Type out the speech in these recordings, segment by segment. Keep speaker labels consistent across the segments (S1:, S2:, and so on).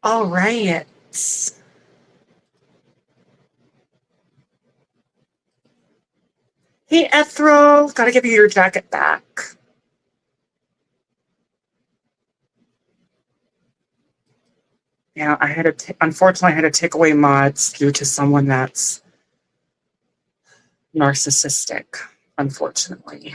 S1: All right. Hey, Ethro, gotta give you your jacket back. Yeah, unfortunately, I had to take away mods due to someone that's narcissistic, unfortunately.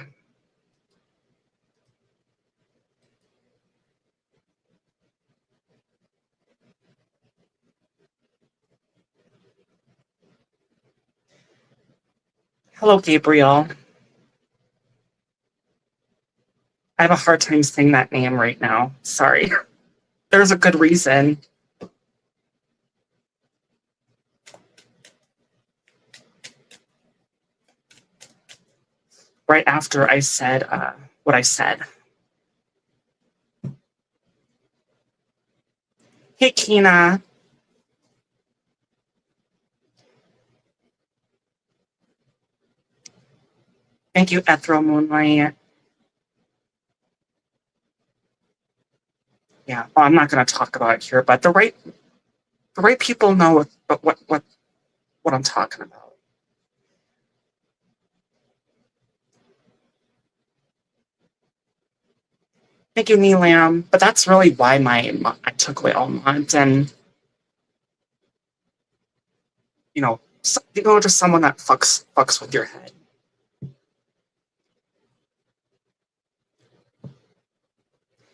S1: Hello, Gabriel. I have a hard time saying that name right now. Sorry. There's a good reason. Right after I said what I said. Hey, Kina. Thank you, Ethro Moonlight. Yeah, well, I'm not going to talk about it here, but the right people know what I'm talking about. Thank you, Neelam. But that's really why I took away all mods and just someone that fucks with your head.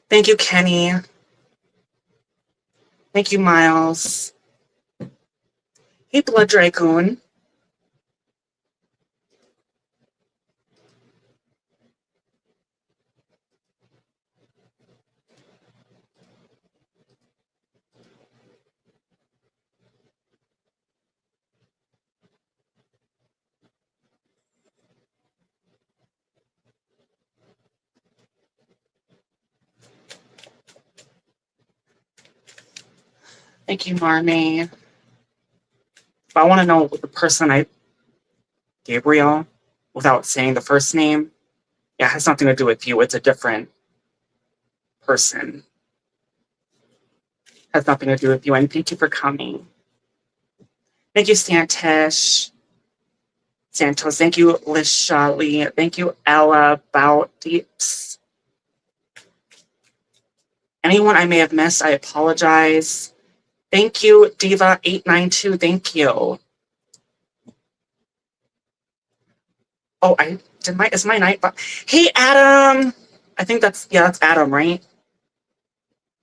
S1: Thank you, Kenny. Thank you, Miles. Hey, Blood Dragoon. Thank you, Marnie. If I want to know the person Gabriel, without saying the first name, yeah, it has nothing to do with you. It's a different person. It has nothing to do with you. And thank you for coming. Thank you, Santish. Santos. Thank you, Lisha Lee. Thank you, Ella Deeps. Anyone I may have missed, I apologize. Thank you, Diva892. Thank you. Oh, is my night bot? Hey, Adam. I think that's Adam, right?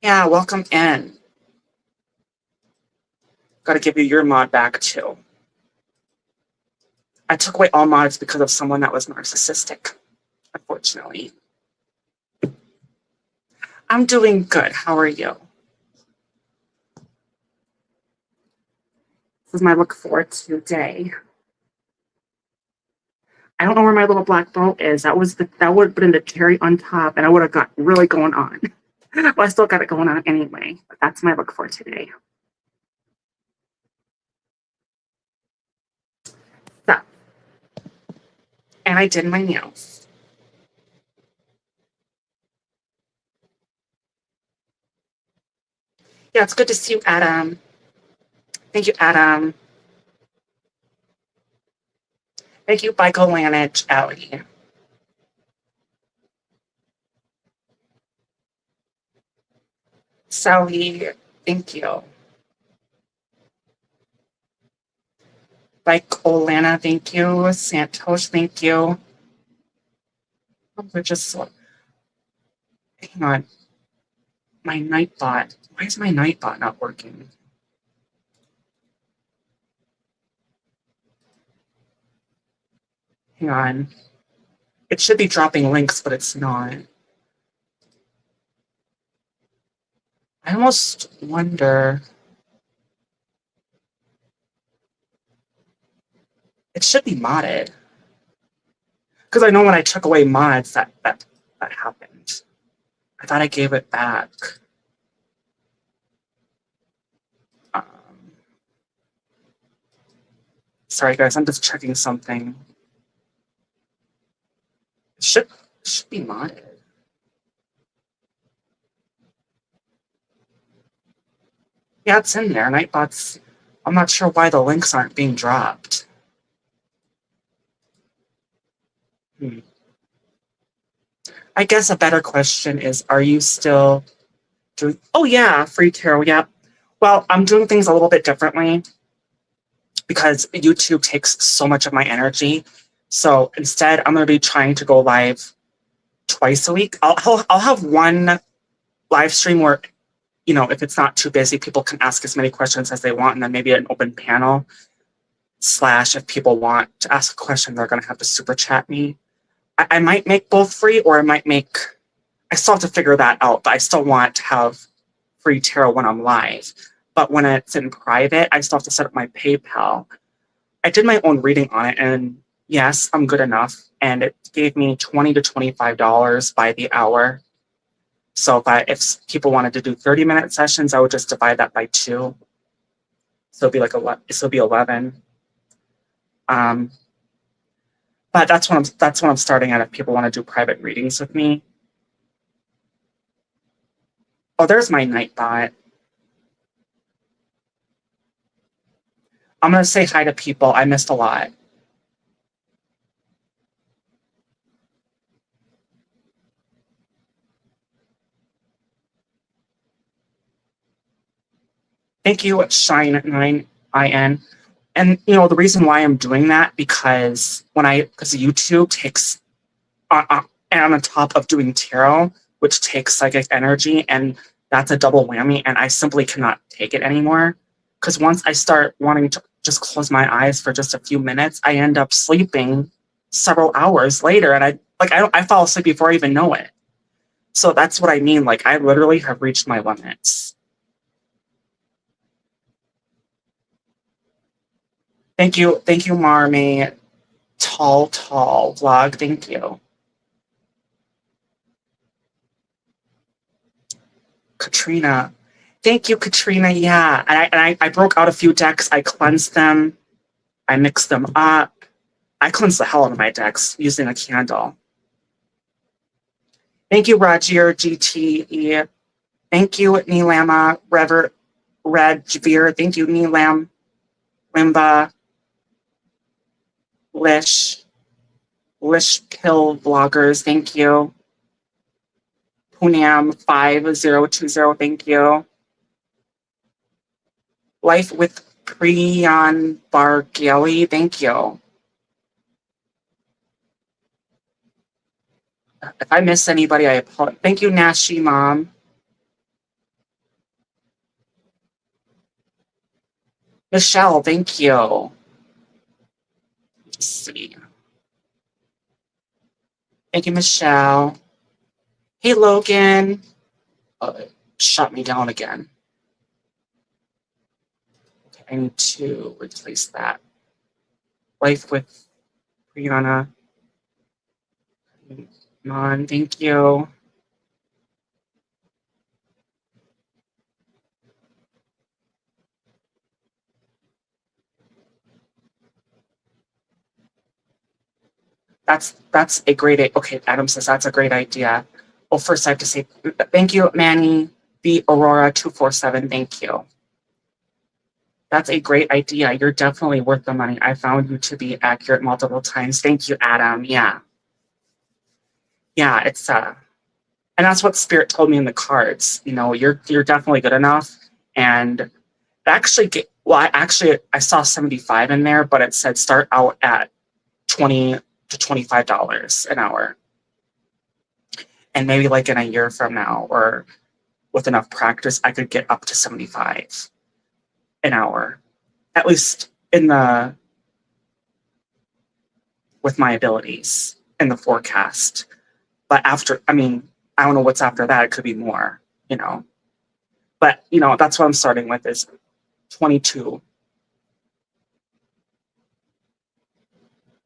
S1: Yeah, welcome in. Got to give you your mod back too. I took away all mods because of someone that was narcissistic, unfortunately. I'm doing good. How are you? This is my look forward to day. I don't know where my little black bow is. That would have been the cherry on top, and I would have got really going on. Well, I still got it going on anyway. But that's my look for today. So, and I did my nails. Yeah, it's good to see you, Adam. Thank you, Adam. Thank you, Michael Lanich, Ellie. Sally, thank you. Like Olana, thank you. Santos, thank you. We're just hang on. My Nightbot. Why is my Nightbot not working? Hang on. It should be dropping links, but it's not. I almost wonder. It should be modded. Because I know when I took away mods that happened. I thought I gave it back. Um, sorry guys, I'm just checking something. It should be modded. Yeah, it's in there. Nightbots. I'm not sure why the links aren't being dropped. Hmm. I guess a better question is, are you still doing? Oh yeah, free tarot. Yeah. Well, I'm doing things a little bit differently because YouTube takes so much of my energy. So instead, I'm going to be trying to go live twice a week. I'll have one live stream where, if it's not too busy, people can ask as many questions as they want, and then maybe an open panel. Slash, if people want to ask a question, they're going to have to super chat me. I might make both free, or I still have to figure that out, but I still want to have free tarot when I'm live. But when it's in private, I still have to set up my PayPal. I did my own reading on it, and yes, I'm good enough. And it gave me $20 to $25 by the hour. So if people wanted to do 30-minute sessions, I would just divide that by 2. So it'll be 11. But that's what I'm starting at if people want to do private readings with me. Oh, there's my Nightbot. I'm gonna say hi to people. I missed a lot. Thank you, Shine9IN. And the reason why I'm doing that because YouTube takes and on top of doing tarot, which takes psychic energy, and that's a double whammy, and I simply cannot take it anymore. Because once I start wanting to just close my eyes for just a few minutes, I end up sleeping several hours later, and I fall asleep before I even know it. So that's what I mean. Like, I literally have reached my limits. Thank you, Marmy. Tall vlog. Thank you. Katrina. Thank you, Katrina. Yeah. And I broke out a few decks. I cleansed them. I mixed them up. I cleansed the hell out of my decks using a candle. Thank you, Roger GTE. Thank you, Neelama, Red Javir. Thank you, Neelam, Limba, Lish Pill Vloggers. Thank you. Punam 5020. Thank you. Life with Priyan Bargali. Thank you. If I miss anybody, I apologize. Thank you, Nashi Mom. Michelle, thank you. Let's see. Thank you, Michelle. Hey, Logan. It shut me down again. Okay, I need to replace that. Life with Brianna. Come on, thank you. That's a great idea. Okay, Adam says that's a great idea. Well, first I have to say thank you, Manny B. Aurora 247. Thank you. That's a great idea. You're definitely worth the money. I found you to be accurate multiple times. Thank you, Adam. Yeah. Yeah, it's and that's what Spirit told me in the cards. You're definitely good enough. And actually I saw 75 in there, but it said start out at $20 to $25 an hour. And maybe like in a year from now or with enough practice, I could get up to 75 an hour. At least with my abilities in the forecast. But I don't know what's after that. It could be more, But, that's what I'm starting with is 22.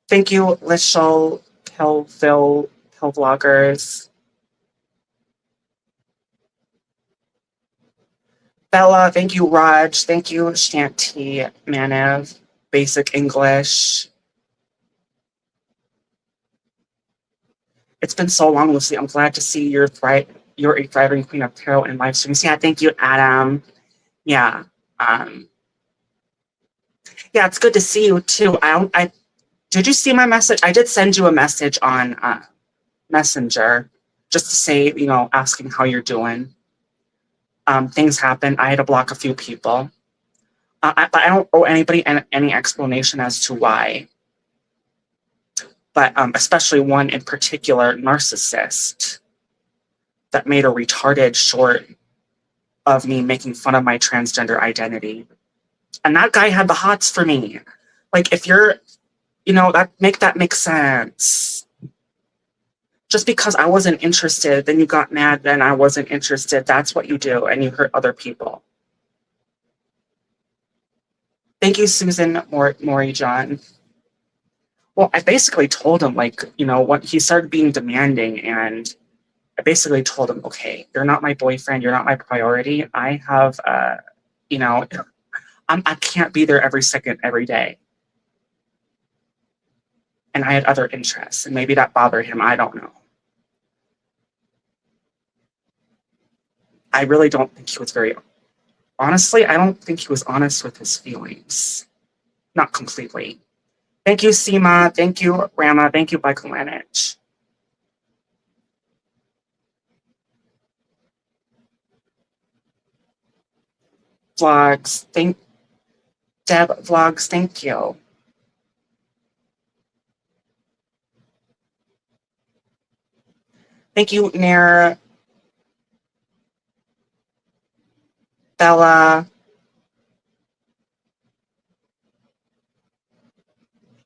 S1: Thank you, Lishal, Phil Vloggers. Bella, thank you, Raj. Thank you, Shanti, Manav, Basic English. It's been so long, Lucy. I'm glad to see you're a thriving queen of tarot and live streams. Yeah, thank you, Adam. Yeah. Um, yeah, it's good to see you too. I did you see my message? I did send you a message on Messenger just to say, asking how you're doing. Things happened. I had to block a few people. But I don't owe anybody any explanation as to why. But especially one in particular, narcissist, that made a retarded short of me making fun of my transgender identity. And that guy had the hots for me. Like, if you're, that make sense. Just because I wasn't interested, then you got mad, then I wasn't interested. That's what you do, and you hurt other people. Thank you, Susan Maury John. Well, I basically told him, like, when he started being demanding, and I basically told him, okay, you're not my boyfriend, you're not my priority. I have, you know, I can't be there every second, every day. And I had other interests, and maybe that bothered him. I don't know. I really don't think he was very, honestly, I don't think he was honest with his feelings. Not completely. Thank you, Seema. Thank you, Rama. Thank you, Bikolanich. Vlogs. Deb Vlogs. Thank you. Thank you, Nair. Bella.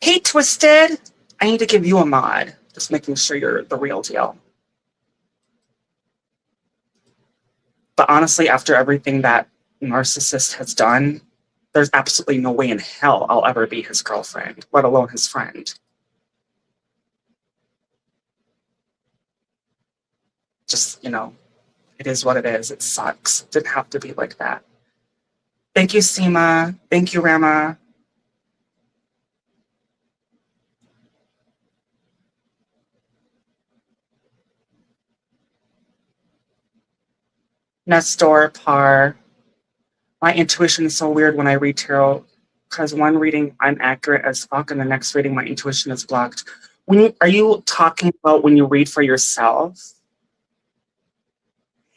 S1: Hey, Twisted. I need to give you a mod. Just making sure you're the real deal. But honestly, after everything that narcissist has done, there's absolutely no way in hell I'll ever be his girlfriend, let alone his friend. Just, it is what it is. It sucks. It didn't have to be like that. Thank you, Seema. Thank you, Rama. Nestor, Par. My intuition is so weird when I read tarot, because one reading I'm accurate as fuck, and the next reading my intuition is blocked. Are you talking about when you read for yourself?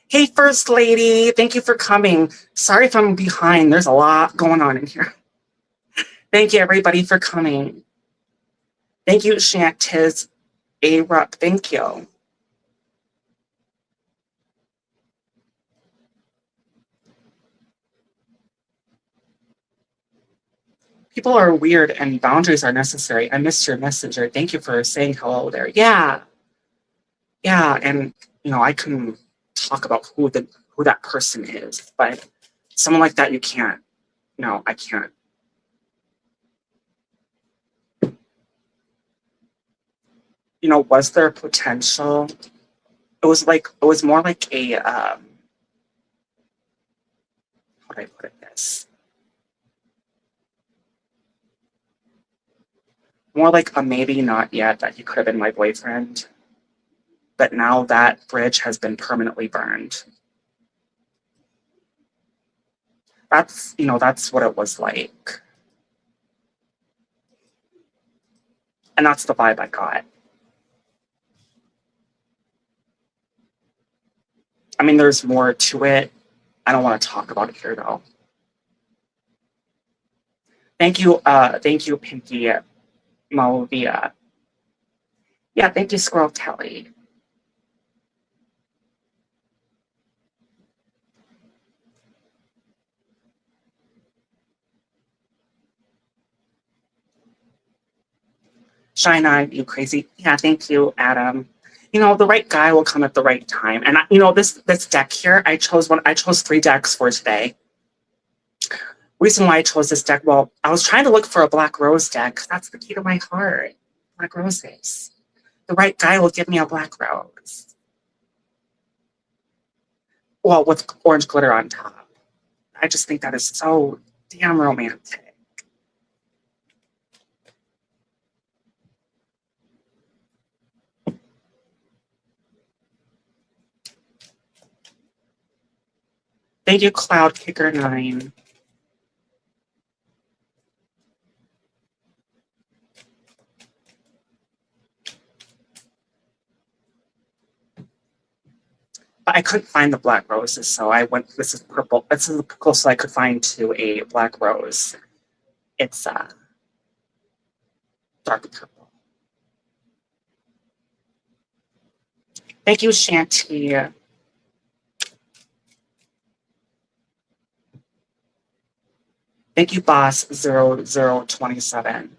S1: Hey, First Lady, thank you for coming. Sorry if I'm behind. There's a lot going on in here. Thank you, everybody, for coming. Thank you, Shantiz A-Rup. Thank you. People are weird and boundaries are necessary. I missed your messenger. Thank you for saying hello there. Yeah. Yeah, and I can talk about who that person is, but someone like that you can't. No, I can't. Was there potential? It was more like a how do I put it this? More like a maybe not yet that he could have been my boyfriend. But now that bridge has been permanently burned. That's what it was like. And that's the vibe I got. I mean, there's more to it. I don't want to talk about it here though. Thank you, Pinky Malavia. Yeah, thank you, Squirrel Telly. Shine on, you crazy. Yeah, thank you, Adam. The right guy will come at the right time. And this deck here, I chose 3 decks for today. Reason why I chose this deck, well, I was trying to look for a Black Rose deck. That's the key to my heart. Black roses. The right guy will give me a Black Rose. Well, with orange glitter on top. I just think that is so damn romantic. Thank you, Cloud Kicker 9. But I couldn't find the black roses, so I went, this is purple. This is the closest I could find to a black rose. It's dark purple. Thank you, Shanty. Thank you, Boss 0027.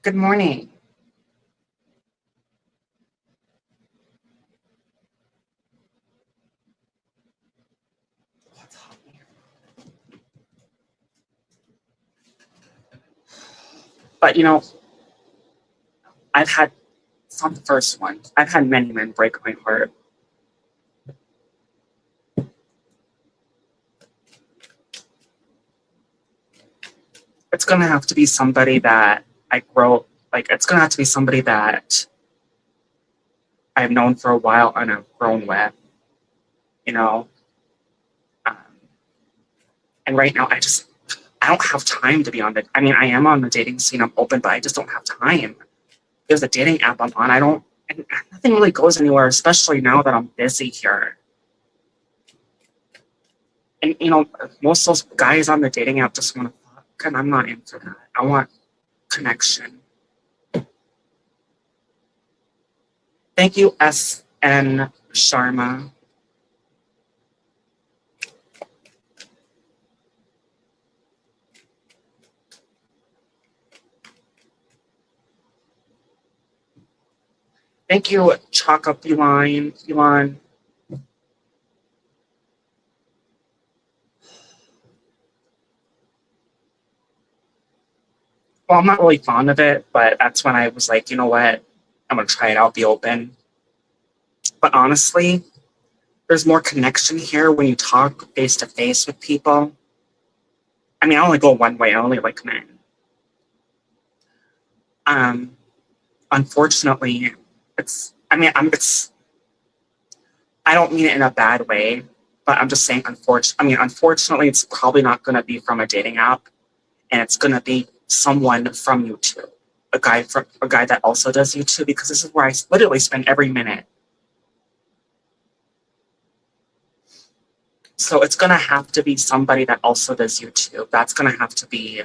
S1: Good morning. But you know, I've had, it's not the first one. I've had many men break my heart. It's gonna have to be somebody that I grow, like, it's gonna have to be somebody that I've known for a while and I've grown with, you know? And right now, I don't have time to be on the, I mean, I am on the dating scene, I'm open, but I just don't have time. There's a dating app I'm on, and nothing really goes anywhere, especially now that I'm busy here. And, you know, most of those guys on the dating app just want to fuck, and I'm not into that. I want connection. Thank you, SN Sharma. Thank you, Chaka Elon. Well, I'm not really fond of it, but that's when I was like, you know what? I'm going to try it out, be open. But honestly, there's more connection here when you talk face to face with people. I mean, I only go one way. I only like men. Unfortunately, I don't mean it in a bad way, but I'm just saying, unfortunately, it's probably not going to be from a dating app, and it's going to be someone from YouTube, a guy that also does YouTube, because this is where I literally spend every minute. So it's going to have to be somebody that also does YouTube. That's going to have to be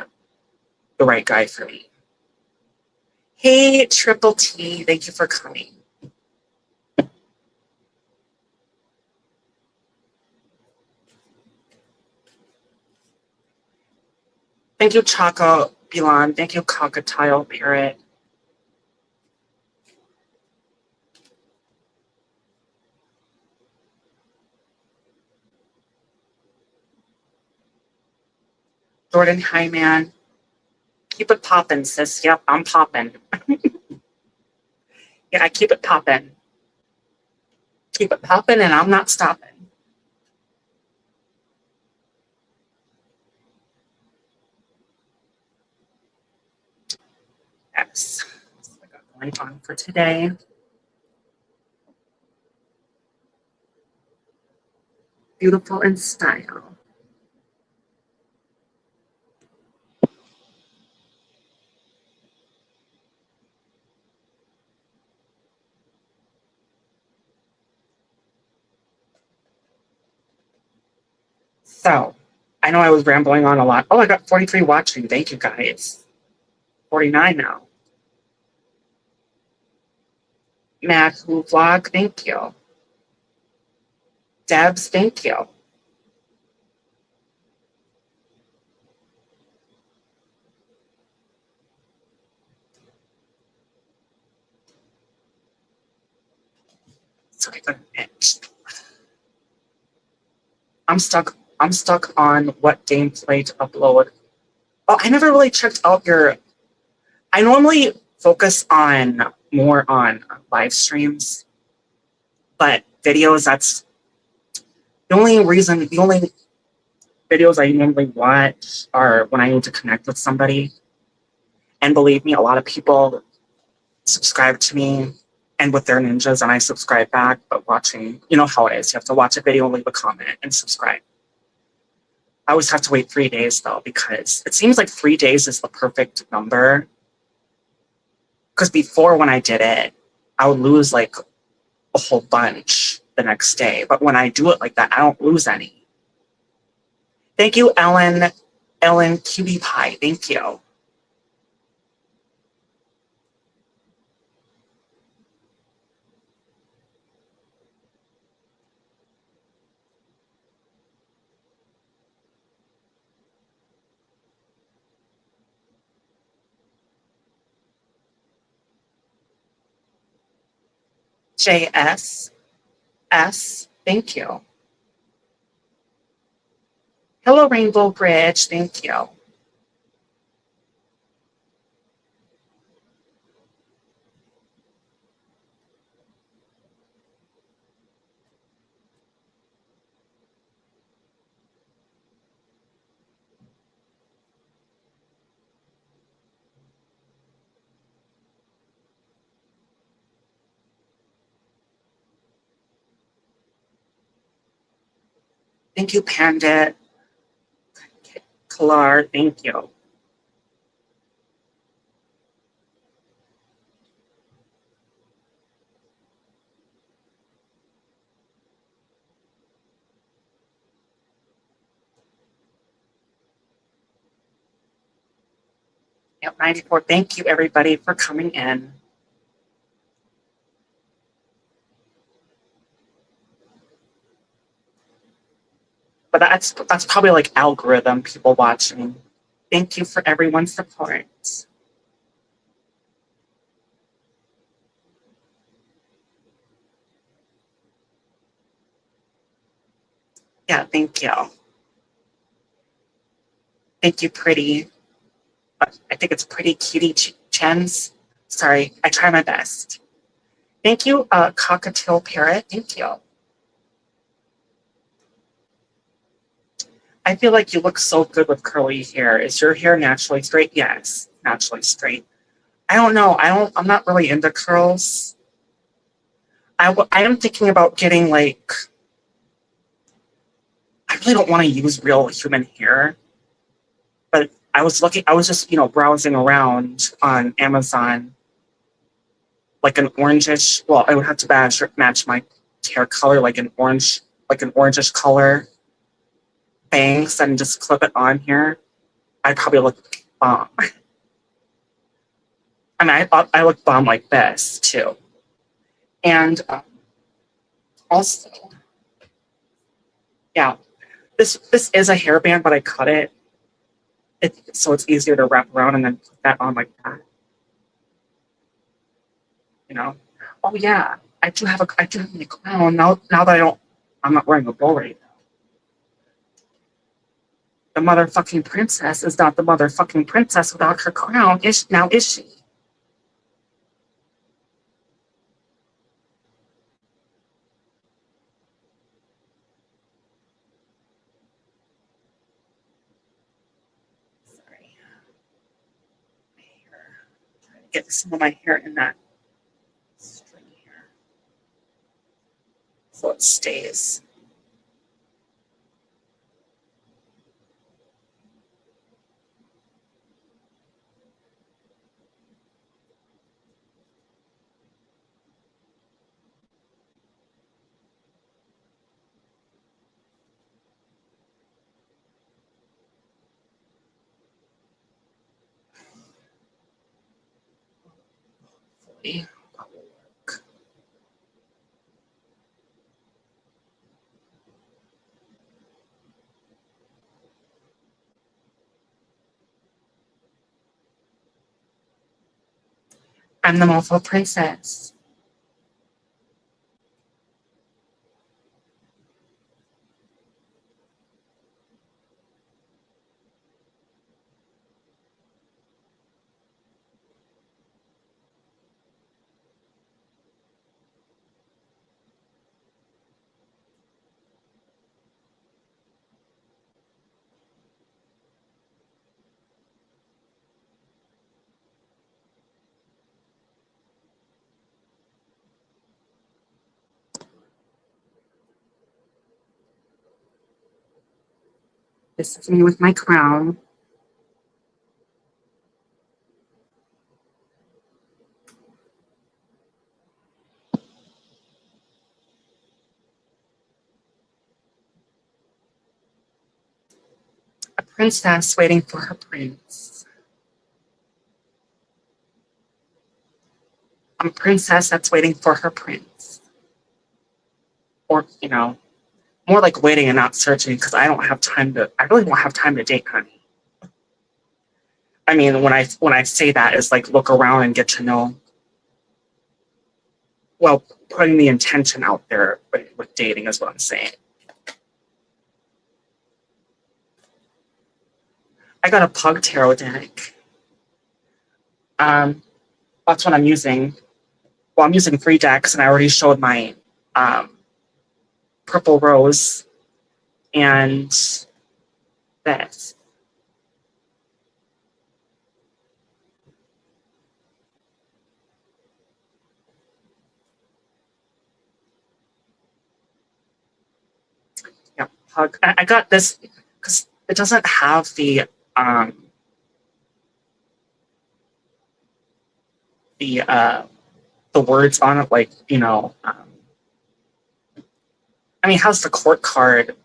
S1: the right guy for me. Hey, Triple T, thank you for coming. Thank you, Chaka Bilan. Thank you, Cockatiel Parrot. Jordan, hi, man. Keep it poppin', sis. Yep, I'm poppin'. Yeah, I keep it poppin'. Keep it poppin', and I'm not stopping. Yes. That's what I got going on for today. Beautiful in style. So, I know I was rambling on a lot. Oh, I got 43 watching. Thank you, guys. 49 now. Matt Who Vlog, thank you. Debs, thank you. So I got an itch. I'm stuck on what gameplay to upload. Oh, I never really checked out your. I normally focus more on live streams, but videos, that's the only videos I normally watch are when I need to connect with somebody. And believe me, a lot of people subscribe to me and with their ninjas, and I subscribe back, but watching, you know how it is. You have to watch a video, leave a comment, and subscribe. I always have to wait 3 days though, because it seems like 3 days is the perfect number. Because before, when I did it, I would lose like a whole bunch the next day. But when I do it like that, I don't lose any. Thank you, Ellen. Ellen Cutie Pie. Thank you. JS. S. Thank you. Hello, Rainbow Bridge. Thank you. Thank you, Pandit. Kalar. Thank you. Yep, 94. Thank you, everybody, for coming in. But that's probably like algorithm people watching. Thank you for everyone's support. Yeah, thank you. Thank you, Pretty. I think it's Pretty Cutie Chens. Sorry, I try my best. Thank you, Cockatiel Parrot. Thank you. I feel like you look so good with curly hair. Is your hair naturally straight? Yes, naturally straight. I don't know. I'm not really into curls. I am thinking about getting like, I really don't want to use real human hair, but I was just, browsing around on Amazon, like an orangish, well, I would have to match my hair color, like an orangish color bangs, and just clip it on here. I'd probably look bomb. I mean, I look bomb like this too. And also, yeah, this is a hairband, but I cut it, so it's easier to wrap around and then put that on like that. You know. Oh yeah, I do have a crown now. Now that I'm not wearing a bow right now. The motherfucking princess is not the motherfucking princess without her crown. Is she? Sorry, my hair. Trying to get some of my hair in that string here, so it stays. Hopefully, that will work. I'm the Malfoy princess. This is me with my crown. A princess waiting for her prince. I'm a princess that's waiting for her prince. Or, you know, more like waiting and not searching because I really don't have time to date, honey. I mean, when I say that, it's like look around and get to know. Well, putting the intention out there with dating is what I'm saying. I got a Pug Tarot deck. That's what I'm using. Well, I'm using 3 decks, and I already showed my Purple Rose and this. Yeah, Pug. I got this because it doesn't have the words on it, like, you know. I mean, it has the court card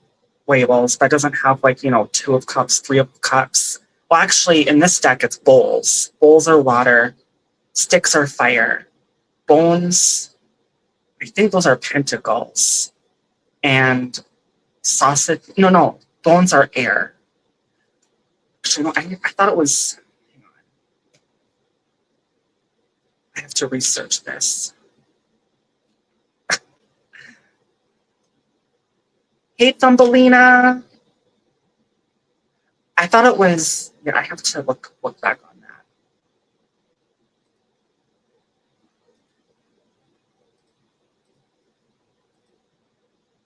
S1: labels, but it doesn't have, like, you know, 2 of cups, 3 of cups. Well, actually, in this deck, it's bowls. Bowls are water. Sticks are fire. Bones, I think those are pentacles. And sausage, no, bones are air. Actually, no, I thought it was, hang on. I have to research this. Hey, Thumbelina. I thought it was, yeah, I have to look back on that.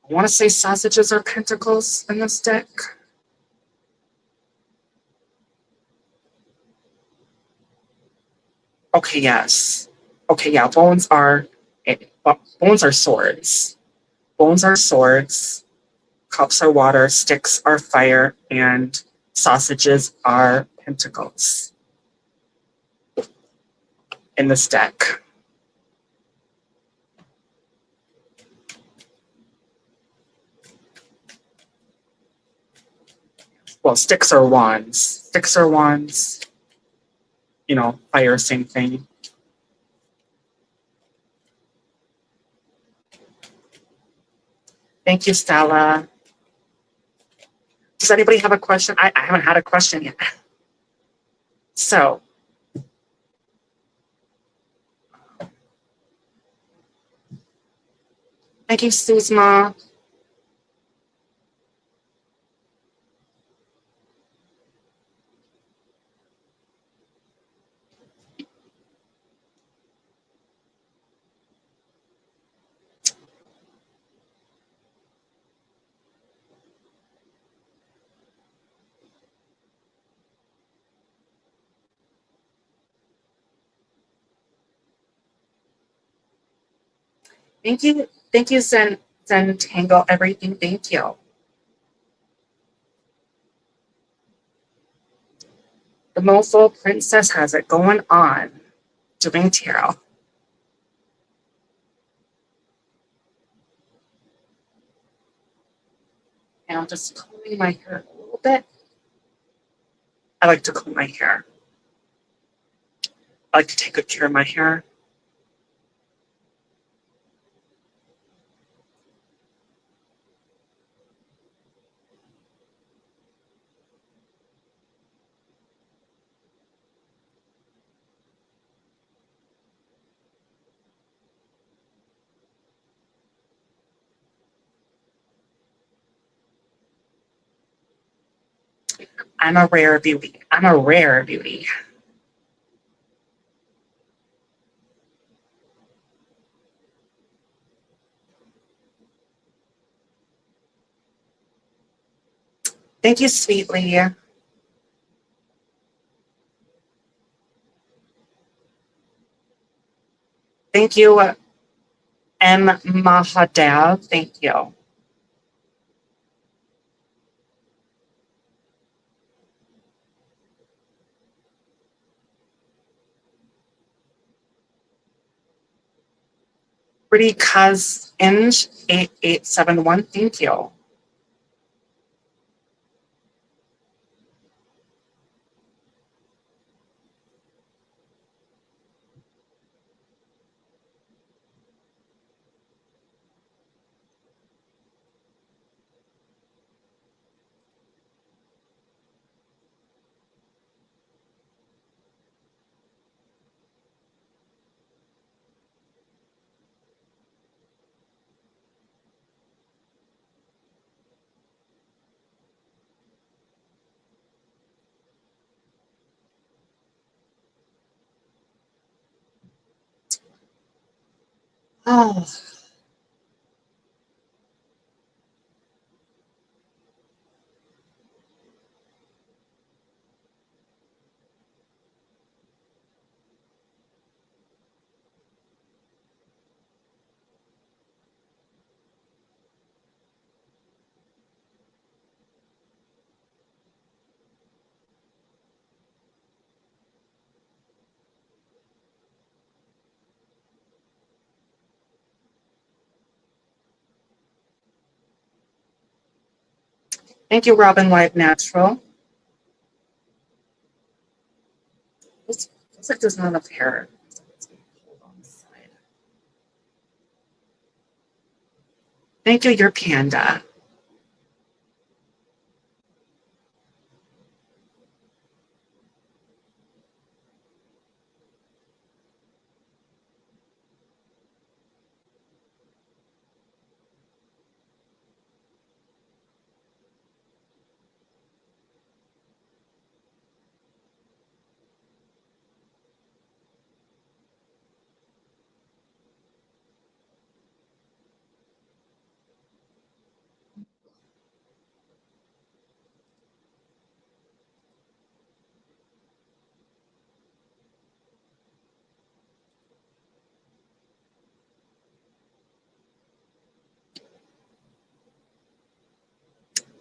S1: I want to say sausages are pentacles in this deck. Okay, yes. Okay, yeah, bones are swords. Bones are swords. Cups are water. Sticks are fire. And sausages are pentacles in this deck. Well, sticks are wands. Sticks are wands. You know, fire, same thing. Thank you, Stella. Does anybody have a question? I haven't had a question yet. So, thank you, Suzma. Thank you, Zen Tango, everything. Thank you. The Mofo Princess has it going on, doing tarot. And I'm just combing my hair a little bit. I like to comb my hair. I like to take good care of my hair. I'm a rare beauty. I'm a rare beauty. Thank you, sweetly. Thank you, M. Mahadev. Thank you. Pretty Cuz Inge 8871, thank you. Oh, thank you, Robin Live Natural. Looks like there's not enough hair. Hold on the side. Thank you, your panda.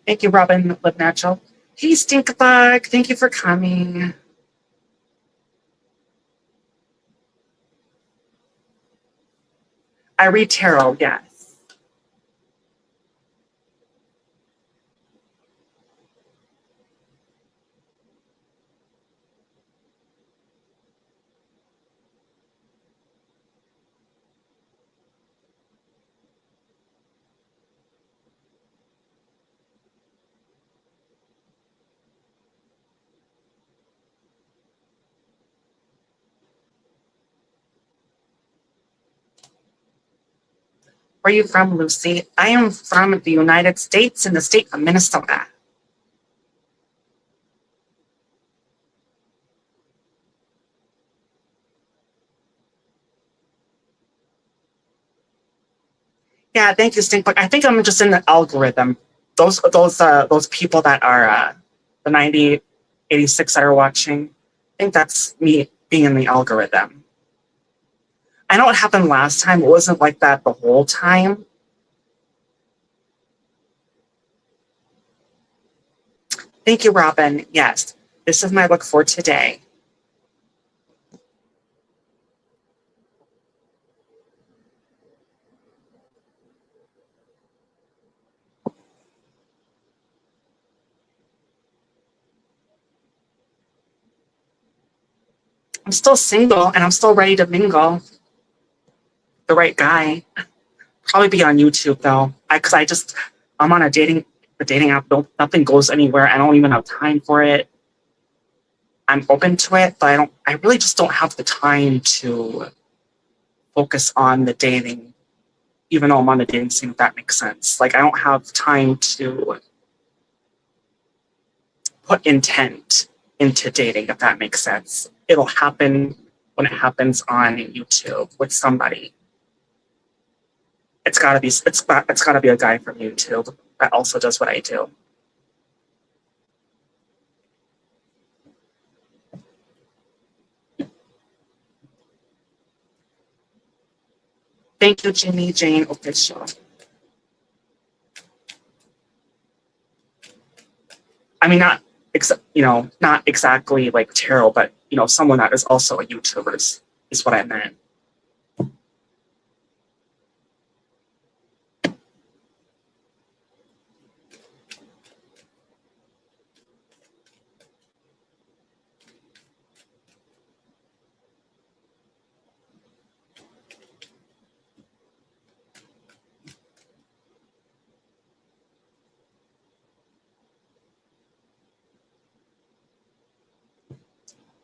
S1: Thank you, Robin Live Natural. Hey, Stinkbug, thank you for coming. I read tarot, yes. Where are you from, Lucy? I am from the United States in the state of Minnesota. Yeah, thank you, Stinkbug. I think I'm just in the algorithm. Those people that are the 86 that are watching. I think that's me being in the algorithm. I know what happened last time. It wasn't like that the whole time. Thank you, Robin. Yes, this is my look for today. I'm still single and I'm still ready to mingle. The right guy. Probably be on YouTube though. I'm on a dating app. Nothing goes anywhere. I don't even have time for it. I'm open to it, but I really just don't have the time to focus on the dating, even though I'm on the dating scene, if that makes sense. Like I don't have time to put intent into dating, if that makes sense. It'll happen when it happens on YouTube with somebody. It's gotta be a guy from YouTube that also does what I do. Thank you, Jimmy Jane Official. I mean, not exactly like tarot, but someone that is also a YouTuber is what I meant.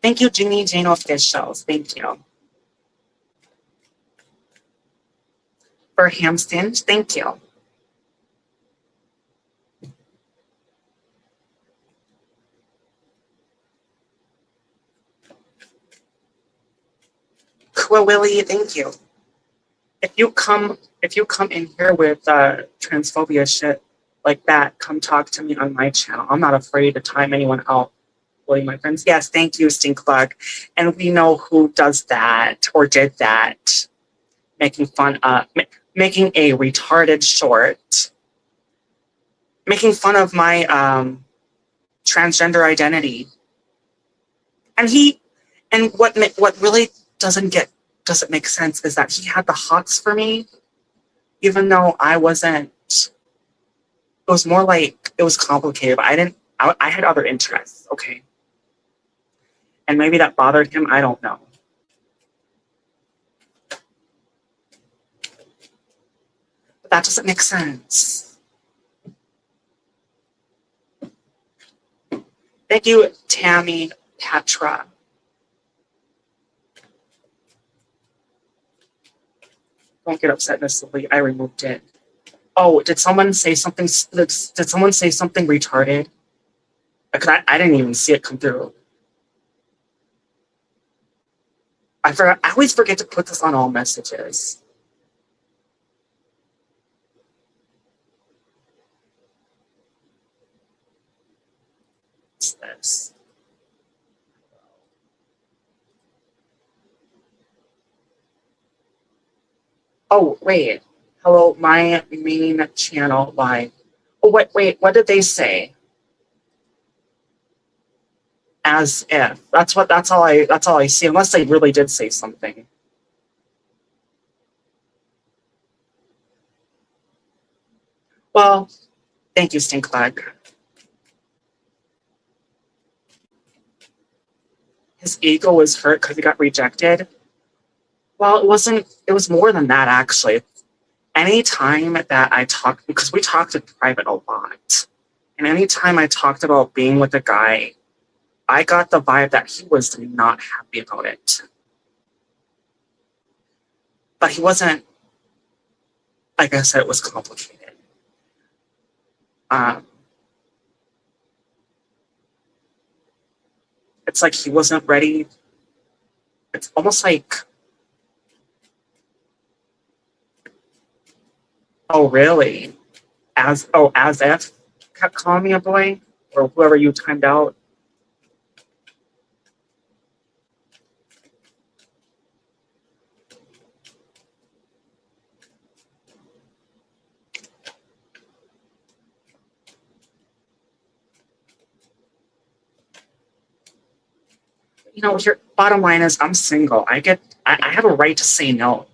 S1: Thank you, Jeannie Jane Officials. Thank you. For Hamston, thank you. Willie, thank you. If you come in here with transphobia shit like that, come talk to me on my channel. I'm not afraid to time anyone out. Willie, my friends. Yes, thank you, Stinkbug. And we know who does that or did that. Making fun of making a retarded short. Making fun of my transgender identity. And what really doesn't make sense is that he had the hots for me, even though I wasn't. It was more like it was complicated, but I had other interests, okay? And maybe that bothered him, I don't know. But that doesn't make sense. Thank you, Tammy Patra. Don't get upset, Miss Lily. I removed it. Oh, did someone say something? Did someone say something retarded? Because I didn't even see it come through. I forgot. I always forget to put this on all messages. What's this? Oh, wait. Hello, my main channel live. Oh, wait, what did they say? As if. That's all I see, unless they really did say something. Well, thank you, Stinkbug. His ego was hurt because he got rejected. Well, it was more than that, actually. Anytime that I talked, because we talked in private a lot, and anytime I talked about being with a guy, I got the vibe that he was not happy about it. But he wasn't, like I said, it was complicated. It's like he wasn't ready. It's almost like, oh, really? As if kept calling me a boy, or whoever you timed out. You know, your bottom line is I'm single. I have a right to say no.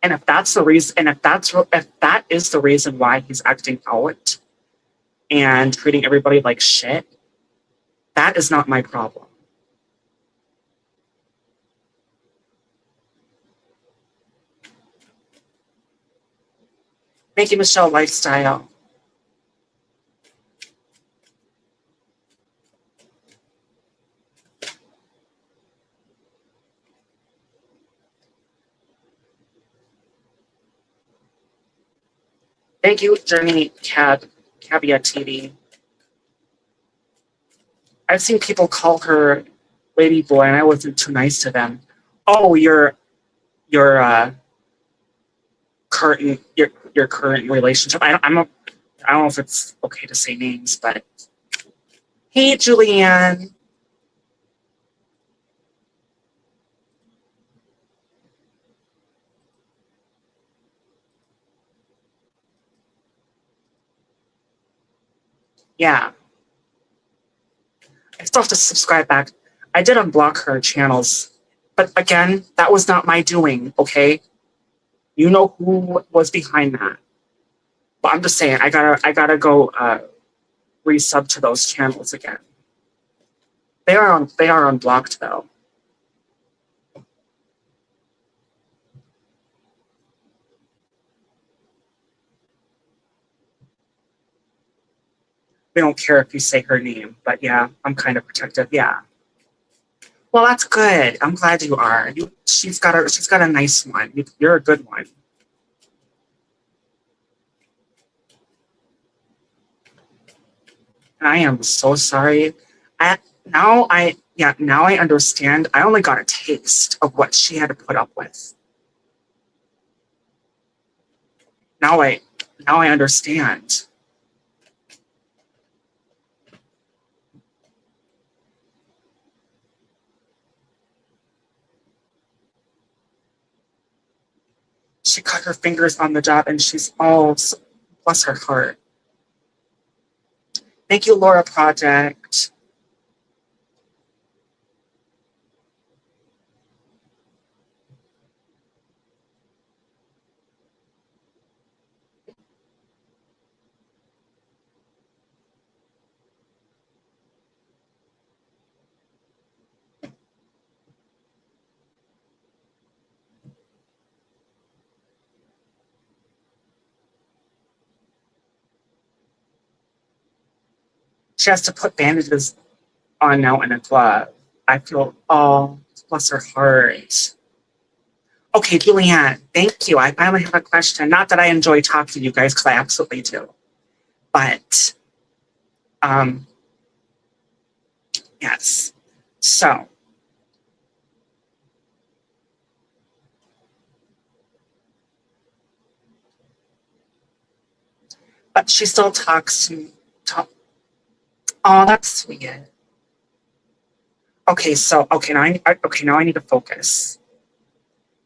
S1: And if that's the reason, and if that is the reason why he's acting out and treating everybody like shit, that is not my problem. Thank you, Michelle Lifestyle. Thank you, Journey Caveat TV. I've seen people call her Lady Boy, and I wasn't too nice to them. Oh, your current relationship. I don't know if it's okay to say names, but hey, Julianne. Yeah. I still have to subscribe back. I did unblock her channels, but again, that was not my doing, okay? You know who was behind that. But I'm just saying, I gotta go resub to those channels again. They are unblocked though. They don't care if you say her name, but yeah, I'm kind of protective. Yeah. Well, that's good. I'm glad you are. She's got a nice one. You're a good one. I am so sorry. I now I understand. I only got a taste of what she had to put up with. Now I now I understand. She cut her fingers on the job and she's all bless her heart. Thank you, Laura Project. She has to put bandages on now and a glove. I feel bless her heart. Okay, Julianne, thank you. I finally have a question. Not that I enjoy talking to you guys, because I absolutely do. But um, yes. So but she still talks to talk. Oh, that's sweet. Okay, so now I need to focus.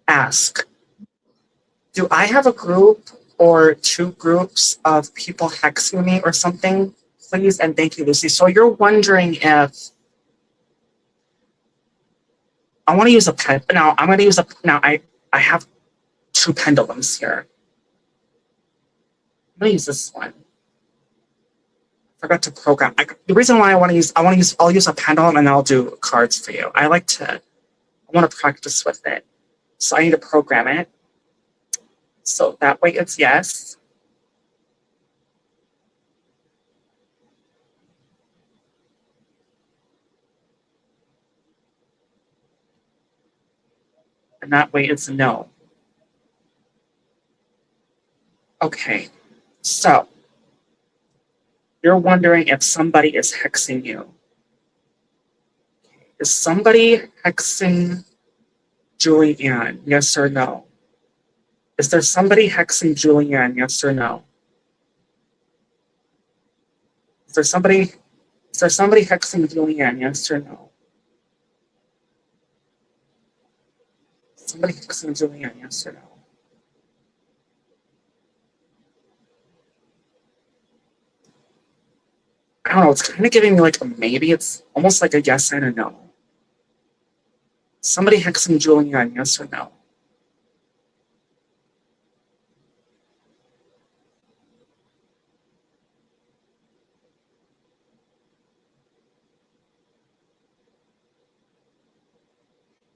S1: Ask, do I have a group or two groups of people hexing me or something? Please and thank you, Lucy. So you're wondering if I want to use a pen. Now I'm going to use a now. I have two pendulums here. I'm going to use this one. Forgot to program. The reason why I'll use a pendulum and I'll do cards for you. I want to practice with it. So I need to program it. So that way it's yes. And that way it's no. Okay. So you're wondering if somebody is hexing you. Is somebody hexing Julianne? Yes or no? Is there somebody hexing Julianne? Yes or no? Is there somebody hexing Julianne? Yes or no? Somebody hexing Julianne? Yes or no? I don't know. It's kind of giving me like a maybe. It's almost like a yes and a no. Somebody hexing Julianne? Yes or no?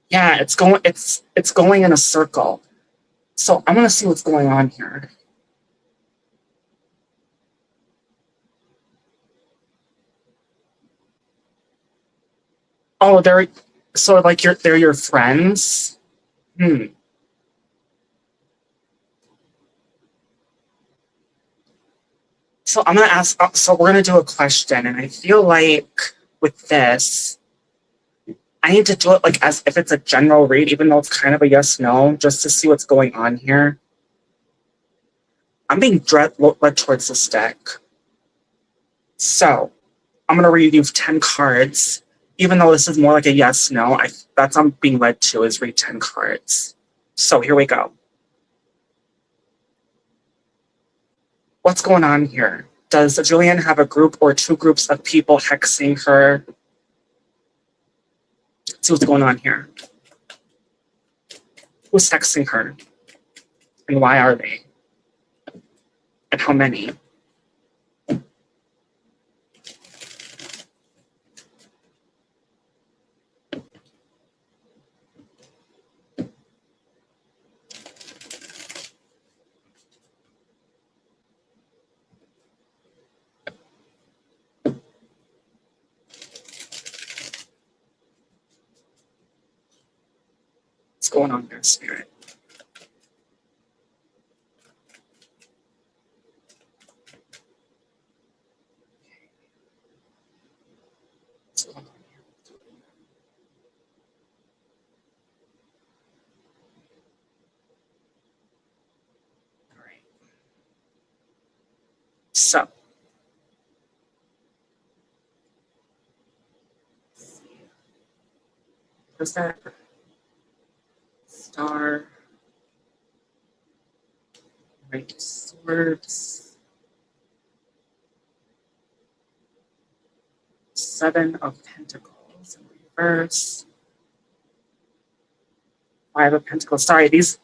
S1: Yeah, it's going in a circle. So I'm gonna see what's going on here. Oh, they're your friends. Hmm. So I'm gonna ask. So we're gonna do a question, and I feel like with this, I need to do it like as if it's a general read, even though it's kind of a yes no, just to see what's going on here. I'm being led towards this deck. So I'm gonna read you 10 cards, even though this is more like a yes no. That's I'm being led to is read 10 cards. So here we go. What's going on here? Does Julianne have a group or two groups of people hexing her? Let's see what's going on here. Who's hexing her? And why are they? And how many? What's going on there, Spirit? What's going on here? All right. So, what's that? Star. Right, swords. 7 of Pentacles in reverse. 5 of Pentacles. Sorry, this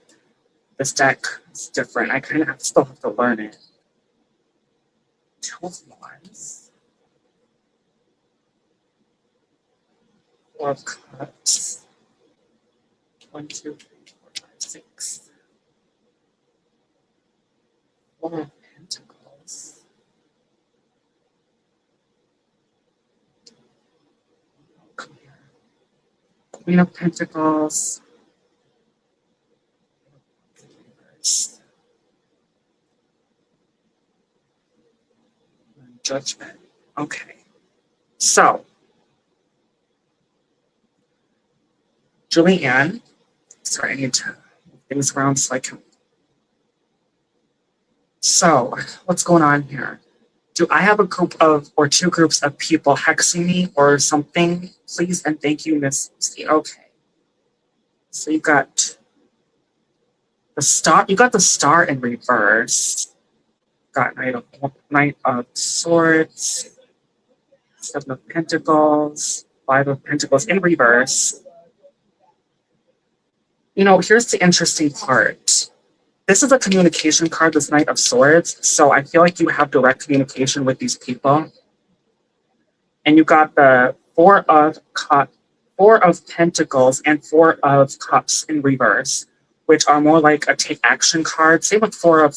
S1: deck is different. I kind of still have to learn it. 2 of Wands. 4 of Cups. 1, 2, 3, 4, 5, 6. 4 of Pentacles. Come here. Queen of Pentacles. Judgment. Okay. So, Julianne. Sorry, I need to move things around so I can. So, what's going on here? Do I have a group of, or 2 groups of people hexing me or something? Please and thank you, Miss Lucy. Okay. So you got the star. You got the star in reverse. Got Knight of Swords, 7 of Pentacles, 5 of Pentacles in reverse. You know, here's the interesting part. This is a communication card, this Knight of Swords. So I feel like you have direct communication with these people. And you got the 4 of Pentacles and 4 of Cups in reverse, which are more like a take action card. Same with 4 of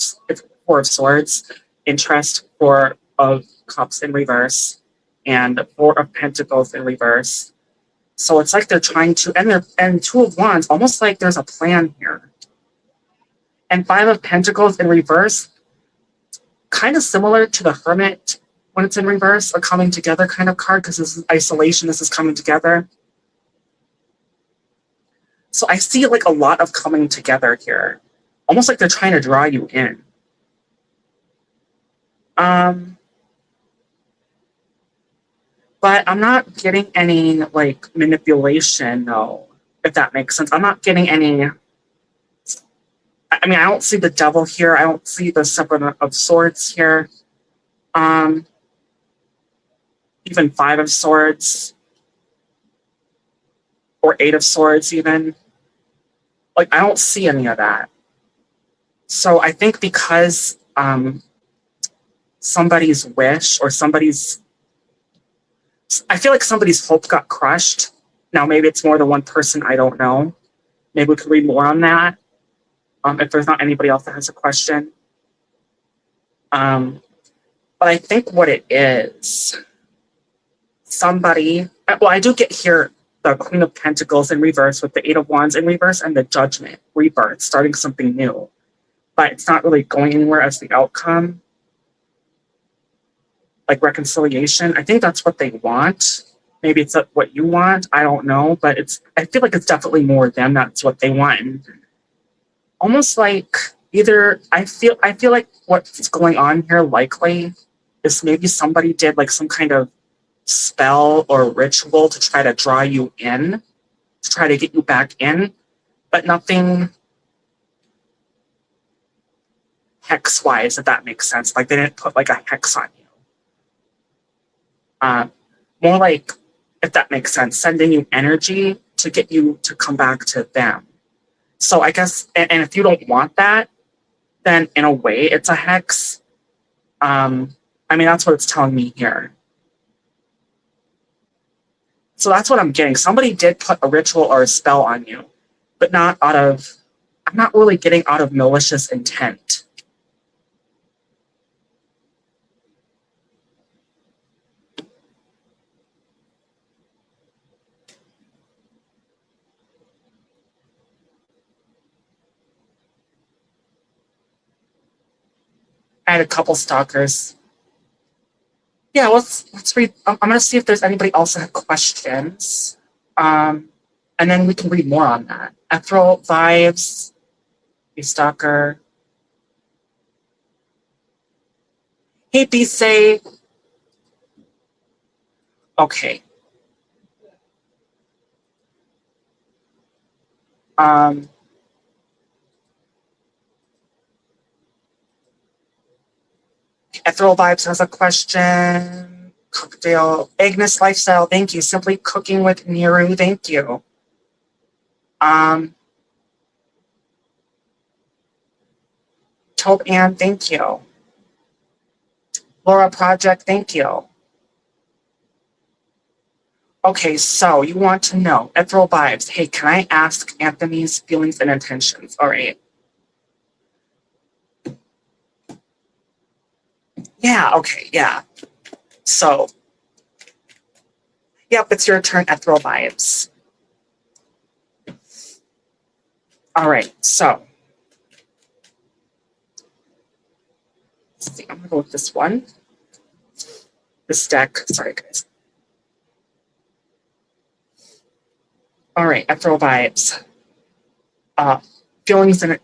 S1: Swords, interest, 4 of Cups in reverse, and 4 of Pentacles in reverse. So it's like they're trying to, and 2 of Wands, almost like there's a plan here. And 5 of Pentacles in reverse, kind of similar to the Hermit when it's in reverse, a coming together kind of card, because this is isolation, this is coming together. So I see like a lot of coming together here, almost like they're trying to draw you in. But I'm not getting any like manipulation, no, if that makes sense. I'm not getting any. I mean, I don't see the devil here. I don't see the 7 of Swords here. Even 5 of Swords. Or 8 of Swords, even. Like, I don't see any of that. So I think because somebody's wish or I feel like somebody's hope got crushed. Now, maybe it's more than one person. I don't know. Maybe we could read more on that. If there's not anybody else that has a question. But I think what it is, somebody, well, I do get here the Queen of Pentacles in reverse with the 8 of Wands in reverse and the Judgment, rebirth, starting something new. But it's not really going anywhere as the outcome. Like reconciliation. I think that's what they want. Maybe it's what you want. I don't know. But I feel like it's definitely more them. That's what they want. And almost like either I feel like what's going on here likely is maybe somebody did like some kind of spell or ritual to try to draw you in, to try to get you back in, but nothing hex-wise, if that makes sense. Like they didn't put like a hex on you. More like, if that makes sense, sending you energy to get you to come back to them. So I guess, and if you don't want that, then in a way it's a hex. I mean, that's what it's telling me here. So that's what I'm getting. Somebody did put a ritual or a spell on you, but not out of, I'm not really getting out of malicious intent. I had a couple stalkers. Yeah, let's read. I'm gonna see if there's anybody else that had questions, and then we can read more on that. Ethereal vibes, a stalker. Hey, be safe. Okay. Ethereal Vibes has a question. Cocktail. Agnes Lifestyle, thank you. Simply Cooking with Niru, thank you. Taupe Ann, thank you. Laura Project, thank you. Okay, so you want to know, Ethereal Vibes, hey, can I ask Anthony's feelings and intentions? All right. Yeah, okay, yeah. So, yep, it's your turn, Ethereal Vibes. All right, so. Let's see, I'm gonna go with this one. This deck, sorry guys. All right, Ethereal Vibes. Feelings and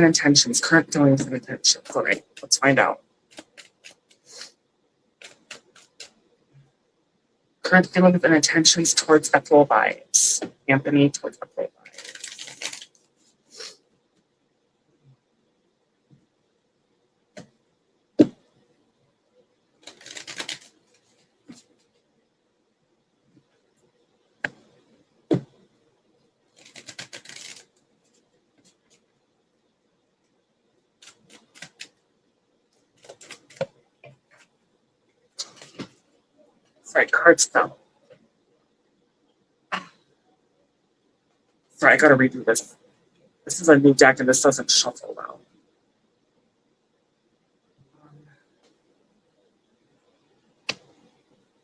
S1: intentions, current feelings and intentions. All right, let's find out. Current feelings and intentions towards Ethereal Vibes. Anthony towards Ethereal Vibes. Sorry, cards fell. Sorry, I gotta redo this. This is a new deck and this doesn't shuffle well.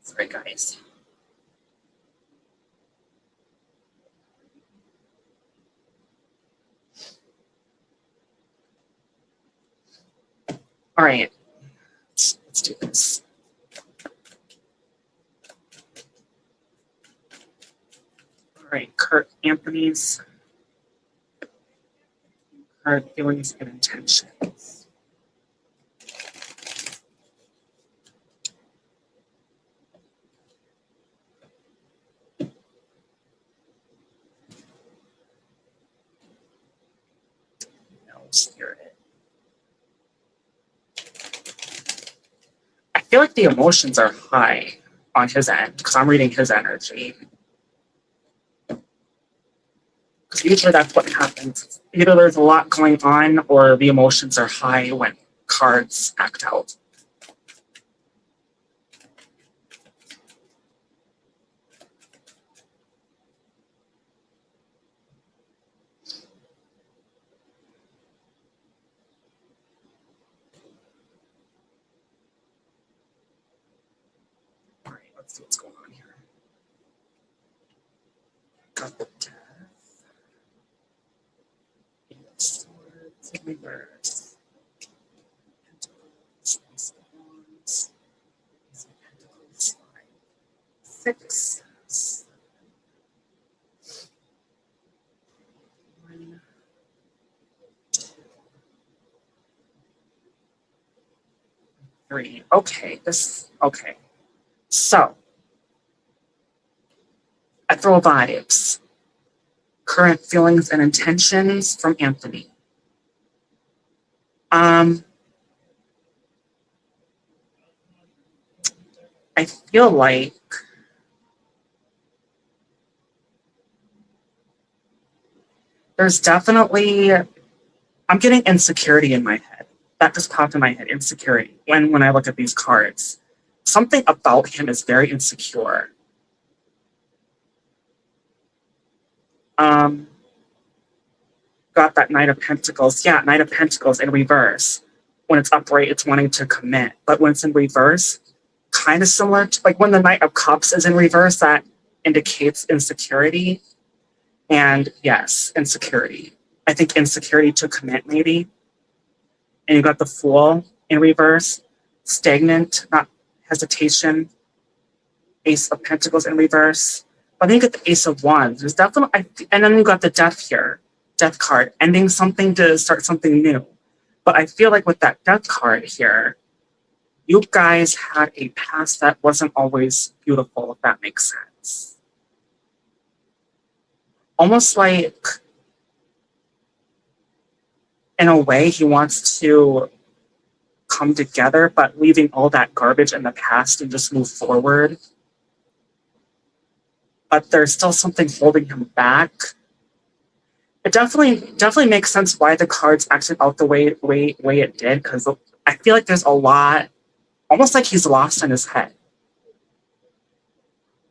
S1: Sorry, guys. All right, let's do this. All right, Kurt Anthony's current feelings and intentions. No, Spirit. I feel like the emotions are high on his end because I'm reading his energy. Because usually that's what happens. Either there's a lot going on or the emotions are high when cards act out. All right, let's see what's going on here. Got the Death. Swords in reverse. Pentacles, Wands, Pentacles, 6. 1, 2, 3. Okay, okay. So, Ethereal Vibes. Current feelings and intentions from Anthony. I feel like there's definitely, I'm getting insecurity in my head. That just popped in my head, insecurity, when I look at these cards. Something about him is very insecure. Got that Knight of Pentacles. Yeah, Knight of Pentacles in reverse. When it's upright, it's wanting to commit. But when it's in reverse, kind of similar to, like when the Knight of Cups is in reverse, that indicates insecurity. And yes, insecurity. I think insecurity to commit, maybe. And you got the Fool in reverse, Stagnant, not hesitation, Ace of Pentacles in reverse. But then you get the Ace of Wands. There's definitely, and then you got the Death here, Death card, ending something to start something new. But I feel like with that Death card here, you guys had a past that wasn't always beautiful, if that makes sense. Almost like, in a way, he wants to come together, but leaving all that garbage in the past and just move forward. But there's still something holding him back. It definitely makes sense why the cards acted out the way it did, because I feel like there's a lot, almost like he's lost in his head.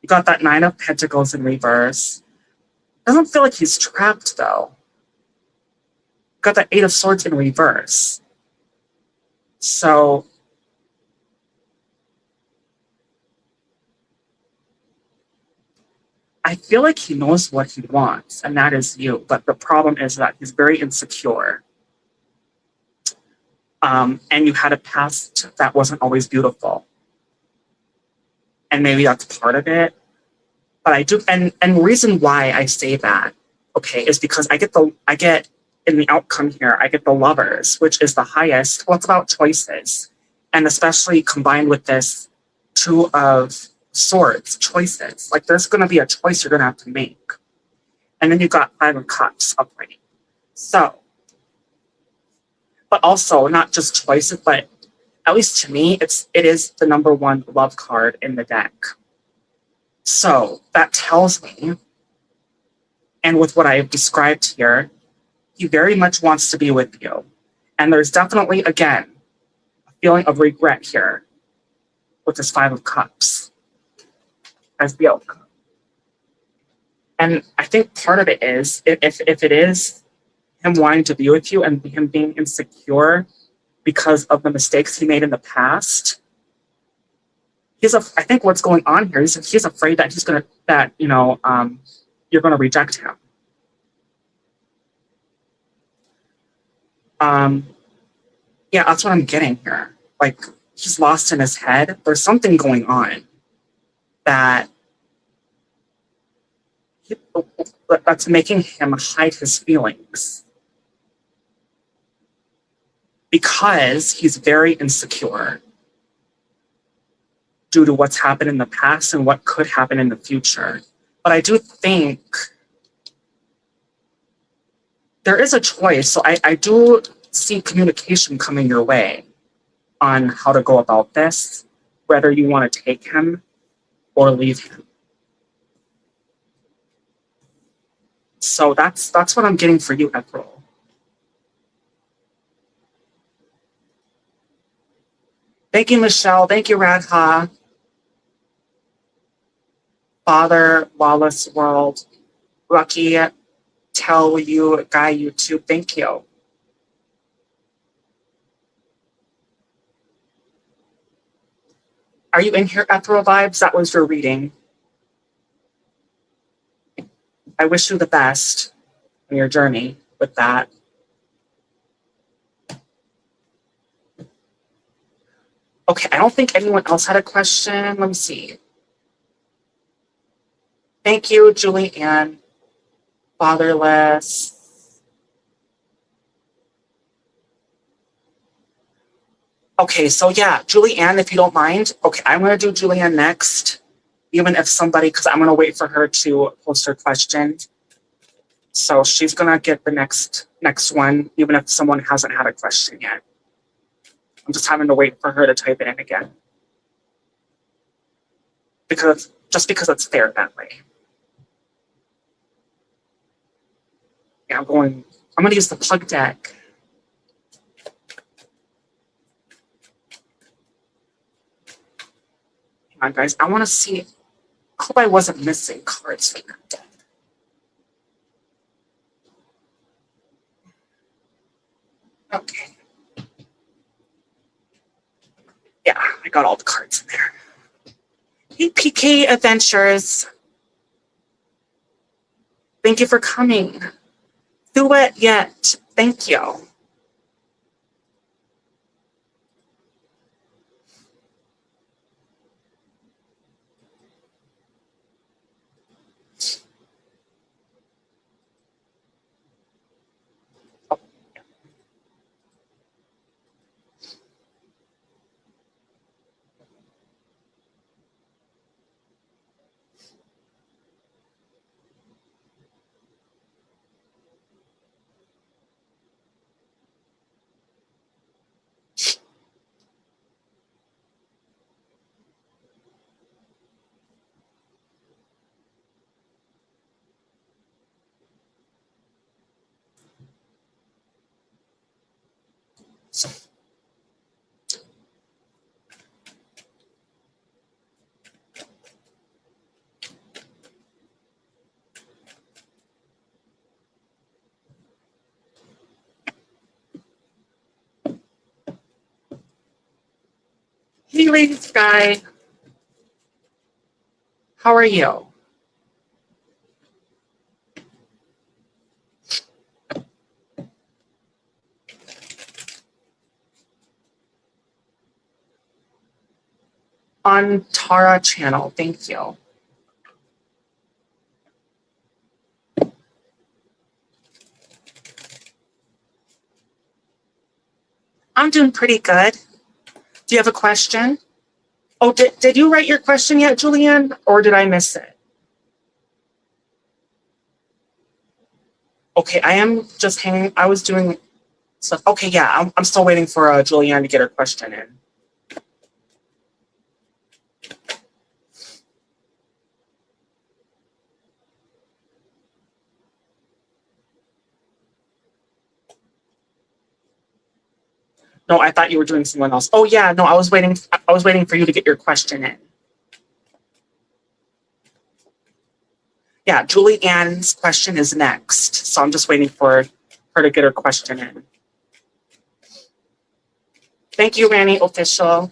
S1: You got that Nine of Pentacles in reverse. Doesn't feel like he's trapped though. Got that Eight of Swords in reverse. So I feel like he knows what he wants, and that is you. But the problem is that he's very insecure. And you had a past that wasn't always beautiful. And maybe that's part of it. But I do, and the reason why I say that, okay, is because I get in the outcome here, I get the Lovers, which is the highest. Well, it's about choices. And especially combined with this Two of Swords, choices. Like there's going to be a choice you're going to have to make. And then you got Five of Cups upright. So, but also not just choices, but at least to me, it is the number one love card in the deck. So that tells me, and with what I have described here, he very much wants to be with you. And there's definitely, again, a feeling of regret here with this Five of Cups as the outcome. And I think part of it is, if it is him wanting to be with you and him being insecure because of the mistakes he made in the past, I think what's going on here is he's afraid that you're gonna reject him. Yeah, that's what I'm getting here. Like he's lost in his head. There's something going on that's making him hide his feelings because he's very insecure due to what's happened in the past and what could happen in the future. But I do think there is a choice. So I do see communication coming your way on how to go about this, whether you want to take him or leave him. So that's what I'm getting for you, April. Thank you, Michelle. Thank you, Radha. Father, Lawless World, Lucky, Tell You, Guy YouTube. Thank you. Are you in here, Ethereal Vibes? That was your reading. I wish you the best in your journey with that. Okay, I don't think anyone else had a question. Let me see. Thank you, Julie Ann. Fatherless. Okay, so yeah, Julie Ann, if you don't mind. Okay, I'm going to do Julie Ann next. Even if somebody, because I'm going to wait for her to post her question. So she's going to get the next one, even if someone hasn't had a question yet. I'm just having to wait for her to type it in again. Because it's fair that way. Yeah, I'm going to use the plug deck. Hang on, guys. I want to see. I hope I wasn't missing cards from that deck. Okay. Yeah, I got all the cards in there. Hey, PK Adventures. Thank you for coming. Do it yet. Thank you. So, hey, Lady Sky, how are you? On Tara channel, thank you. I'm doing pretty good. Do you have a question? Oh, did you write your question yet, Julianne, or did I miss it? Okay, I am just hanging. I was doing stuff. Okay, yeah, I'm still waiting for Julianne to get her question in. No, I thought you were doing someone else. Oh yeah, no, I was waiting. I was waiting for you to get your question in. Yeah, Julianne's question is next, so I'm just waiting for her to get her question in. Thank you, Ranny Official.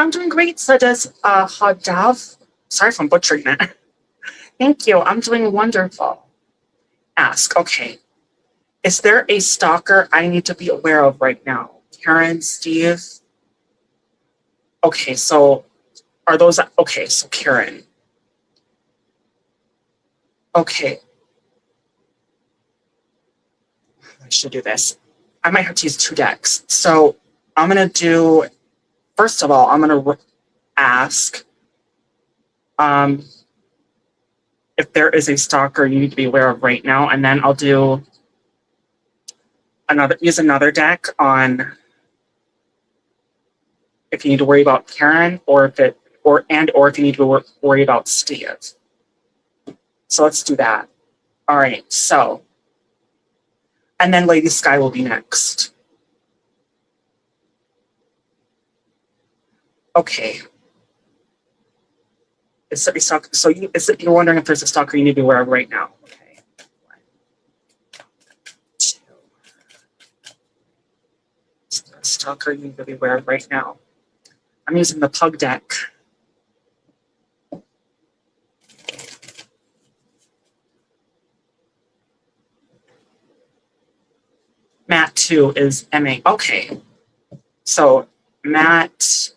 S1: I'm doing great. So does Hadav. Sorry if I'm butchering that. Thank you. I'm doing wonderful. Ask. Okay. Is there a stalker I need to be aware of right now? Karen, Steve. Okay, so are those okay? So Karen. Okay. I should do this. I might have to use 2 decks. So I'm gonna do. First of all, I'm gonna ask if there is a stalker you need to be aware of right now, and then I'll do use another deck on if you need to worry about Karen or if you need to worry about Steve. So let's do that. All right. So, and then Lady Sky will be next. Okay. Is there a stalker? So you're wondering if there's a stalker you need to be aware of right now? Okay. 1, 2. Is there a stalker you need to be aware of right now? I'm using the Pug deck. Matt 2 is MA. Okay. So Matt,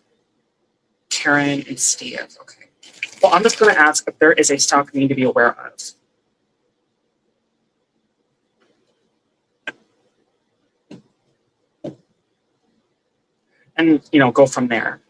S1: Karen, and Steve. Okay. Well, I'm just going to ask if there is a stalker you need to be aware of. And, go from there.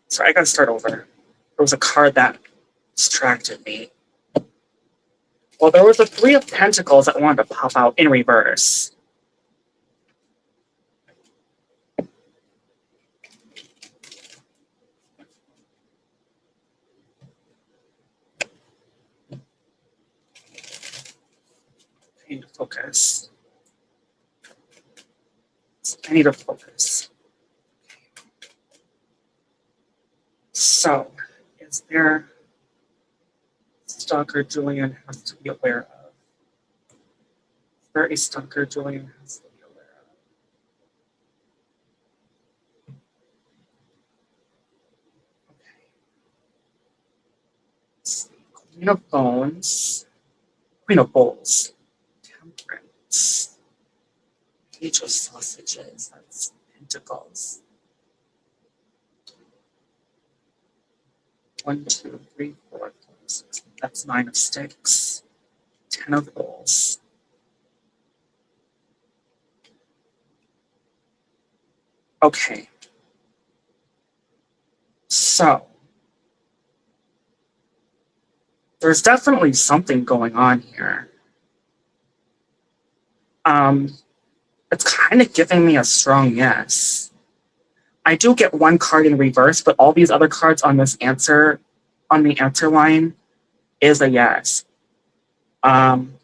S1: Sorry, I gotta start over. There was a card that distracted me. Well, there was a 3 of Pentacles that wanted to pop out in reverse. I need to focus. I need to focus. So, is there a stalker Julian has to be aware of? Is there a stalker Julian has to be aware of? Okay. Let's see. Queen of Bones. Queen of Bowls. Temperance. Page of Sausages. That's Pentacles. 1, 2, 3, 4, 5, 6. That's 9 of Sticks. 10 of Bowls. Okay. So, there's definitely something going on here. It's kind of giving me a strong yes. I do get one card in reverse, but all these other cards on this answer, on the answer line, is a yes. I'm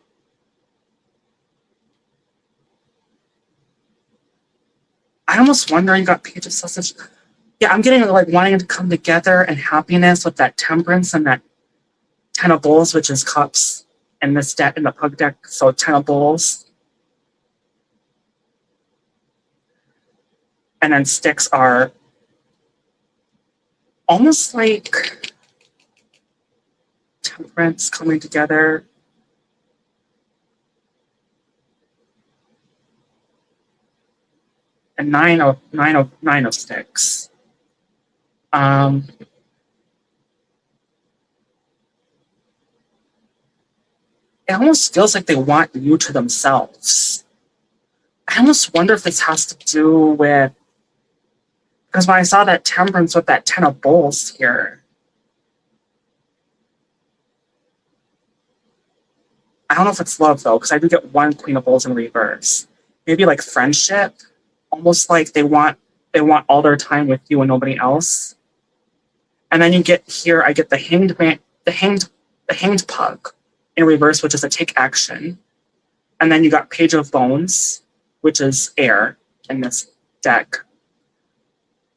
S1: almost wondering, got Page of Sausage. Yeah, I'm getting like wanting to come together and happiness with that Temperance and that Ten of Bowls, which is cups, and this deck in the pug deck, so Ten of Bowls. And then sticks are almost like Temperance coming together. And nine of sticks. It almost feels like they want you to themselves. I almost wonder if this has to do with, because when I saw that Temperance with that Ten of Bowls here, I don't know if it's love though, because I do get one Queen of Bowls in reverse. Maybe like friendship, almost like they want all their time with you and nobody else. And then you get here, I get the hanged man, the hanged pug in reverse, which is a take action. And then you got Page of Bones, which is air in this deck,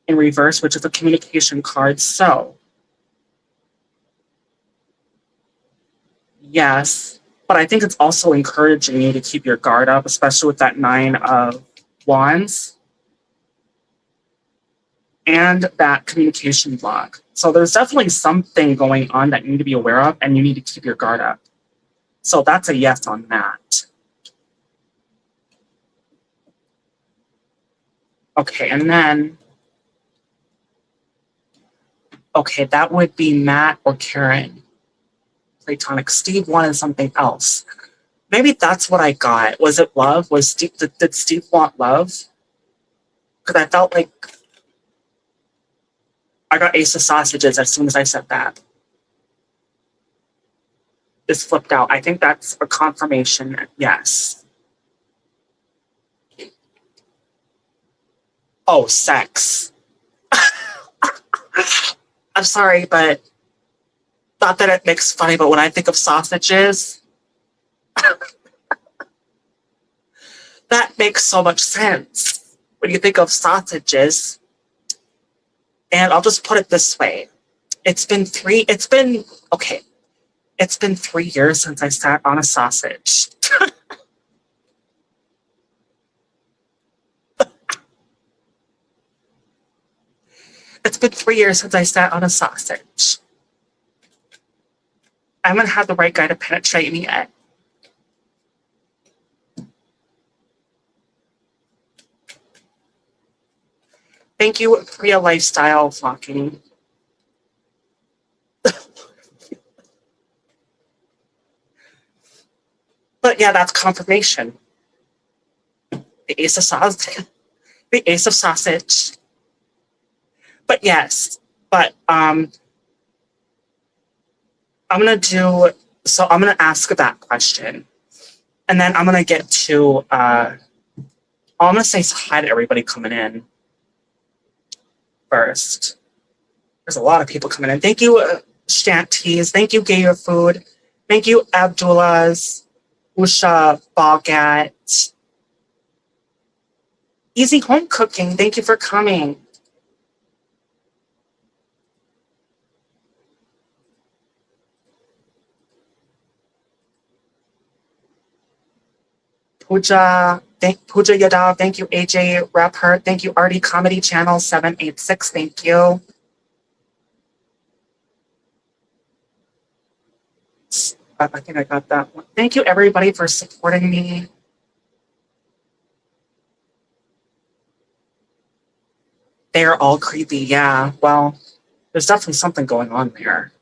S1: in reverse, which is a communication card. So, yes, but I think it's also encouraging you to keep your guard up, especially with that Nine of Wands and that communication block. So there's definitely something going on that you need to be aware of, and you need to keep your guard up. So that's a yes on that. Okay, and then, okay, that would be Matt or Karen. Platonic. Steve wanted something else. Maybe that's what I got. Was it love? Did Steve want love? Because I felt like I got Ace of Sausages as soon as I said that. This flipped out. I think that's a confirmation. Yes. Oh, sex. I'm sorry, but not that it makes funny, but when I think of sausages, that makes so much sense. When you think of sausages, and I'll just put it this way. It's been 3 years since I sat on a sausage. It's been 3 years since I sat on a sausage. I haven't had the right guy to penetrate me yet. Thank you, Priya Lifestyle Flocking. But yeah, that's confirmation. The Ace of Sausage. The Ace of Sausage. But yes, but I'm gonna ask that question. And then I'm gonna get to I'm gonna say hi to everybody coming in first. There's a lot of people coming in. Thank you, Shanties. Thank you, Gayer Food. Thank you, Abdullah's, Usha Bagat. Easy Home Cooking. Thank you for coming. Pooja Yadav, thank you, AJ Rapper, thank you, Artie Comedy Channel 786, thank you. I think I got that one. Thank you, everybody, for supporting me. They're all creepy, yeah. Well, there's definitely something going on there.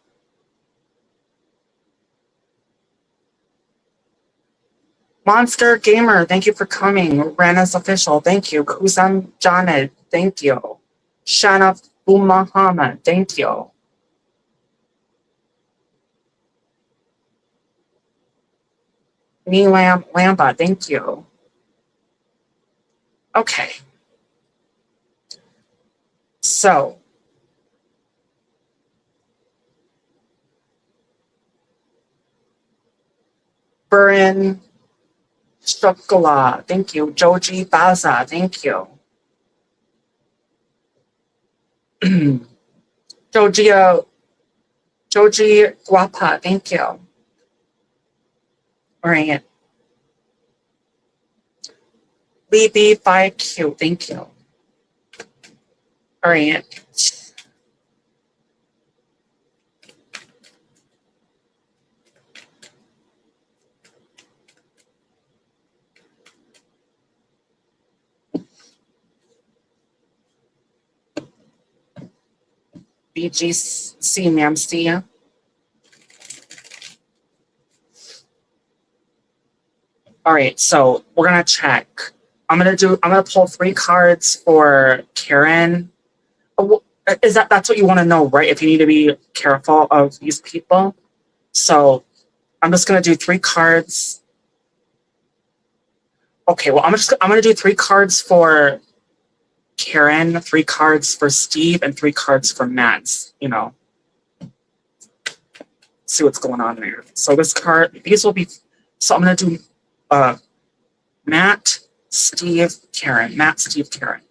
S1: Monster Gamer, thank you for coming. Rana's Official, thank you. Kuzan Janet, thank you. Shana Muhammad, thank you. Neelam Lamba, thank you. Okay. So, Burin Shokola, thank you. Joji Baza, thank you. Joji Guapa, thank you. All right. BB5Q, thank you. All right. BGC, ma'am, see ya. All right, so we're gonna check. I'm gonna pull 3 cards for Karen. That's what you want to know, right? If you need to be careful of these people. So I'm just gonna do 3 cards. Okay, well I'm gonna do 3 cards for Karen, 3 cards for Steve, and 3 cards for Matt. You know, see what's going on there. So these will be. So I'm gonna do Matt, Steve, Karen. Matt, Steve, Karen.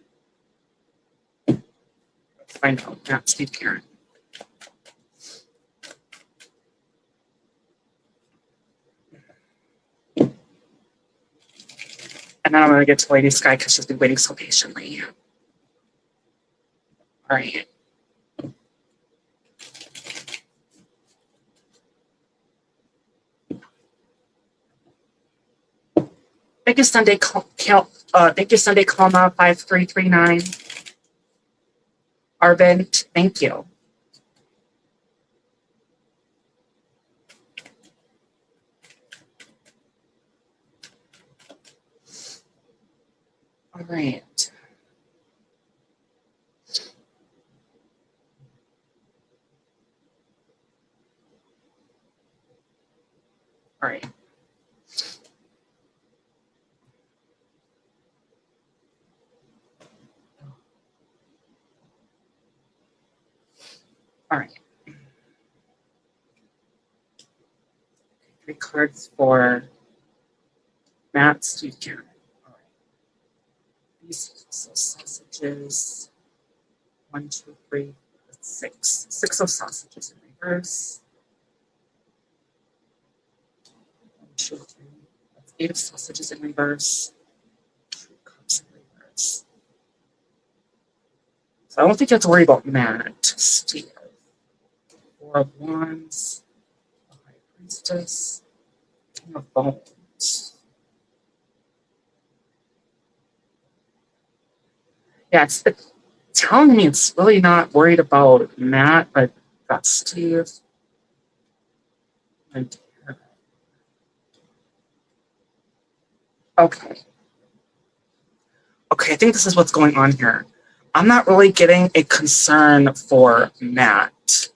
S1: I know, Matt, Steve, Karen. And then I'm going to get to Lady Sky because she's been waiting so patiently. All right. Thank you, Sunday Comma 5339. Arvind, thank you. All right. All right. All right. 3 cards for Matt, Steve, Karen. All right. These sausages. 1, 2, 3, 6. 6 of sausages in reverse. 1, 2, 3. That's 8 of sausages in reverse. 2 cups in reverse. So I don't think you have to worry about Matt. Steve. 4 of Wands. The High Priestess. King of Bones. Yeah, it's telling me it's really not worried about Matt, but got Steve. And okay. Okay, I think this is what's going on here. I'm not really getting a concern for Matt,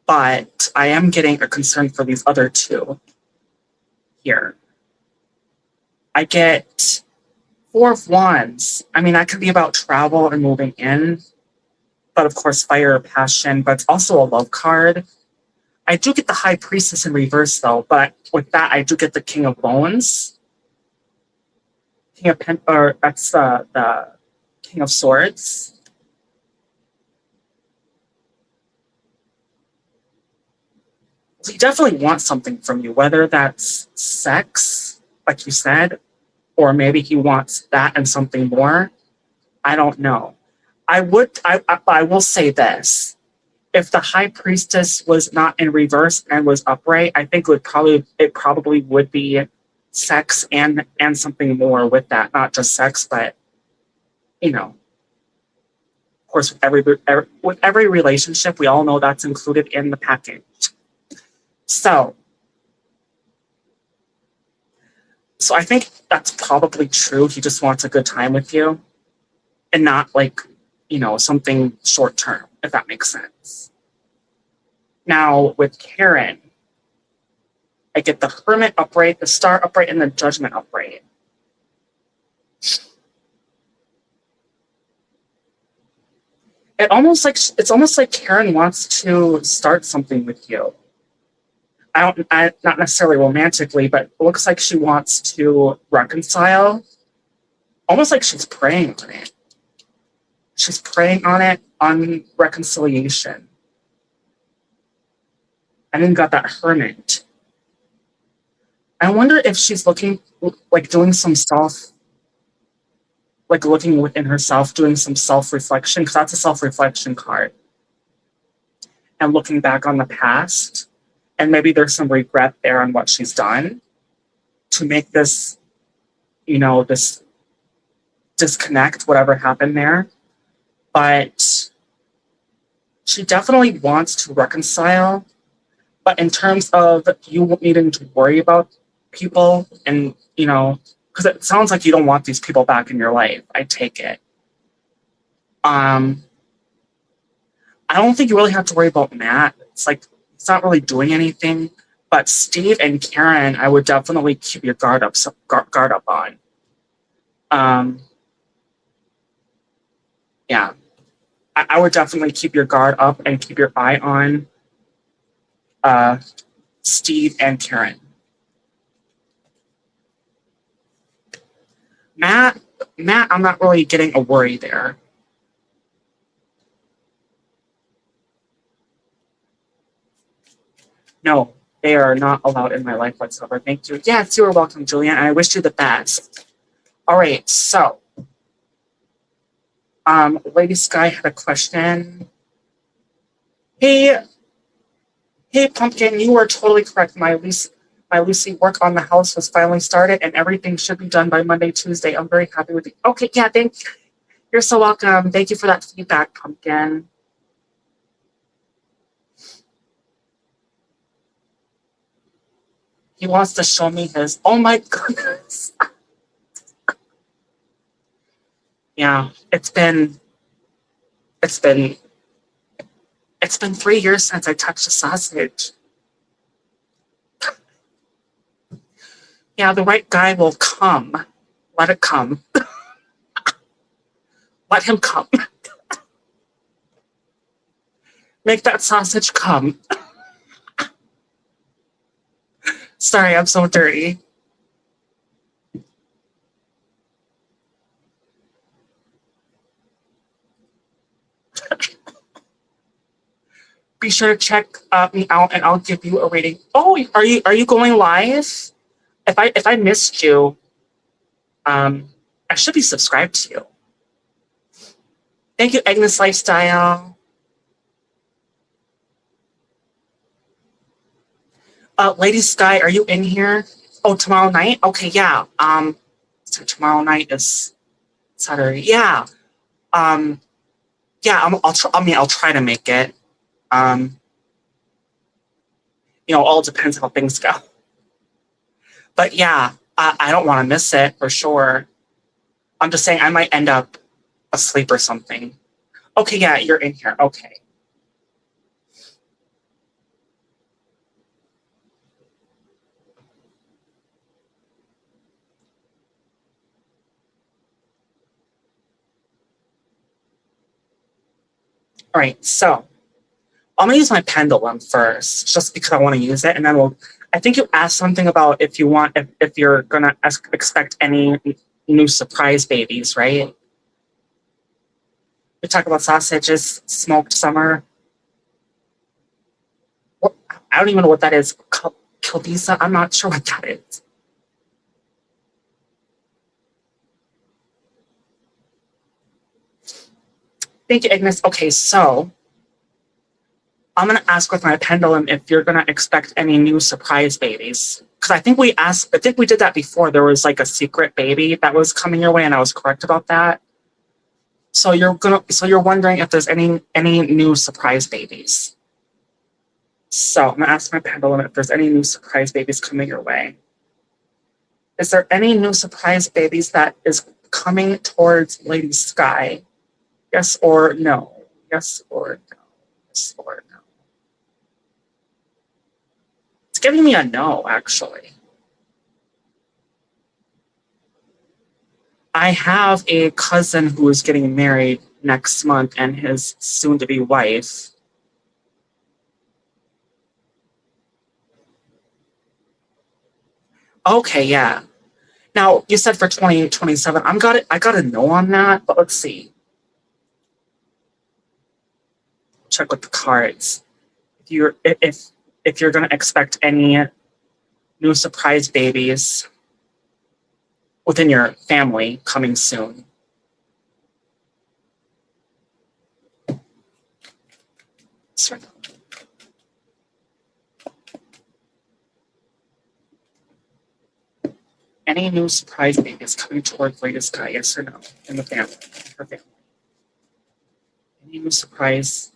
S1: but I am getting a concern for these other 2 here. I get 4 of Wands. I mean, that could be about travel and moving in, but of course, fire, passion, but it's also a love card. I do get the High Priestess in reverse, though, but with that, I do get the King of Bones. King of that's the King of Swords. So he definitely wants something from you, whether that's sex, like you said, or maybe he wants that and something more. I don't know. I will say this. If the High Priestess was not in reverse and was upright, I think it probably would be sex and something more with that. Not just sex, but you know, of course, with every relationship, we all know that's included in the package. So I think that's probably true. He just wants a good time with you, and not like something short term, if that makes sense. Now with Karen, I get the Hermit upright, the Star upright, and the Judgment upright. It's almost like Karen wants to start something with you. Not necessarily romantically, but it looks like she wants to reconcile. Almost like she's praying on it. She's praying on it, on reconciliation. And then got that Hermit. I wonder if she's looking, like doing some looking within herself, doing some self-reflection, because that's a self-reflection card. And looking back on the past. And maybe there's some regret there on what she's done to make this, this disconnect, whatever happened there. But she definitely wants to reconcile. But in terms of you needing to worry about people and, because it sounds like you don't want these people back in your life, I take it. I don't think you really have to worry about Matt. It's not really doing anything, but Steve and Karen, I would definitely keep your guard up on. Yeah, I would definitely keep your guard up and keep your eye on Steve and Karen. Matt, I'm not really getting a worry there. No, they are not allowed in my life whatsoever. Thank you. Yes, you are welcome, Julian. And I wish you the best. All right, so Lady Sky had a question. Hey, Pumpkin, you were totally correct. My Lucy work on the house was finally started, and everything should be done by Monday, Tuesday. I'm very happy with you. Okay, yeah, thanks. You're so welcome. Thank you for that feedback, Pumpkin. He wants to show me his. Oh my goodness. Yeah, it's been 3 years since I touched a sausage. Yeah, the right guy will come. Let it come. Let him come. Make that sausage come. Sorry, I'm so dirty. Be sure to check me out, and I'll give you a rating. Oh, are you going live? If I missed you, I should be subscribed to you. Thank you, Agnes Lifestyle. Lady Sky, are you in here? Oh, tomorrow night? Okay, yeah. So tomorrow night is Saturday. Yeah. Yeah. I'll try to make it. All depends how things go. But yeah, I don't want to miss it for sure. I'm just saying I might end up asleep or something. Okay, yeah, you're in here. Okay. All right, so I'm gonna use my pendulum first, just because I want to use it, and then I think you asked something about if you're gonna expect any new surprise babies, right? We talk about sausages, smoked summer. I don't even know what that is. Kilbisa? I'm not sure what that is. Thank you, Ignis. Okay, so I'm going to ask with my pendulum if you're going to expect any new surprise babies. Because I think we did that before. There was like a secret baby that was coming your way, and I was correct about that. So you're wondering if there's any new surprise babies. So I'm going to ask my pendulum if there's any new surprise babies coming your way. Is there any new surprise babies that is coming towards Lady Sky? Yes or no? Yes or no? Yes or no? It's giving me a no, actually. I have a cousin who is getting married next month and his soon to be wife. Okay, yeah. Now you said for 2027. I got a no on that, but let's see. Check with the cards. If you're gonna expect any new surprise babies within your family coming soon. Sorry. Any new surprise babies coming towards Lady Sky, yes or no? In the family, her family. Any new surprise,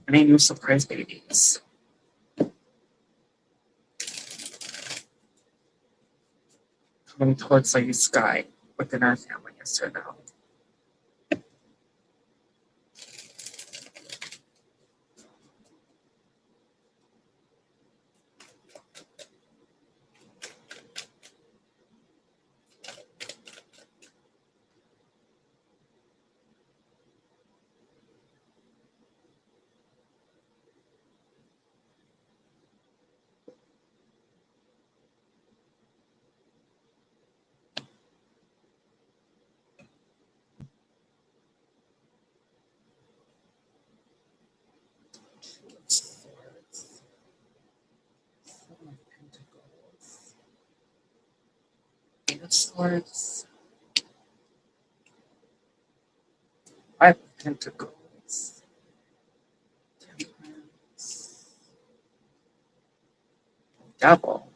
S1: any new surprise babies? Coming towards Lady Sky within our family, yes or no? Swords. Seven of Pentacles. Eight of Swords. Five of Pentacles. Temperance. Devil.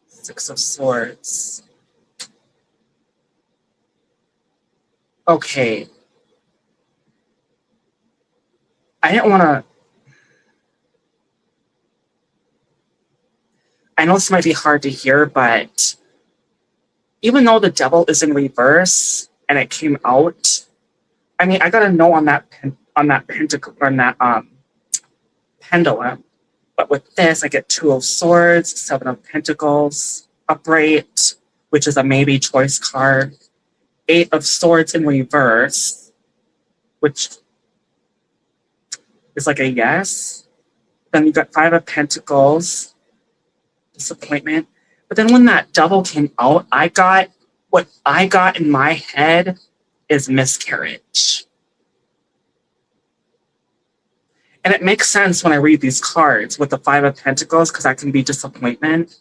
S1: Six of Swords. Okay. I didn't want to. I know this might be hard to hear, but even though the devil is in reverse and it came out, I mean, I got a no on that pentacle on that pendulum. But with this, I get Two of Swords, Seven of Pentacles, upright, which is a maybe choice card, Eight of Swords in reverse, which is like a yes. Then you got Five of Pentacles, disappointment. But then when that double came out, what I got in my head is miscarriage. And it makes sense when I read these cards with the Five of Pentacles, because that can be disappointment.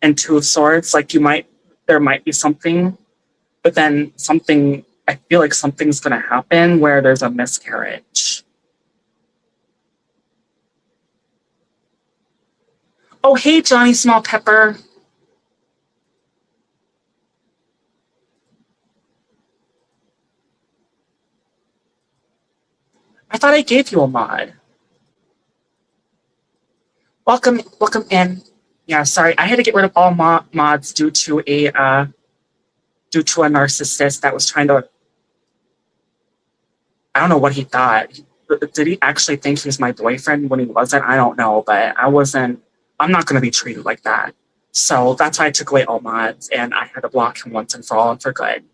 S1: And Two of Swords, like there might be something, but then I feel like something's going to happen where there's a miscarriage. Oh, hey, Johnny Small Pepper. I thought I gave you a mod. Welcome in. Yeah, sorry, I had to get rid of all mods due to a narcissist that was trying to. I don't know what he thought. Did he actually think he was my boyfriend when he wasn't? I don't know, but I wasn't. I'm not going to be treated like that. So that's why I took away all mods and I had to block him once and for all and for good.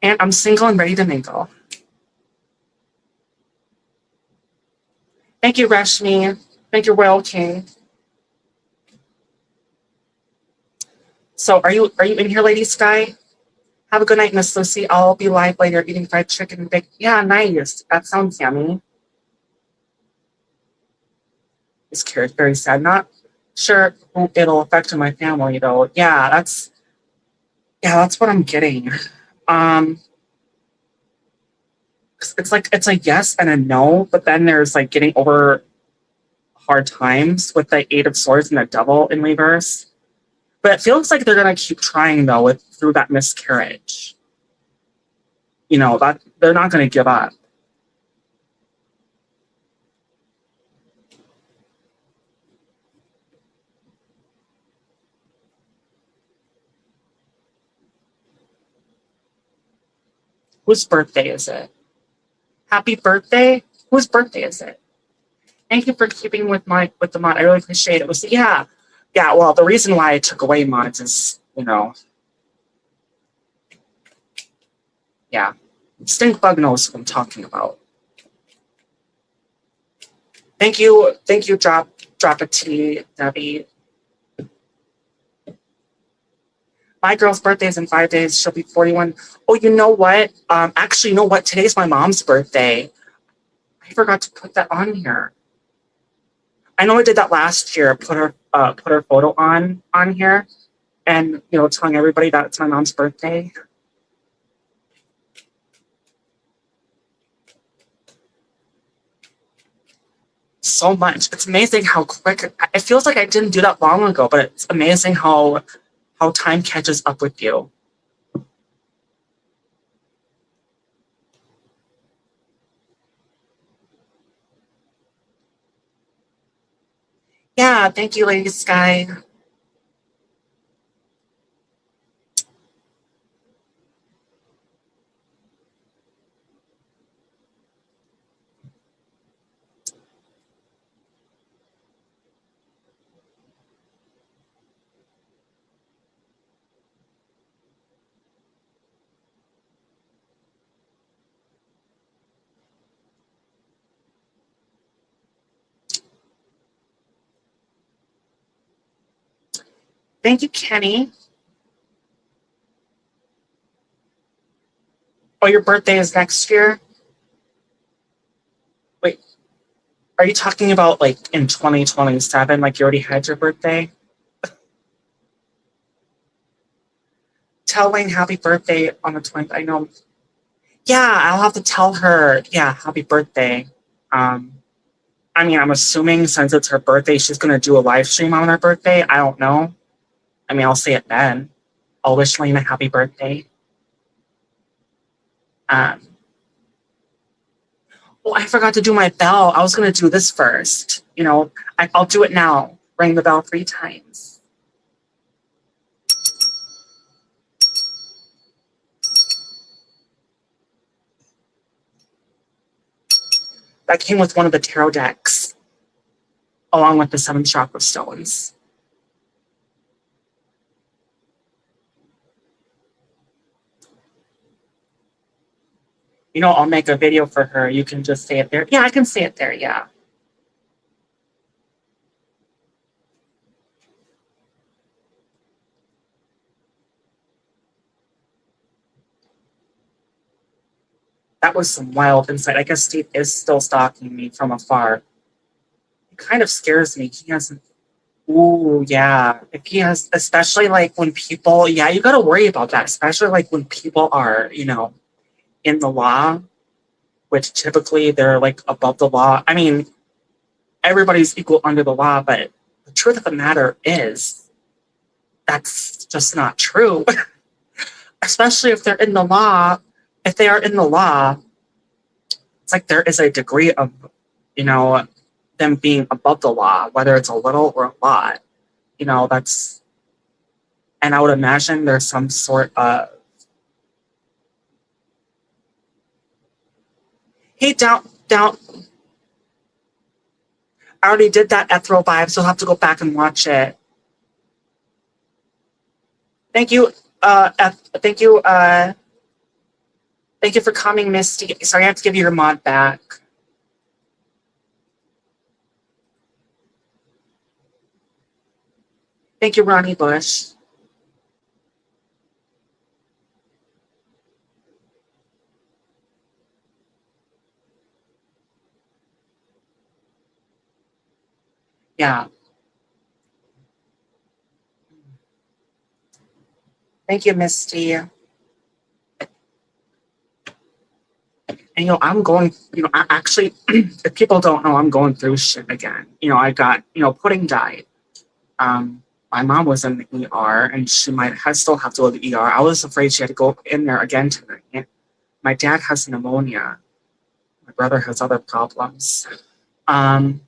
S1: And I'm single and ready to mingle. Thank you, Rashmi. Thank you, Royal King. So are you in here, Lady Sky? Have a good night, Miss Lucy. I'll be live later eating fried chicken and bacon. Yeah, nice. That sounds yummy. This carrot very sad. Not sure it'll affect my family though. Yeah, that's what I'm getting. It's a yes and a no, but then there's like getting over hard times with the Eight of Swords and the Devil in reverse. But it feels like they're gonna keep trying though through that miscarriage. You know, that they're not gonna give up. Whose birthday is it? Happy birthday? Whose birthday is it? Thank you for keeping with the mod. I really appreciate it. Yeah. Well, the reason why I took away mods is, yeah. Stinkbug knows what I'm talking about. Thank you, Drop a T, Debbie. My girl's birthday is in 5 days. She'll be 41. Oh, you know what? Actually, you know what? Today's my mom's birthday. I forgot to put that on here. I know I did that last year. Put her photo on here, and telling everybody that it's my mom's birthday. So much. It's amazing how quick. It feels like I didn't do that long ago, but it's amazing how time catches up with you. Yeah, thank you, Lady Sky. Thank you, Kenny. Oh, your birthday is next year? Wait, are you talking about like in 2027? Like you already had your birthday? Tell Lane happy birthday on the 20th. I know. Yeah, I'll have to tell her. Yeah, happy birthday. I mean, I'm assuming since it's her birthday, she's going to do a live stream on her birthday. I don't know. I mean, I'll say it then. I'll wish Lane a happy birthday. Oh, I forgot to do my bell. I was going to do this first. I'll do it now. Ring the bell 3 times. That came with one of the tarot decks, along with the 7 chakra stones. I'll make a video for her. You can just say it there. Yeah, I can say it there, yeah. That was some wild insight. I guess Steve is still stalking me from afar. It kind of scares me. He hasn't. Ooh, yeah. If he has, especially like when people, yeah, you got to worry about that, especially like when people are, in the law, which typically they're like above the law. I mean, everybody's equal under the law, but the truth of the matter is that's just not true. Especially if they're in the law. If they are in the law, it's like there is a degree of, them being above the law, whether it's a little or a lot. That's, and I would imagine there's some sort of, hey, down. I already did that Ethereal Vibes, so I'll have to go back and watch it. Thank you, thank you for coming, Misty. Sorry, I have to give you your mod back. Thank you, Ronnie Bush. Yeah. Thank you, Misty. And, I'm going, actually, if people don't know, I'm going through shit again. I got, Pudding died. My mom was in the ER, and she might still have to go to the ER. I was afraid she had to go in there again tonight. My dad has pneumonia. My brother has other problems. And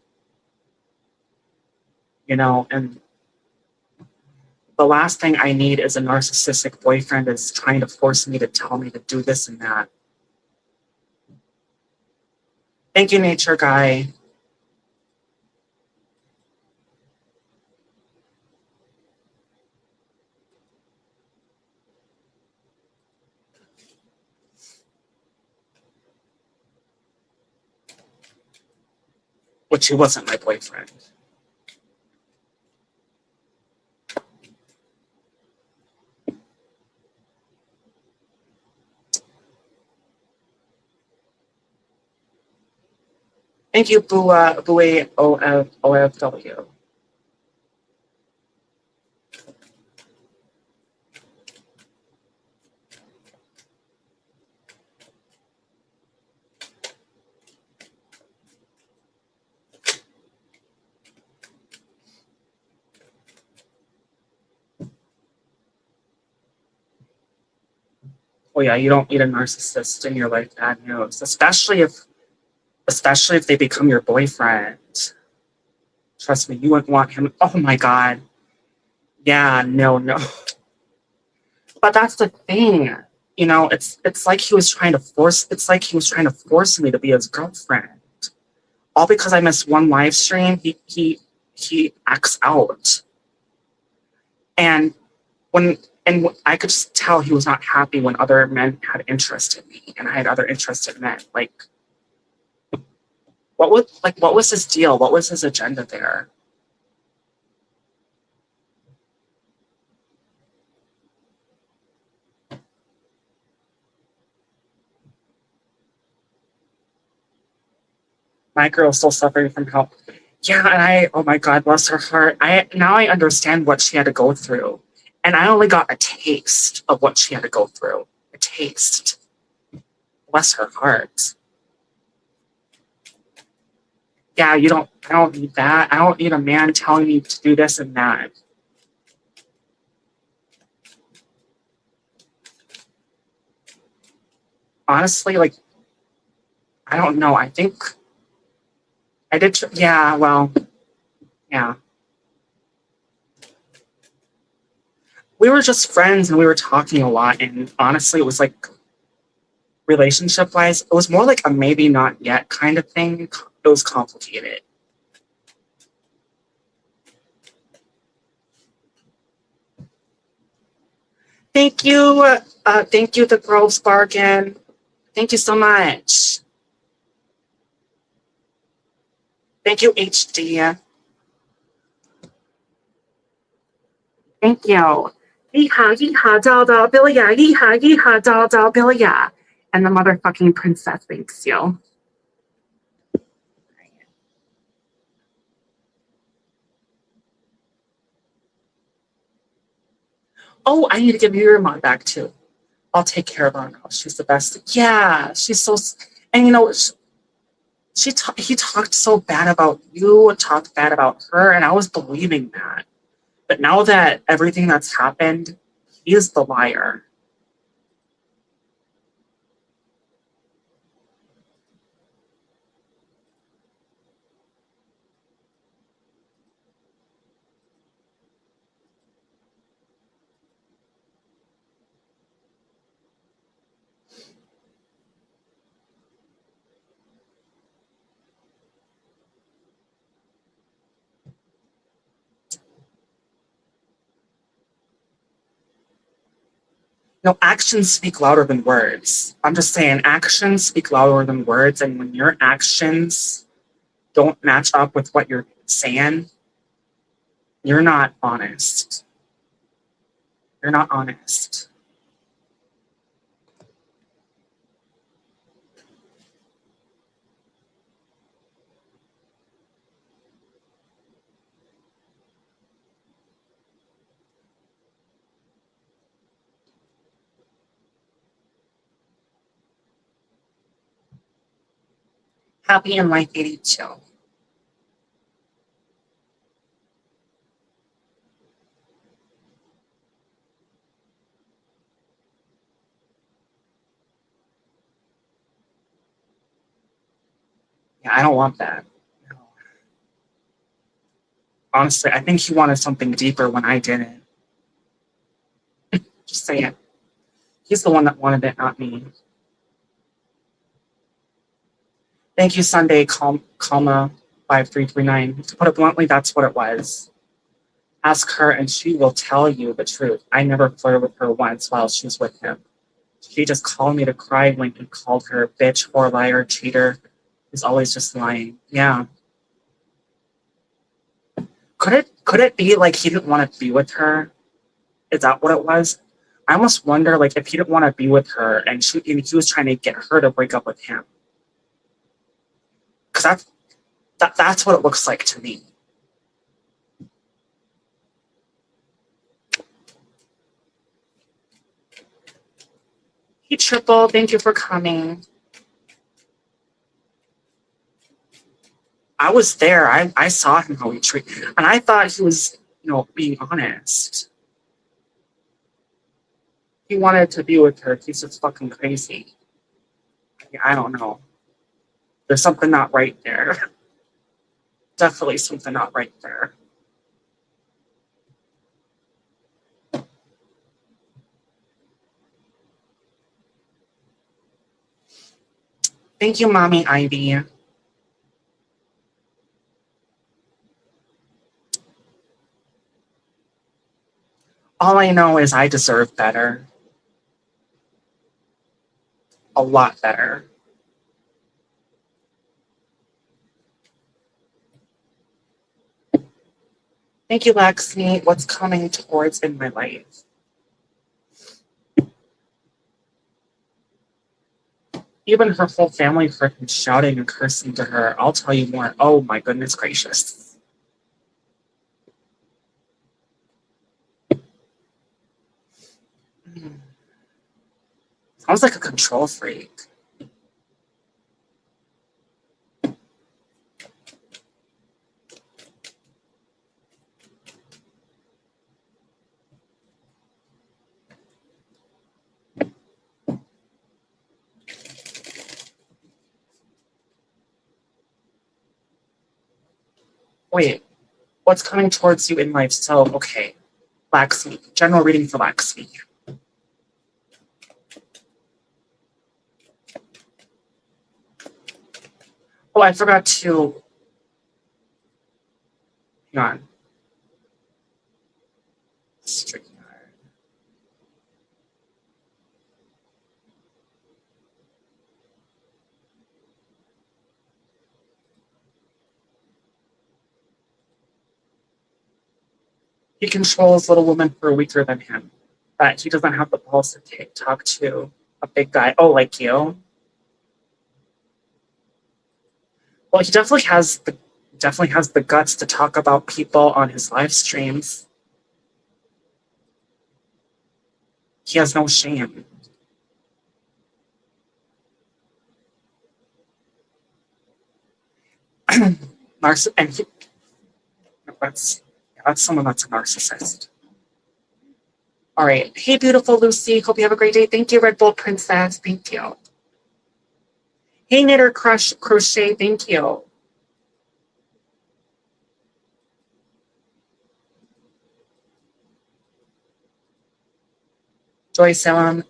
S1: the last thing I need is a narcissistic boyfriend that's trying to force me to tell me to do this and that. Thank you, nature guy. Which he wasn't my boyfriend. Thank you, Bue OFW. Oh yeah, you don't need a narcissist in your life, bad news. Especially if they become your boyfriend. Trust me, you wouldn't want him. Oh my god. Yeah, no. But that's the thing. You know, it's like he was trying to force me to be his girlfriend. All because I missed one live stream, he acts out. And I could just tell he was not happy when other men had interest in me and I had other interest in men. Like what was his deal? What was his agenda there? My girl's still suffering from health. Yeah, and oh my god, bless her heart. I understand what she had to go through. And I only got a taste of what she had to go through. A taste. Bless her heart. Yeah, I don't need that. I don't need a man telling me to do this and that. Honestly, like, I don't know. I think I did. Yeah, well, yeah. We were just friends and we were talking a lot. And honestly, it was like, relationship wise, it was more like a maybe not yet kind of thing. It was complicated. Thank you. Thank you, the Groves Bargain. Thank you so much. Thank you, HD. Thank you. Yeehaw, yeehaw, da da, Billia. Yeehaw, yeehaw, da da, Billia. And the motherfucking princess thanks you. Oh, I need to give you your mom back too. I'll take care of her now. She's the best. Yeah, she's so. And you know, he talked so bad about you and talked bad about her, and I was believing that. But now that everything that's happened, he is the liar. No, actions speak louder than words. I'm just saying, actions speak louder than words, and when your actions don't match up with what you're saying, you're not honest. You're not honest. Happy in life 82. Yeah, I don't want that. No. Honestly, I think he wanted something deeper when I didn't. Just say it. He's the one that wanted it, not me. Thank you, Sunday, Calma 5339. To put it bluntly, that's what it was. Ask her and she will tell you the truth. I never flirted with her once while she was with him. She just called me to cry when he called her bitch, whore, liar, cheater. He's always just lying. Yeah. Could it be like he didn't want to be with her? Is that what it was? I almost wonder like if he didn't want to be with her and he was trying to get her to break up with him. Because that's what it looks like to me. Hey Triple, thank you for coming. I was there. I saw him how he treated, and I thought he was, being honest. He wanted to be with her. He's just fucking crazy. I don't know. There's something not right there. Definitely something not right there. Thank you, Mommy Ivy. All I know is I deserve better. A lot better. Thank you, Lexi. What's coming towards in my life? Even her whole family freaking shouting and cursing to her. I'll tell you more. Oh my goodness gracious. Sounds like a control freak. Wait, what's coming towards you in life? So, okay, Laxmi. General reading for Laxmi. Oh, I forgot to. Hang on. He controls little women who are weaker than him, but he doesn't have the balls to talk to a big guy. Oh, like you. Well, he definitely has the guts to talk about people on his live streams. He has no shame. That's someone that's a narcissist. All right. Hey, beautiful Lucy. Hope you have a great day. Thank you, Red Bull Princess. Thank you. Hey, Knitter Crush Crochet. Thank you. Joy Salem,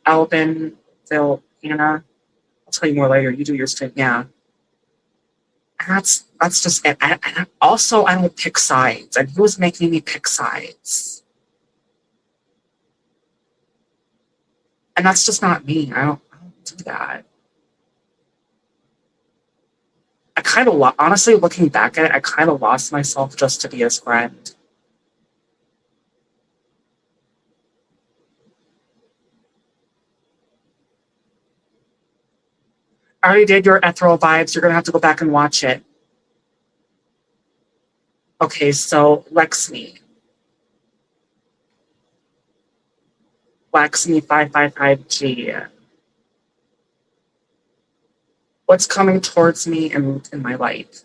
S1: Albin, Phil, Hannah. I'll tell you more later. You do your stream. Yeah. That's just it. Also, I don't pick sides, and he was making me pick sides, and that's just not me. I don't do that. I kind of honestly, looking back at it, I kind of lost myself just to be his friend. I already did your ethereal vibes. You're gonna have to go back and watch it. Okay, so Lexmi 555G. What's coming towards me in my life?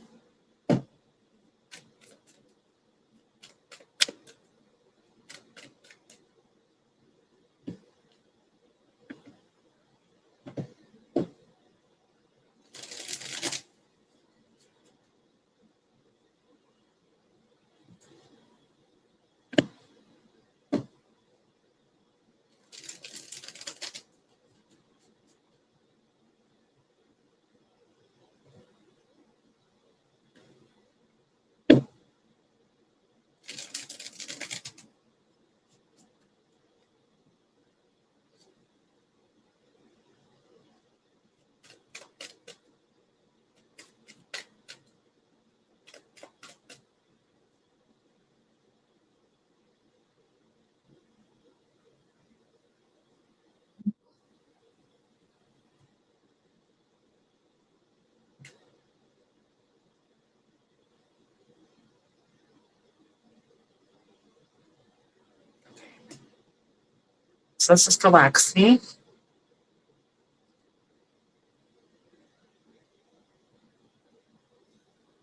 S1: So let's just relax me.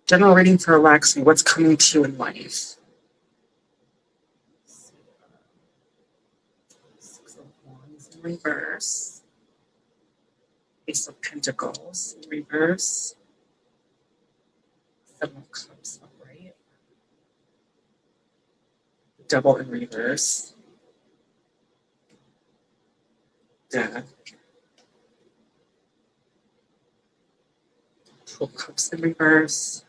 S1: General reading for relax me. What's coming to you in life? Six of Wands in reverse. Ace of Pentacles in reverse. Seven of Cups upright. Devil in reverse. Death. Two of Cups in reverse.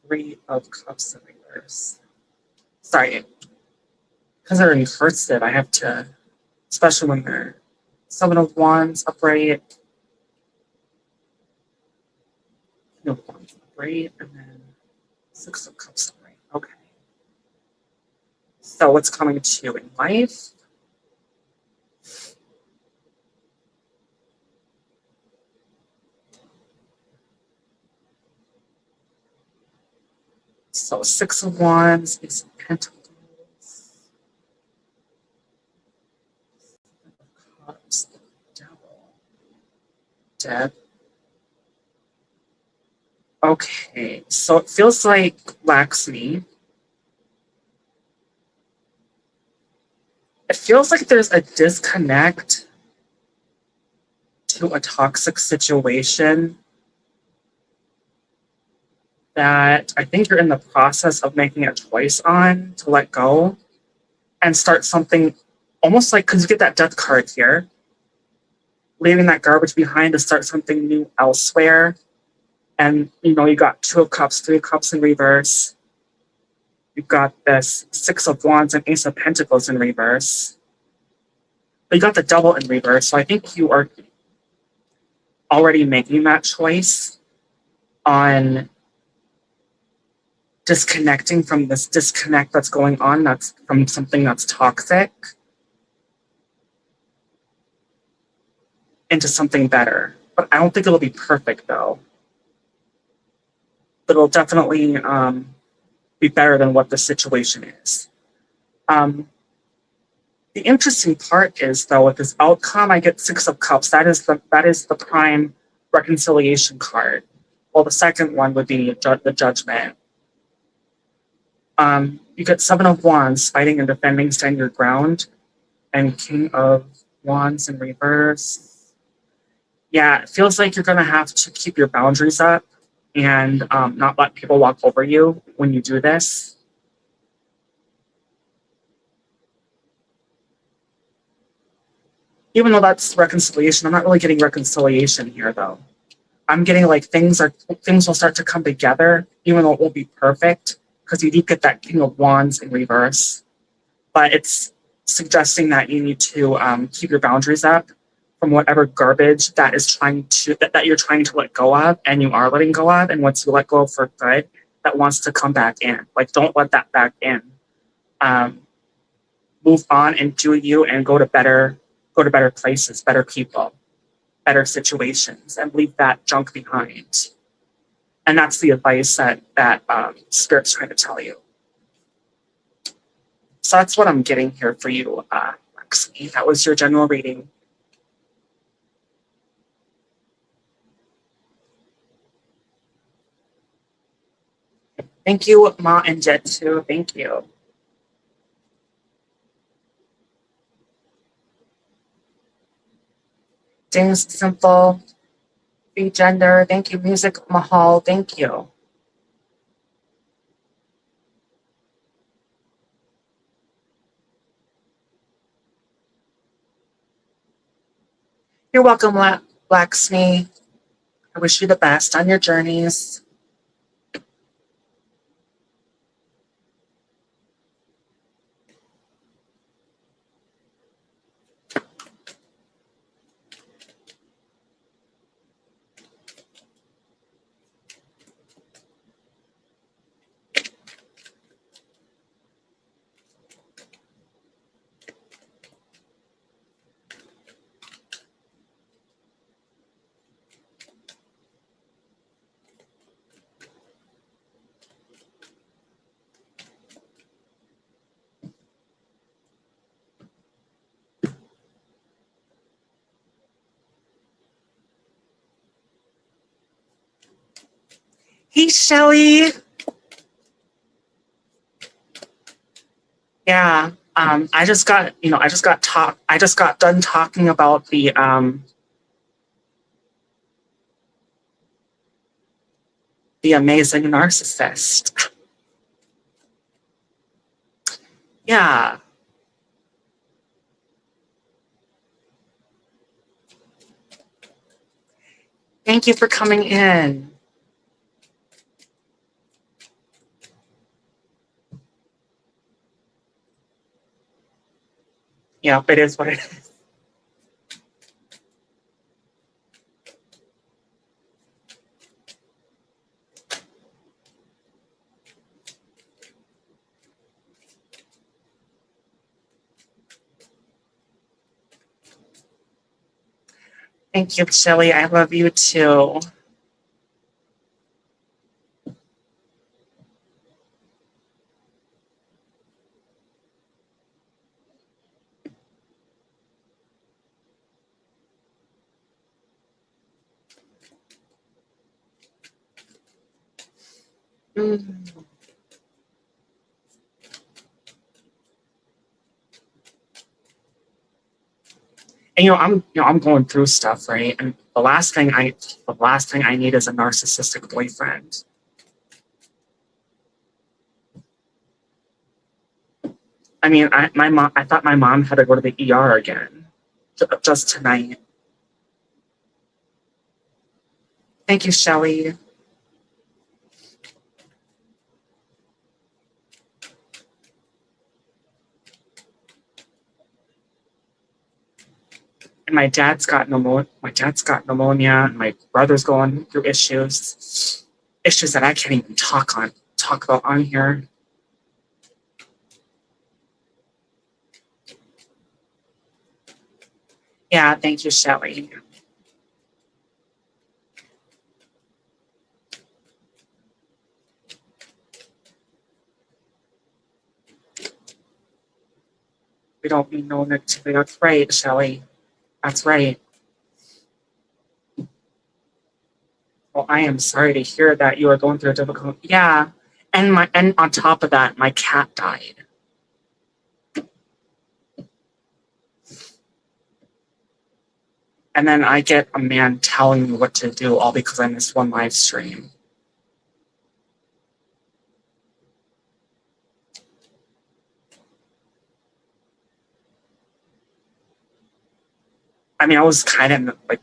S1: Three of Cups in reverse. Sorry, because they're in cursive, I have to, especially when they're Seven of Wands upright. King of Wands upright, and then Six of Cups upright. Okay. So what's coming to you in life? So Six of Wands, Ace of Pentacles, Seven of Cups, Devil, Death. Okay, so it feels like Laxmi. It feels like there's a disconnect to a toxic situation that I think you're in the process of making a choice on to let go and start something almost like, because you get that death card here, leaving that garbage behind to start something new elsewhere. And, you know, you got Two of Cups, Three of Cups in reverse. You've got this Six of Wands and Ace of Pentacles in reverse. But you got the Devil in reverse. So I think you are already making that choice on disconnecting from this disconnect that's going on, that's from something that's toxic, into something better. But I don't think it'll be perfect though. But it'll definitely be better than what the situation is. The interesting part is though, with this outcome, I get Six of Cups. That is the prime reconciliation card. Well, the second one would be the Judgment. You get Seven of Wands, fighting and defending, stand your ground, and King of Wands in reverse. Yeah, it feels like you're going to have to keep your boundaries up and not let people walk over you when you do this. Even though that's reconciliation, I'm not really getting reconciliation here, though. I'm getting like things will start to come together, even though it won't be perfect, because you do get that King of Wands in reverse. But it's suggesting that you need to keep your boundaries up from whatever garbage that you're trying to let go of, and you are letting go of. And once you let go of for good, that wants to come back in. Like, don't let that back in. Move on and do you, and go to better places, better people, better situations, and leave that junk behind. And that's the advice that Spirit's trying to tell you. So that's what I'm getting here for you, Lexi. That was your general reading. Thank you, Ma and Jet too. Thank you. James Simple, Be Gender. Thank you, Music Mahal. Thank you. You're welcome, Laxmi. I wish you the best on your journeys. Hey, Shelly. Yeah. I just got, I just got done talking about the amazing narcissist. Yeah. Thank you for coming in. Yeah, it is what it is. Thank you, Shelly. I love you too. Mm. And I'm going through stuff, right? And the last thing I need is a narcissistic boyfriend. I mean, I thought my mom had to go to the ER again just tonight. Thank you, Shelly. And my dad's got pneumonia. My dad's got pneumonia. And my brother's going through issues that I can't even talk about on here. Yeah, thank you, Shelly. We don't need no negativity. That's right, Shelly. That's right. Well, I am sorry to hear that you are going through a difficult. Yeah, and on top of that, my cat died. And then I get a man telling me what to do all because I missed one live stream. I mean, I was kind of like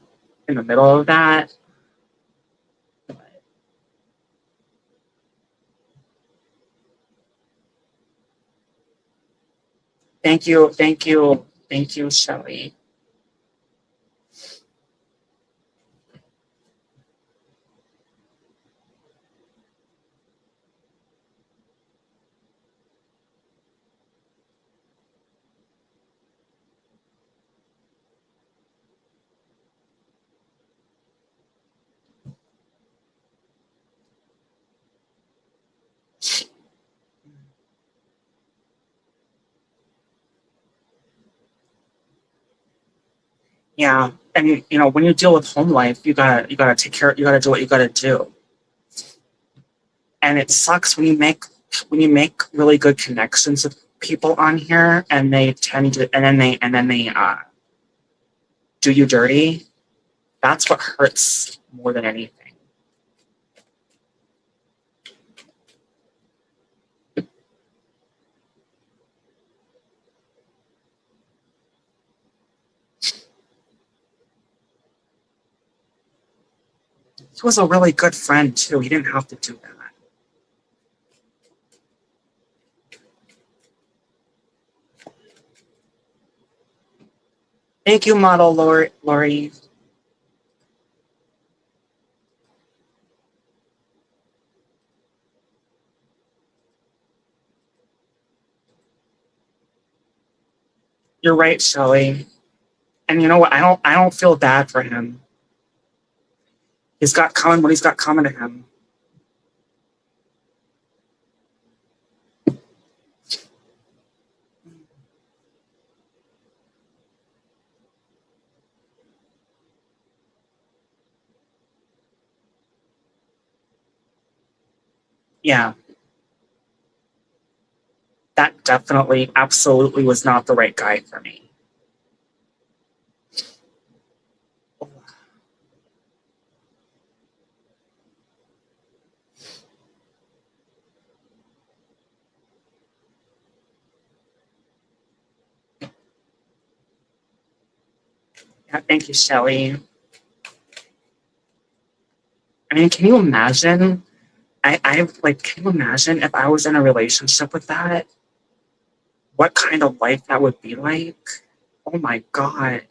S1: in the middle of that. Thank you, Shelly. Yeah, and when you deal with home life, you gotta take care. You gotta do what you gotta do. And it sucks when you make really good connections with people on here, and they tend to, and then they do you dirty. That's what hurts more than anything. He was a really good friend too. He didn't have to do that. Thank you, model Lori. You're right, Shelly. And you know what? I don't feel bad for him. He's got coming what he's got coming to him. Yeah, that definitely, absolutely was not the right guy for me. Yeah, thank you, Shelly. I mean, can you imagine? I like, can you imagine if I was in a relationship with that? What kind of life that would be like? Oh my God.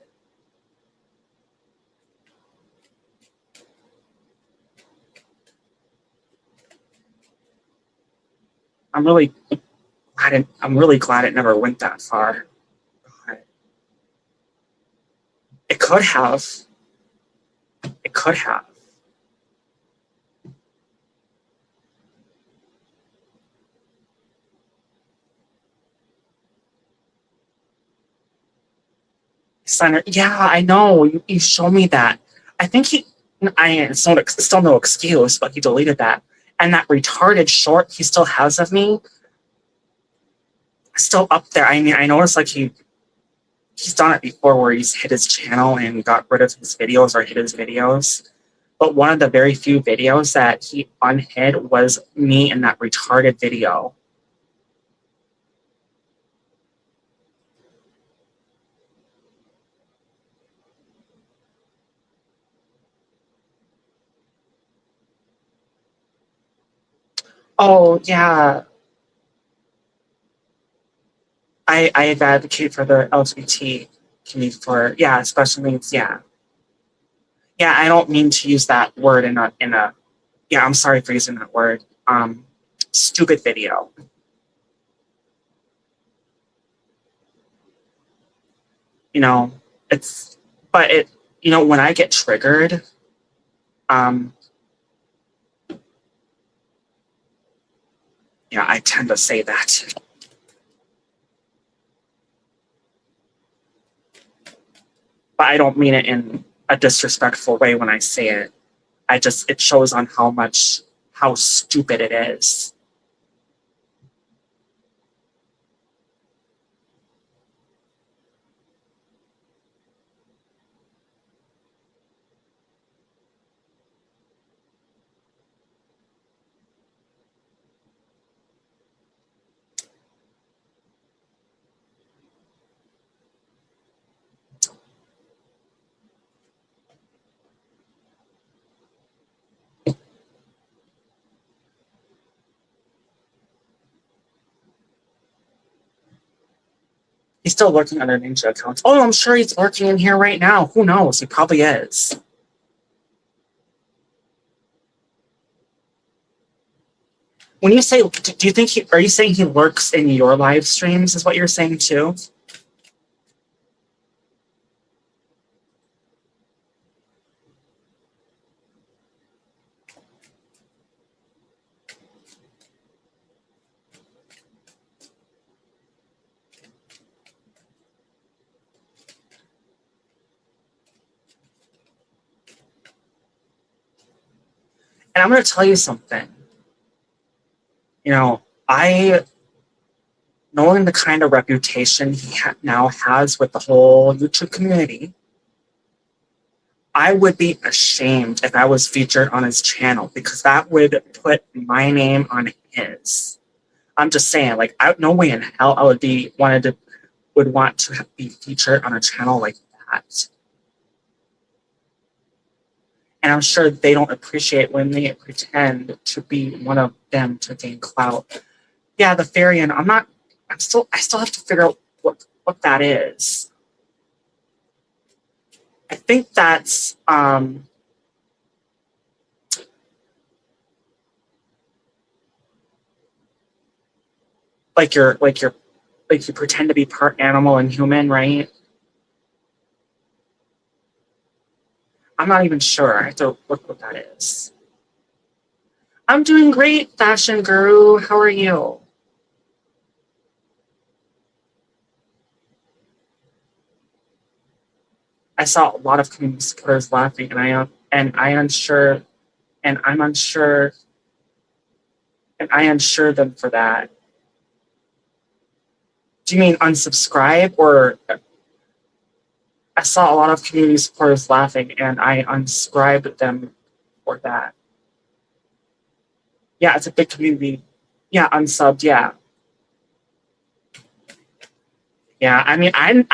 S1: I'm really I'm really glad it never went that far. It could have. It could have. Center. Yeah, I know. You showed me that. I think it's still no excuse, but he deleted that. And that retarded short he still has of me, still up there. I mean, I noticed like he's done it before where he's hit his channel and got rid of his videos or hid his videos. But one of the very few videos that he unhid was me in that retarded video. Oh yeah, I advocate for the LGBT community for, yeah, especially means, yeah. Yeah, I don't mean to use that word in a yeah, I'm sorry for using that word. Stupid video. You know, it's but it when I get triggered, um yeah, I tend to say that. But I don't mean it in a disrespectful way when I say it. It shows on how stupid it is. He's still lurking under ninja accounts. Oh, I'm sure he's lurking in here right now. Who knows? He probably is. When you say, do you think are you saying he lurks in your live streams? Is what you're saying too? And I'm going to tell you something. I knowing the kind of reputation he now has with the whole YouTube community, I would be ashamed if I was featured on his channel because that would put my name on his. I'm just saying, like, no way in hell I would want to be featured on a channel like that. And I'm sure they don't appreciate when they pretend to be one of them to gain clout. Yeah, the fairy, and I still have to figure out what that is. I think that's like you pretend to be part animal and human, right? I'm not even sure. I have to look what that is. I'm doing great, Fashion Guru. How are you? I saw a lot of community supporters laughing, and I'm unsure and I unsure them for that. Do you mean unsubscribe, or I saw a lot of community supporters laughing and I unsubscribed them for that? Yeah, it's a big community. Yeah, unsubbed, yeah. Yeah, I mean, I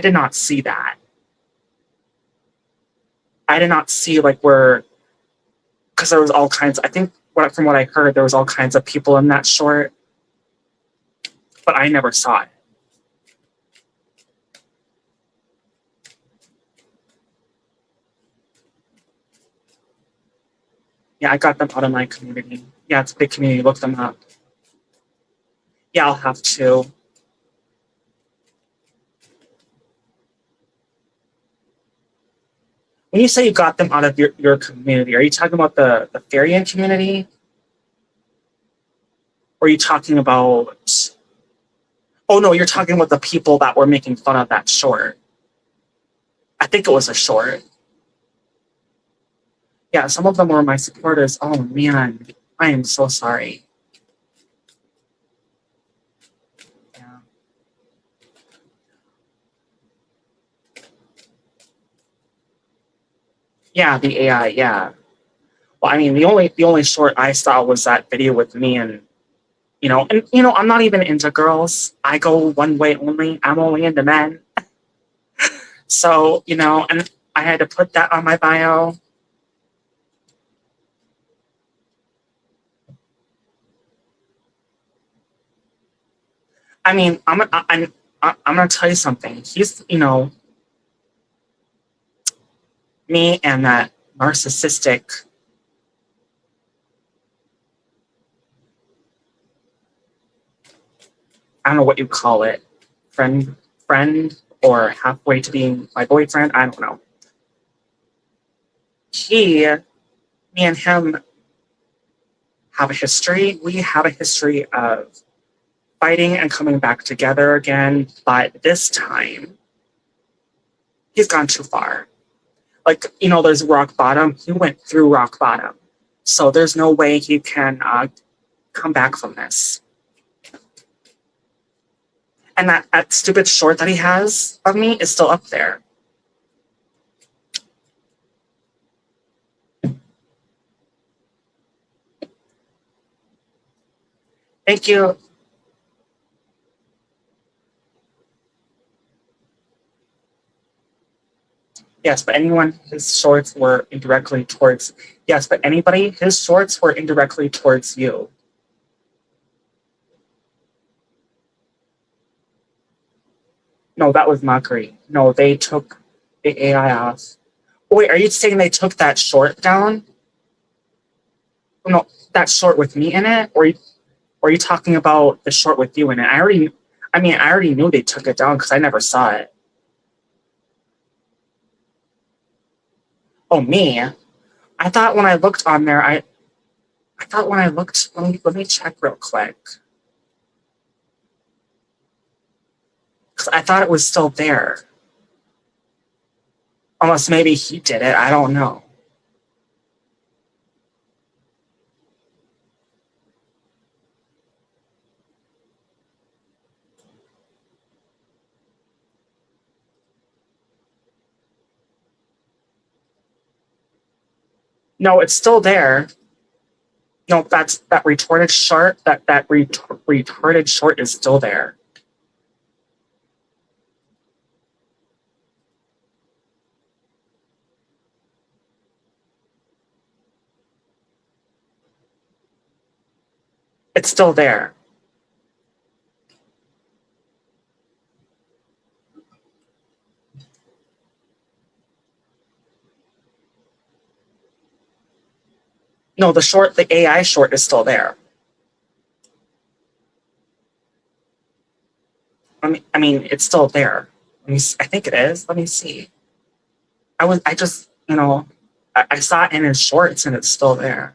S1: did not see that. I did not see like where, because there was all kinds. I think from what I heard, there was all kinds of people in that short, but I never saw it. Yeah, I got them out of my community. Yeah, it's a big community. Look them up. Yeah, I'll have to. When you say you got them out of your community, are you talking about the Farian community? Or are you talking about... Oh no, you're talking about the people that were making fun of that short. I think it was a short. Yeah, some of them were my supporters. Oh man, I am so sorry. Yeah. Yeah, the AI, yeah. Well, I mean, the only short I saw was that video with me and I'm not even into girls. I go one way only. I'm only into men. So, and I had to put that on my bio. I mean, I'm gonna tell you something. He's, me and that narcissistic, I don't know what you call it, friend, or halfway to being my boyfriend. I don't know. Me and him have a history. We have a history of fighting and coming back together again, but this time he's gone too far. Like, there's rock bottom. He went through rock bottom. So there's no way he can come back from this. And that stupid short that he has of me is still up there. Thank you. Yes, but his shorts were indirectly towards... Yes, but his shorts were indirectly towards you. No, that was mockery. No, they took the AI off. Oh, wait, are you saying they took that short down? No, that short with me in it? Or are you talking about the short with you in it? I already knew they took it down because I never saw it. Oh, me? I thought when I looked on there, I thought when I looked, let me check real quick. Because I thought it was still there. Unless maybe he did it, I don't know. No, it's still there. No, that retarded short. That retarded short is still there. It's still there. No, the AI short is still there. I mean, it's still there. I think it is. Let me see. I just, I saw it in his shorts and it's still there.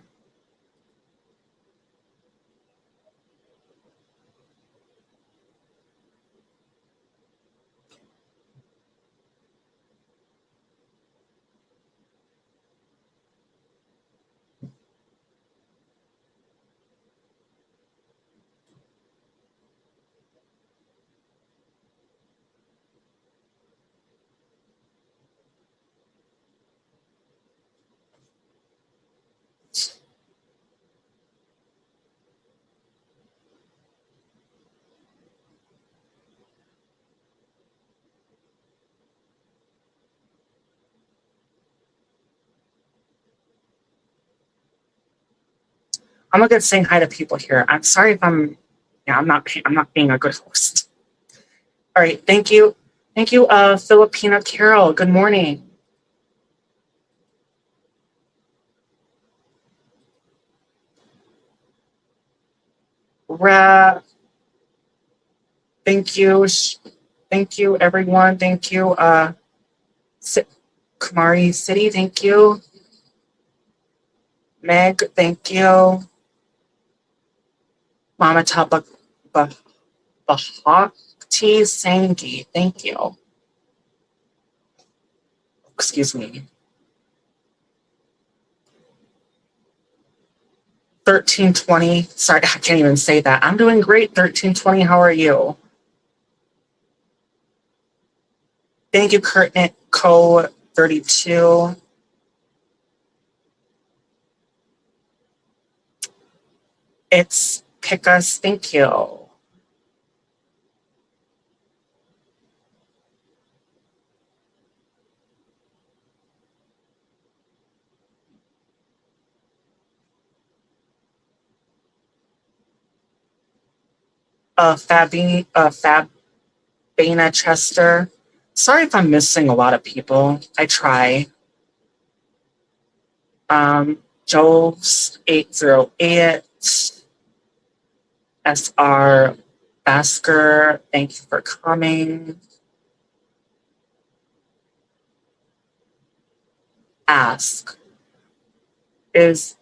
S1: I'm gonna get saying hi to people here. I'm sorry if I'm not being a good host. All right, thank you. Thank you, Filipina Carol. Good morning. Ra, thank you. Thank you, everyone. Thank you, Kamari City. Thank you. Meg, thank you. Mama Tapa Bahakti Sangi, thank you. Excuse me. 1320. Sorry, I can't even say that. I'm doing great, 1320. How are you? Thank you, Kurtnit Co 32. It's Pick Us, thank you. Fabina Chester. Sorry if I'm missing a lot of people. I try. Joves 808. SR Basker, thank you for coming. Ask is,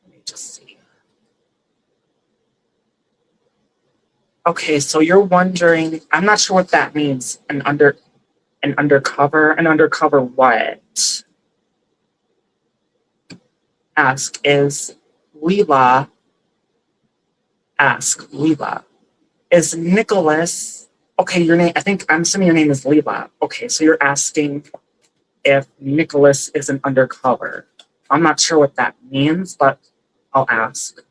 S1: let me just see. Okay, so you're wondering, I'm not sure what that means. An undercover what? Ask is Leela. Ask Leela. Is Nicholas, okay, your name, I'm assuming your name is Leela. Okay, so you're asking if Nicholas is an undercover. I'm not sure what that means, but I'll ask.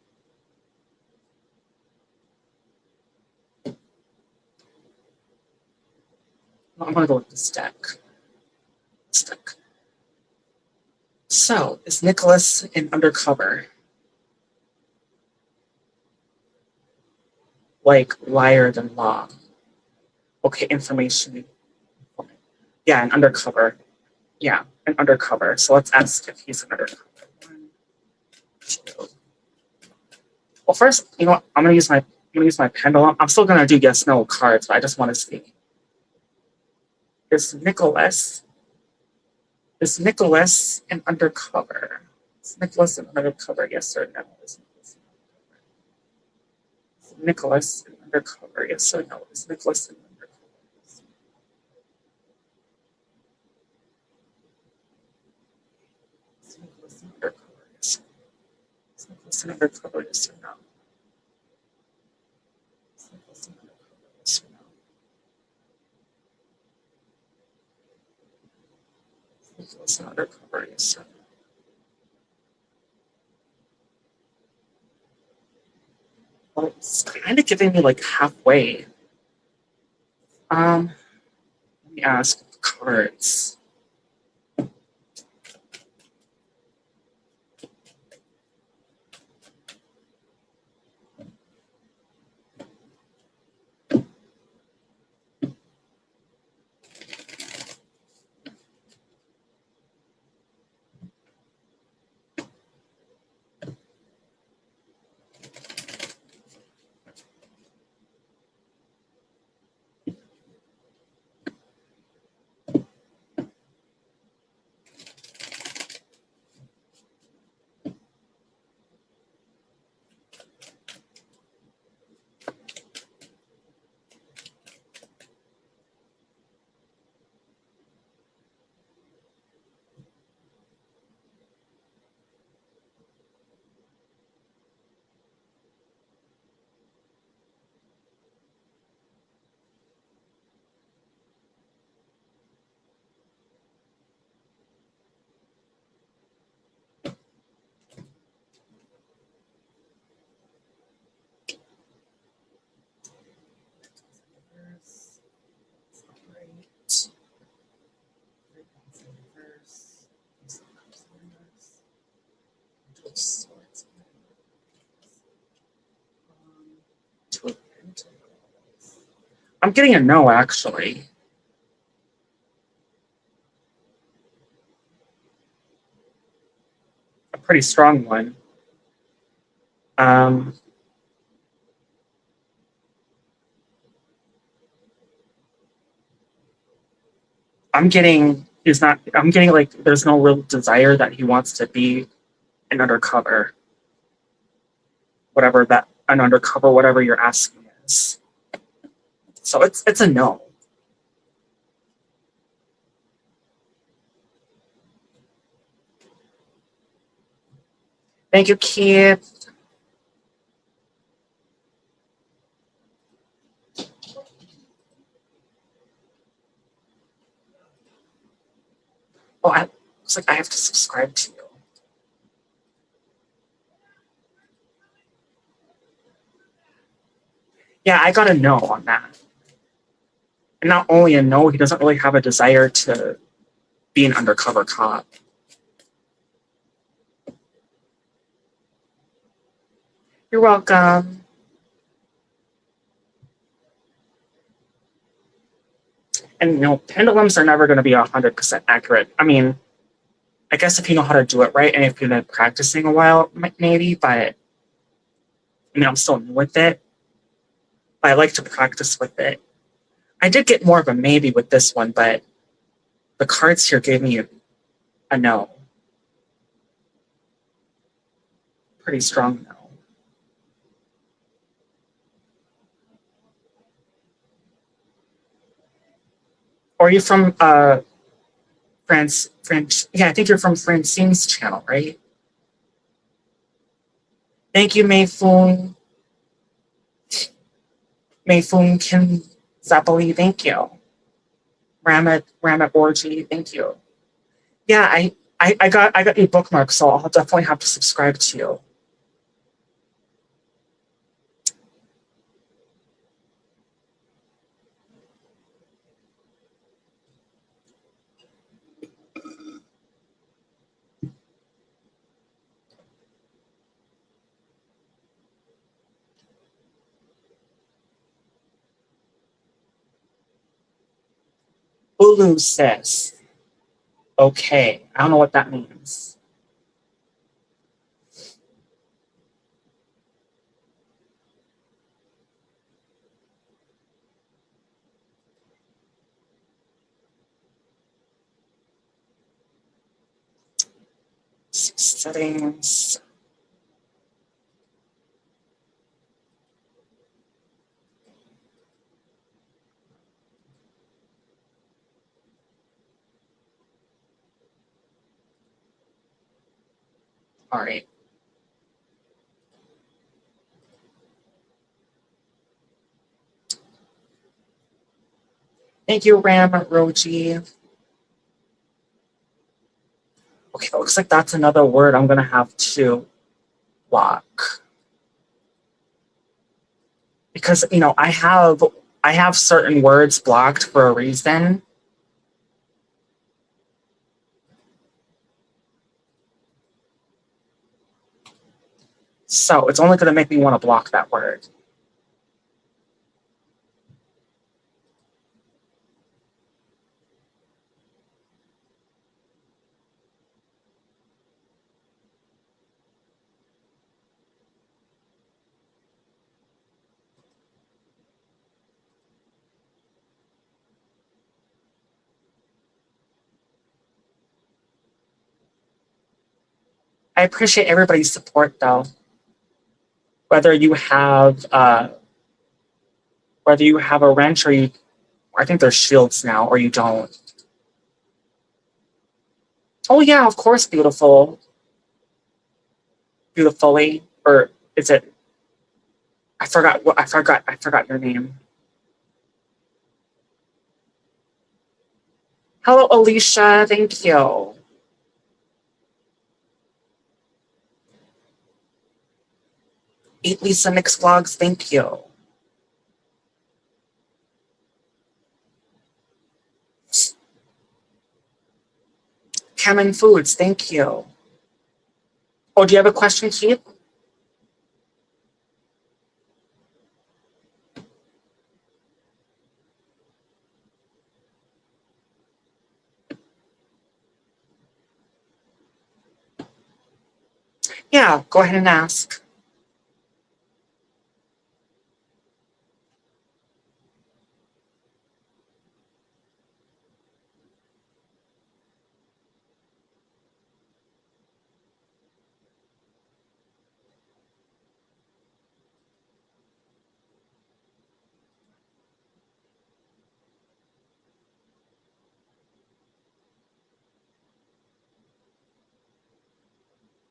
S1: I'm gonna go with this deck. So, is Nicholas in undercover? Like liar than law. Okay, information. Yeah, an undercover. Yeah, an undercover. So let's ask if he's an undercover. 1, 2. Well, first, you know what? I'm gonna use my pendulum. I'm still gonna do yes no cards, but I just want to see. Is Nicholas an undercover? Is Nicholas an undercover? Yes or no? Is Nicholas an undercover? Yes or no? Is Nicholas an undercover? Is Nicholas an undercover? Yes. Is Nicholas an undercover? Yes or no? Is Nicholas an undercover? Yes or no? Is Nicholas an undercover? Yes or no? Well, it's kind of giving me like halfway. Let me ask cards. I'm getting a no, actually. A pretty strong one. I'm getting I'm getting like there's no real desire that he wants to be an undercover. Whatever that an undercover, whatever you're asking is. So it's a no. Thank you, Keith. Oh, looks like I have to subscribe to you. Yeah, I got a no on that. And not only a no, he doesn't really have a desire to be an undercover cop. You're welcome. And you know, pendulums are never going to be 100% accurate. I mean, I guess if you know how to do it right and if you've been practicing a while, maybe, but I mean, I'm still new with it. But I like to practice with it. I did get more of a maybe with this one, but the cards here gave me a no. Pretty strong no. Or are you from France? Yeah, I think you're from Francine's channel, right? Thank you, Mayfoon. Mayfoon Kim Zapoli, thank you. Ramit Orgy, thank you. Yeah, I got your bookmark, so I'll definitely have to subscribe to you. Ulu says, okay, I don't know what that means. Settings. All right. Thank you, Ram Roji. Okay, it looks like that's another word I'm gonna have to block. Because you know, I have certain words blocked for a reason. So it's only gonna make me want to block that word. I appreciate everybody's support though. Whether you have a wrench or I think there's shields now, or you don't. Oh yeah, of course, beautifully, or is it? I forgot your name. Hello, Alicia. Thank you. Eat Lisa Mix Vlogs. Thank you. Cameron Foods. Thank you. Oh, do you have a question, Keith? Yeah, go ahead and ask.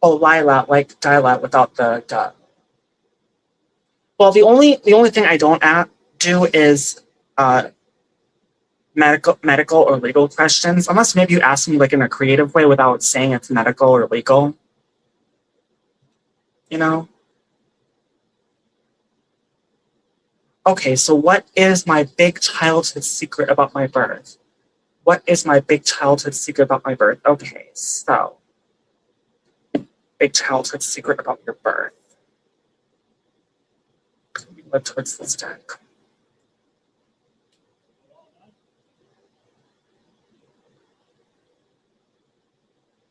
S1: Oh, Lila, like Lila without the duh. Well, the only thing I don't do is uh, medical or legal questions, unless maybe you ask me like in a creative way without saying it's medical or legal. You know? Okay, so what is my big childhood secret about my birth? What is my big childhood secret about my birth? Okay, so big childhood secret about your birth. Look towards this deck.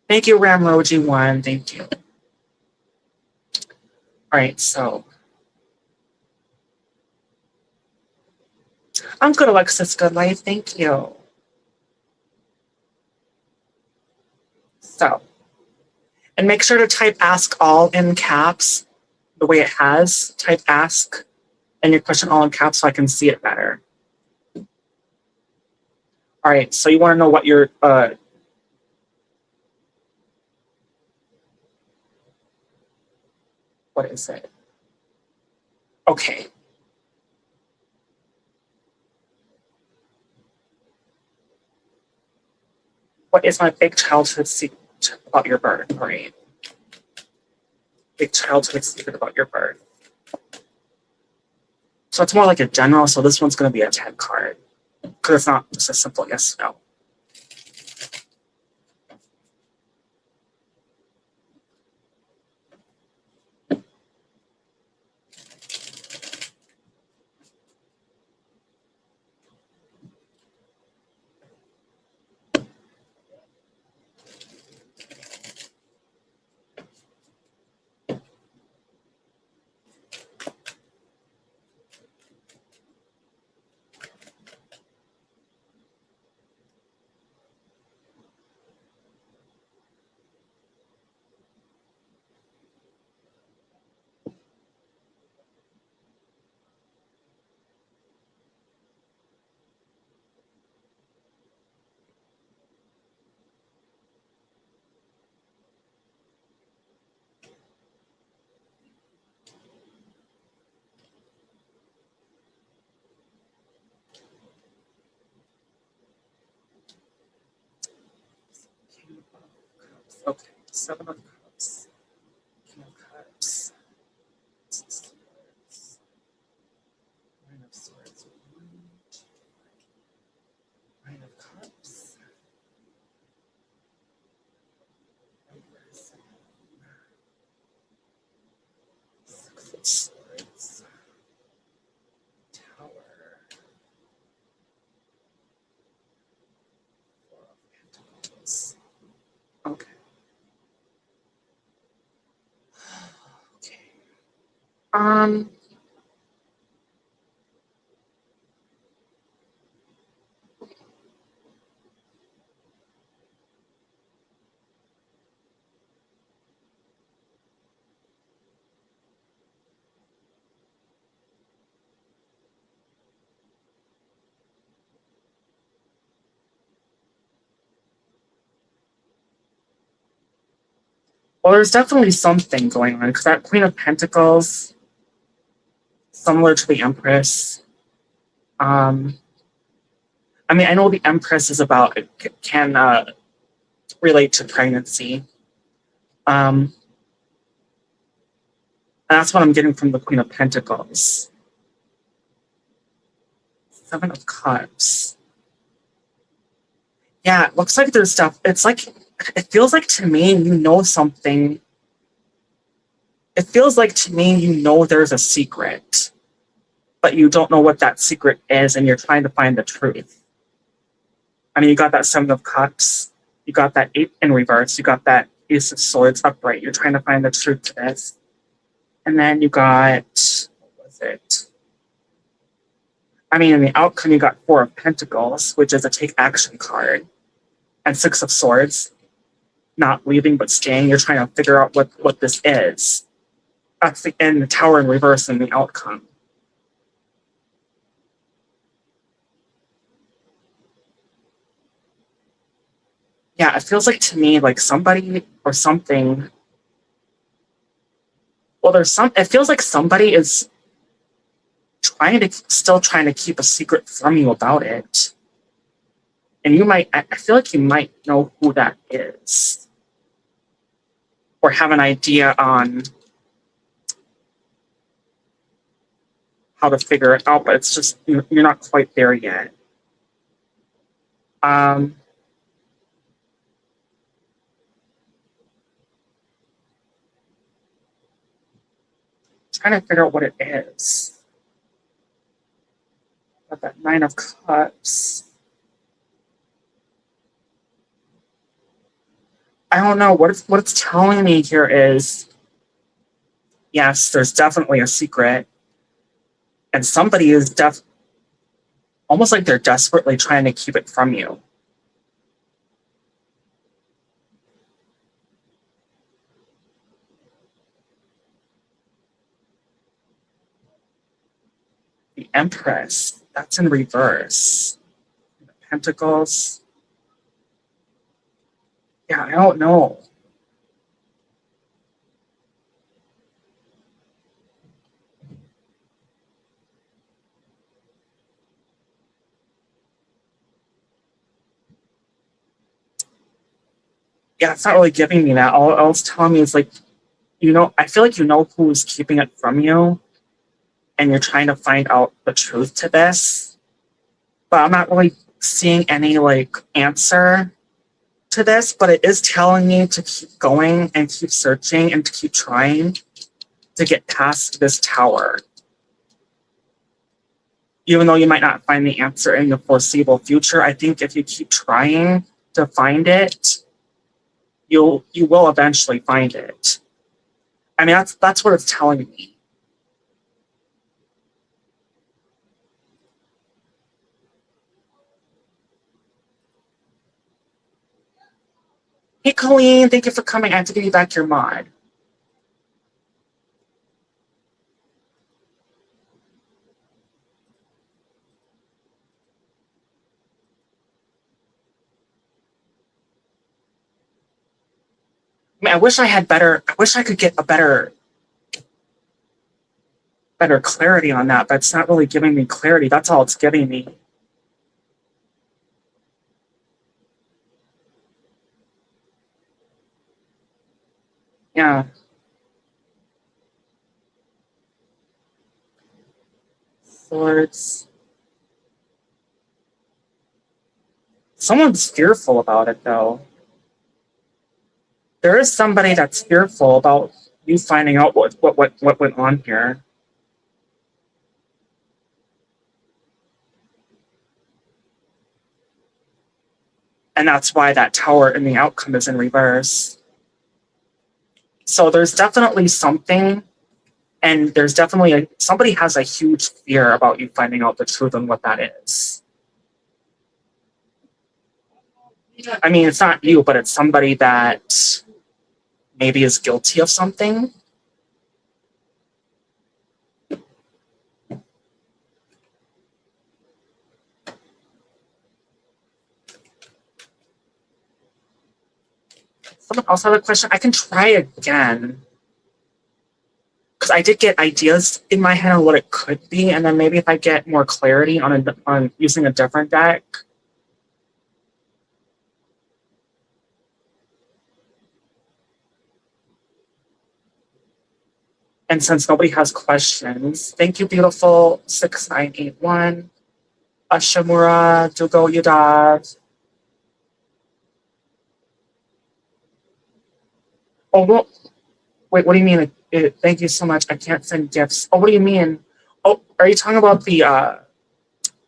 S1: Thank you, Ramroji1. Thank you. All right, so I'm good, Alexis Goodlife. Thank you. So, and make sure to type ask all in caps the way it has. Type ask and your question all in caps so I can see it better. All right, so you want to know what your what is it? Okay. What is my big childhood secret about your birth? All right. Big childhood secret about your birth. So it's more like a general, so this one's going to be a 10 card. Because it's not just a simple yes, no. Okay, 7 of Cups. King of Cups. 9 of Swords. 9 of Cups. Six of Swords. Tower. 4 of Pentacles. Okay. Okay. Well, there's definitely something going on because that Queen of Pentacles, similar to the Empress. I mean, I know the Empress is about can relate to pregnancy. And that's what I'm getting from the Queen of Pentacles. 7 of Cups. Yeah, it looks like there's stuff. It's like, it feels like to me, you know something. It feels like to me, you know there's a secret, but you don't know what that secret is, and you're trying to find the truth. I mean, you got that 7 of Cups. You got that 8 in reverse. You got that Ace of Swords upright. You're trying to find the truth to this. And then you got, what was it? I mean, in the outcome, you got Four of Pentacles, which is a take action card, and Six of Swords, not leaving but staying. You're trying to figure out what this is. That's the end, the Tower in reverse in the outcome. Yeah, it feels like to me like somebody or something. Well, it feels like somebody is still trying to keep a secret from you about it. And I feel like you might know who that is. Or have an idea on how to figure it out, but it's just, you're not quite there yet. Trying to figure out what it is. Got that Nine of Cups. I don't know. What it's telling me here is, yes, there's definitely a secret. And somebody is almost like they're desperately trying to keep it from you. The Empress, that's in reverse. The Pentacles. Yeah, I don't know. Yeah, it's not really giving me that. All it's telling me is like, I feel like you know who's keeping it from you, and you're trying to find out the truth to this. But I'm not really seeing any like answer to this, but it is telling me to keep going and keep searching and to keep trying to get past this tower. Even though you might not find the answer in the foreseeable future, I think if you keep trying to find it, you will eventually find it. I mean, that's what it's telling me. Hey, Colleen, thank you for coming. I have to give you back your mod. I mean, I wish I could get a better clarity on that, but it's not really giving me clarity. That's all it's giving me. Yeah. Swords. Someone's fearful about it, though. There is somebody that's fearful about you finding out what went on here. And that's why that tower in the outcome is in reverse. So there's definitely something, and there's definitely somebody has a huge fear about you finding out the truth and what that is. I mean, it's not you, but it's somebody that maybe is guilty of something. Someone else have a question? I can try again. Because I did get ideas in my head on what it could be, and then maybe if I get more clarity on using a different deck. And since nobody has questions, thank you, beautiful 6981. Ashimura, Dugo Yudad. Oh, well, wait, what do you mean? Thank you so much. I can't send gifts. Oh, what do you mean? Oh, are you talking about the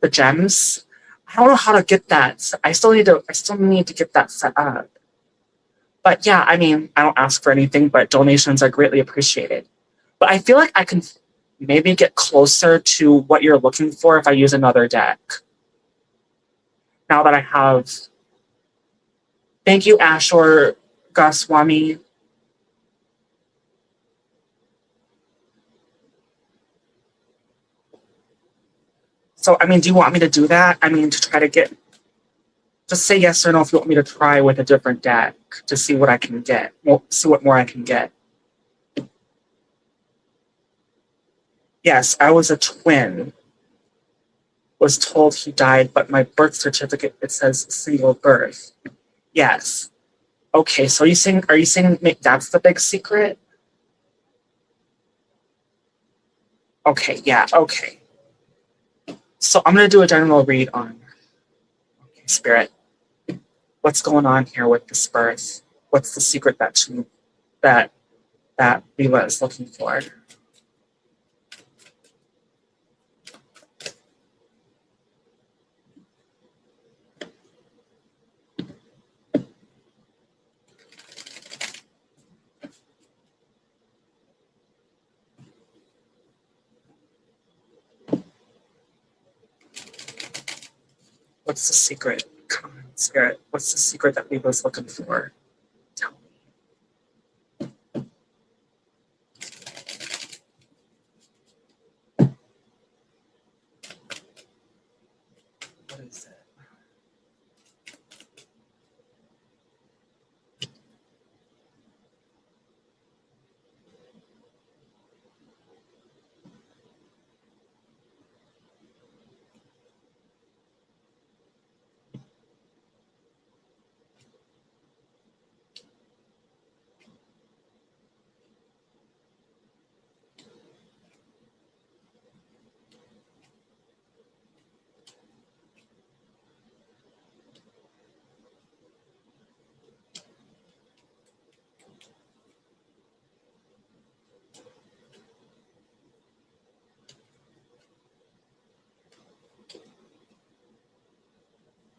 S1: gems? I don't know how to get that. I still need to get that set up. But yeah, I mean, I don't ask for anything, but donations are greatly appreciated. But I feel like I can maybe get closer to what you're looking for if I use another deck. Now that I have. Thank you, Ashur Goswami. So, I mean, do you want me to do that? I mean, to try to get. Just say yes or no if you want me to try with a different deck to see what I can get. Well, see what more I can get. Yes, I was a twin. Was told he died, but my birth certificate, it says single birth. Yes. Okay, so are you saying that's the big secret? Okay, yeah, okay. So I'm gonna do a general read on Spirit. What's going on here with this birth? What's the secret that Leela is looking for? What's the secret? Come on, Spirit. What's the secret that Leela's looking for? Tell me. What is it?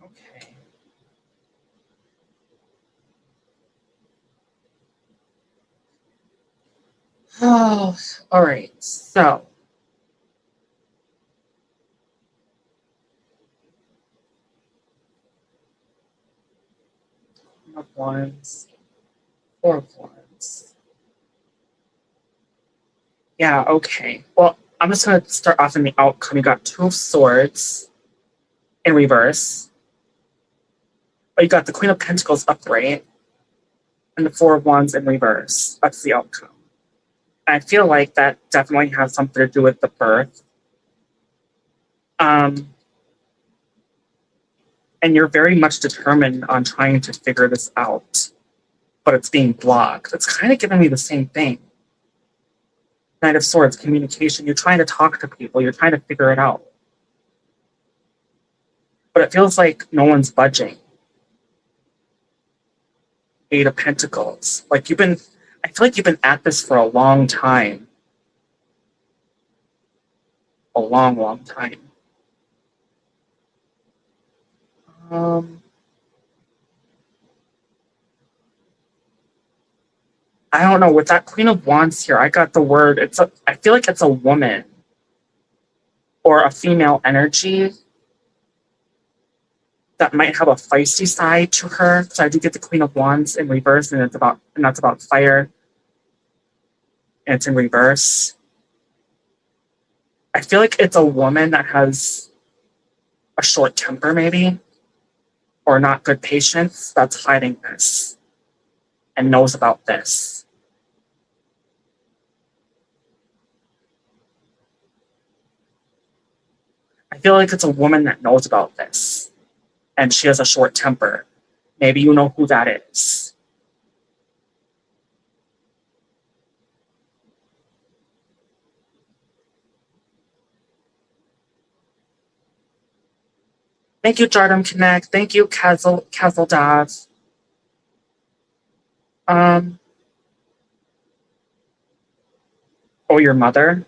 S1: Okay. Oh, all right. So, of Wands, Four of Wands. Yeah, okay. Well, I'm just going to start off in the outcome. You got Two of Swords in reverse. But you got the Queen of Pentacles upright and the Four of Wands in reverse. That's the outcome. And I feel like that definitely has something to do with the birth. And you're very much determined on trying to figure this out, but it's being blocked. It's kind of giving me the same thing. Knight of Swords, communication. You're trying to talk to people. You're trying to figure it out. But it feels like no one's budging. Eight of Pentacles. I feel like you've been at this for a long time. A long, long time. I don't know. With that Queen of Wands here, I got the word. I feel like it's a woman or a female energy that might have a feisty side to her. So I do get the Queen of Wands in reverse, and that's about fire. And it's in reverse. I feel like it's a woman that has a short temper, maybe, or not good patience, that's hiding this and knows about this. I feel like it's a woman that knows about this and she has a short temper. Maybe you know who that is. Thank you, Jardim Connect. Thank you, Kazeldav. Oh, your mother?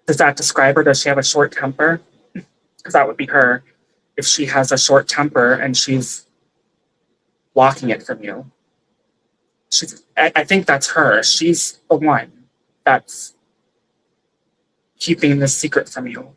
S1: Does that describe her? Does she have a short temper? Because that would be her. If she has a short temper and she's blocking it from you. I think that's her. She's the one that's keeping this secret from you.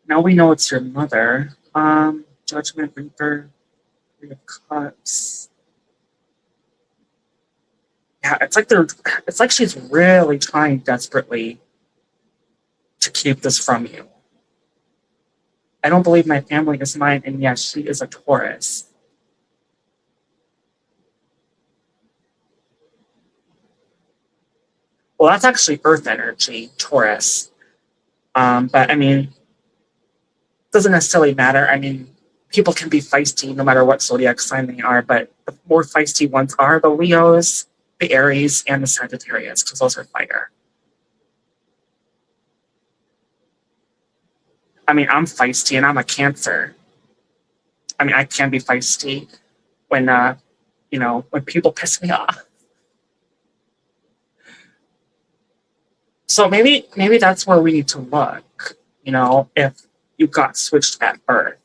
S1: Now we know it's your mother. Judgment Reaper, Three of Cups. Yeah, it's like she's really trying desperately to keep this from you. I don't believe my family is mine, and yes, she is a Taurus. Well, that's actually Earth energy, Taurus. But I mean, doesn't necessarily matter. I mean, people can be feisty no matter what zodiac sign they are, but the more feisty ones are the Leos, the Aries, and the Sagittarius, because those are fire. I mean, I'm feisty and I'm a Cancer. I mean, I can be feisty when, when people piss me off. So maybe that's where we need to look, if you got switched at birth.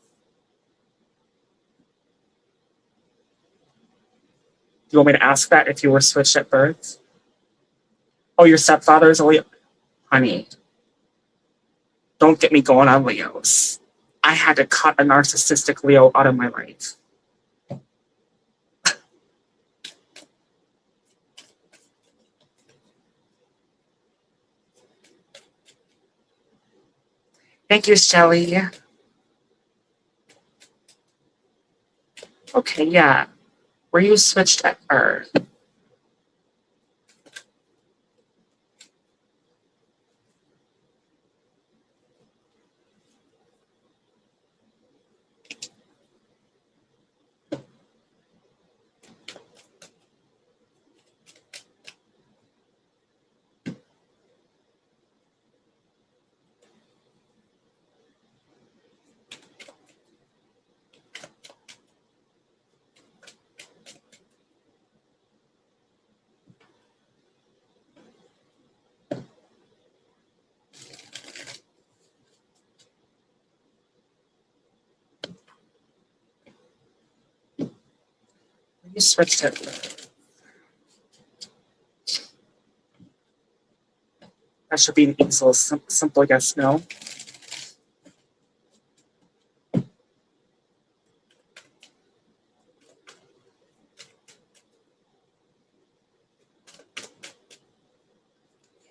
S1: Do you want me to ask that if you were switched at birth? Oh, your stepfather is a Leo? Honey, don't get me going on Leos. I had to cut a narcissistic Leo out of my life. Thank you, Shelly. Okay, yeah. Were you switched at birth? You switched at birth. That should be an easy, simple yes, no.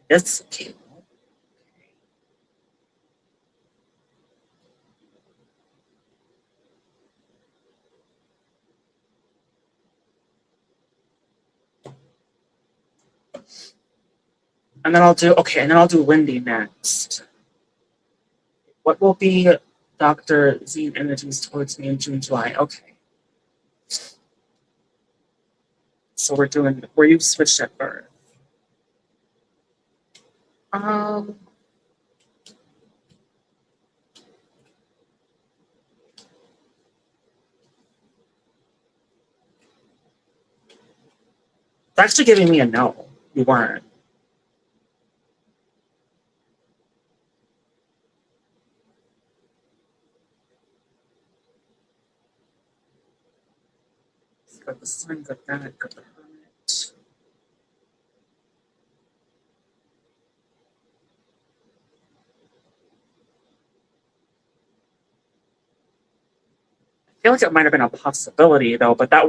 S1: This cable. And then I'll do Lindy next. What will be Dr. Z energies towards me in June, July? Okay. So were you switched at birth? It's actually giving me a no. You weren't. Got the sun, got that, got the hermit. I feel like it might have been a possibility though, but I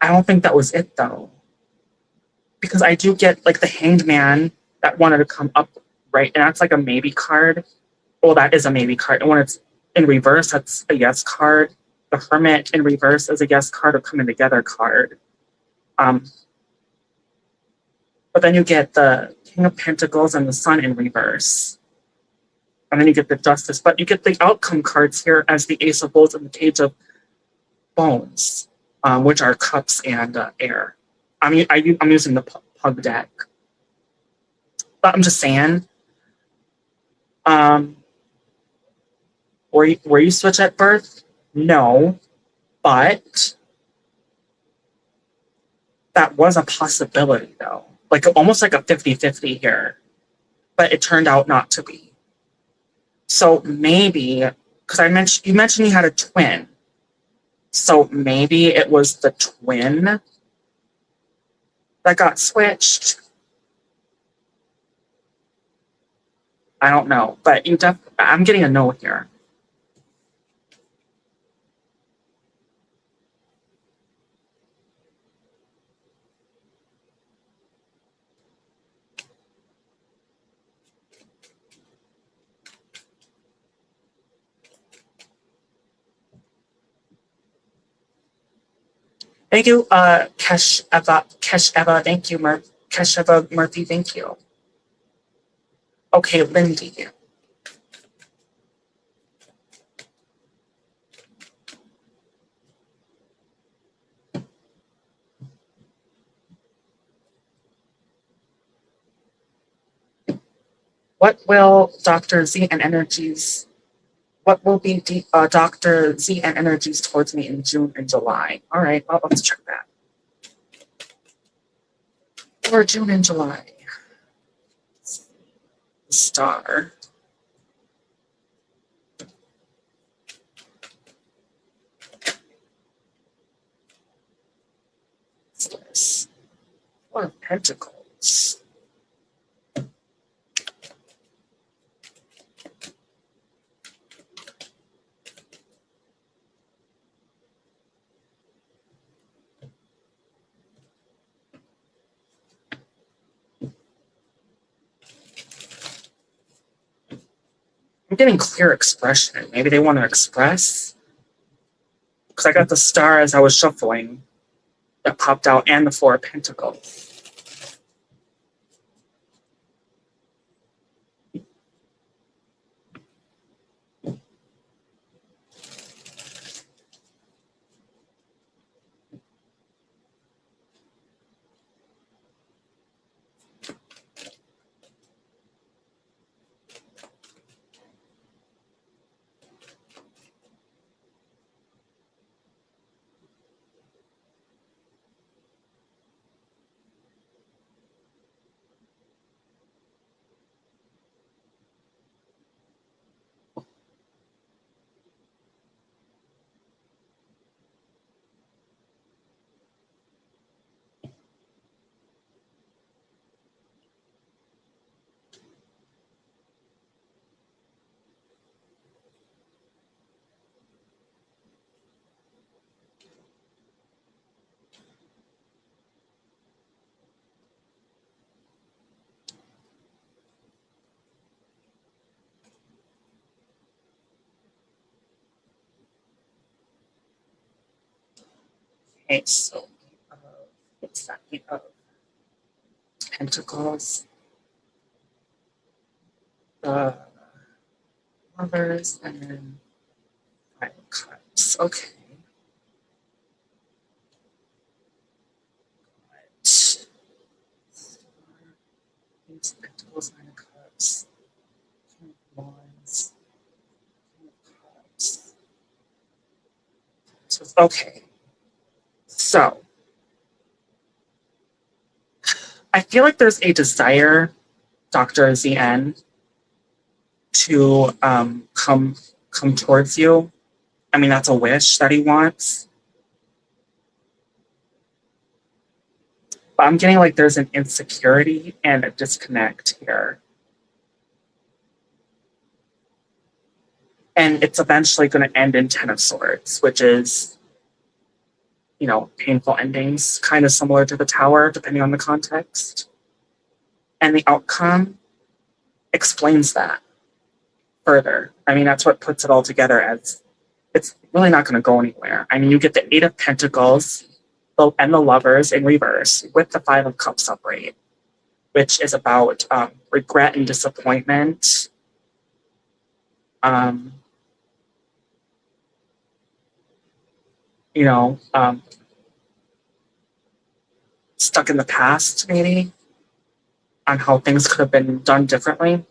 S1: don't think that was it though. Because I do get like the Hanged Man that wanted to come up, right? And that's like a maybe card. Well, that is a maybe card. And when it's in reverse, that's a yes card. The Hermit in reverse is a yes card or coming together card. But then you get the King of Pentacles and the Sun in reverse. And then you get the Justice. But you get the outcome cards here as the Ace of Bowls and the Page of Bones, which are cups and air. I'm using the Pug deck. But I'm just saying, were you switched at birth? No, but That was a possibility, though. Like almost like a 50-50 here. But it turned out not to be. So maybe, because you mentioned you had a twin. So maybe it was the twin that got switched. I don't know, but I'm getting a no here. Thank you, Kesh Eva, thank you, Kesh Eva Murphy, thank you. Okay, Lindy. What will Dr. Z and Energies, what will be Dr. Z and Energies towards me in June and July? All right, well, let's check that. For June and July. Star. What's this? Four of Pentacles. I'm getting clear expression. Maybe they want to express. Because I got the star as I was shuffling that popped out and the Four of Pentacles. Okay, so what's that? Eight of Pentacles. The Lovers and then Five of Cups. Okay. Eight of Pentacles, Nine of Cups. King of Wands. King of Cups. So, okay. So I feel like there's a desire, Dr. ZN, to come towards you. I mean, that's a wish that he wants. But I'm getting like there's an insecurity and a disconnect here. And it's eventually going to end in Ten of Swords, which is, you know, painful endings, kind of similar to the Tower, depending on the context. And the outcome explains that further. I mean, that's what puts it all together as it's really not going to go anywhere. I mean, you get the Eight of Pentacles and the Lovers in reverse with the Five of Cups upright, which is about regret and disappointment. You know, stuck in the past, maybe, on how things could have been done differently.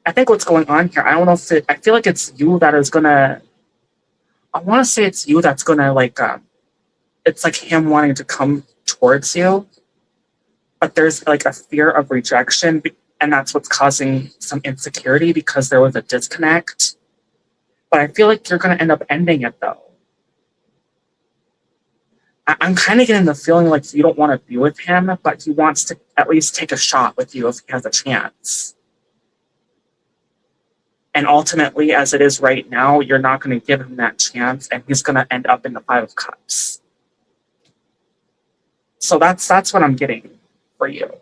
S1: I think what's going on here, I don't know if I feel like it's you that is gonna, I want to say it's you that's gonna like it's like him wanting to come towards you, but there's like a fear of rejection, and that's what's causing some insecurity because there was a disconnect. But I feel like you're going to end up ending it though. I'm kind of getting the feeling like you don't want to be with him, but he wants to at least take a shot with you if he has a chance. And ultimately, as it is right now, you're not going to give him that chance, and he's going to end up in the Five of Cups. So that's what I'm getting for you.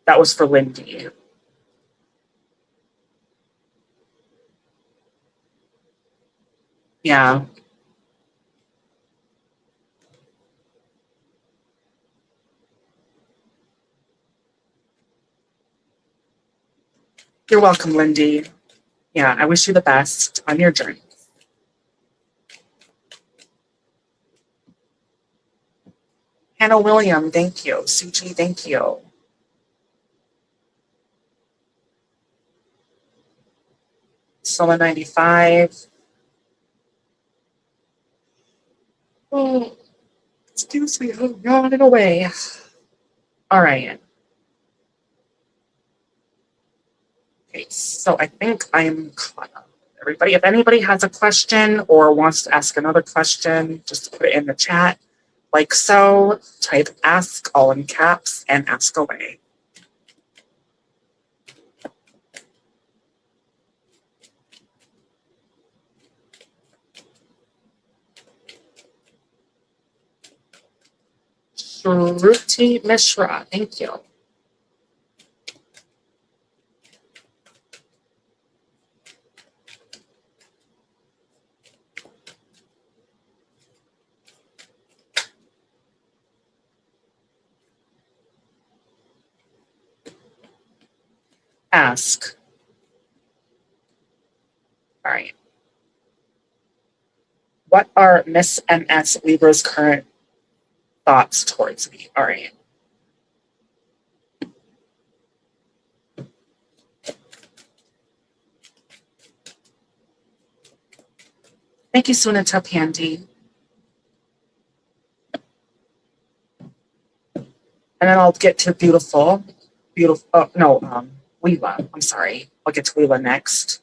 S1: That was for Lindy. Yeah. You're welcome, Lindy. Yeah, I wish you the best on your journey. Hannah William, thank you. Suji, thank you. Soma 95. Oh, excuse me, I'm yawning away. All right. Okay, so I think I'm caught up. Everybody, if anybody has a question or wants to ask another question, just put it in the chat. Like so, type ask all in caps and ask away. Shruti Mishra, thank you. Ask. All right. What are Miss MS Libra's current thoughts towards me? All right. Thank you, Sunita Pandy. And then I'll get to beautiful, oh, no, Leela. I'm sorry. I'll get to Leela next.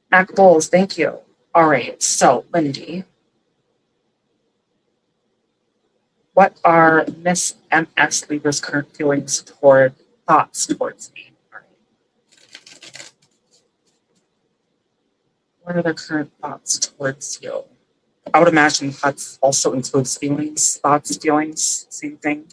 S1: Mac Bowles, thank you. All right, so Lindy. What are Miss MS Libra's current thoughts towards me? All right. What are their current thoughts towards you? I would imagine thoughts also includes feelings, thoughts, feelings, same thing.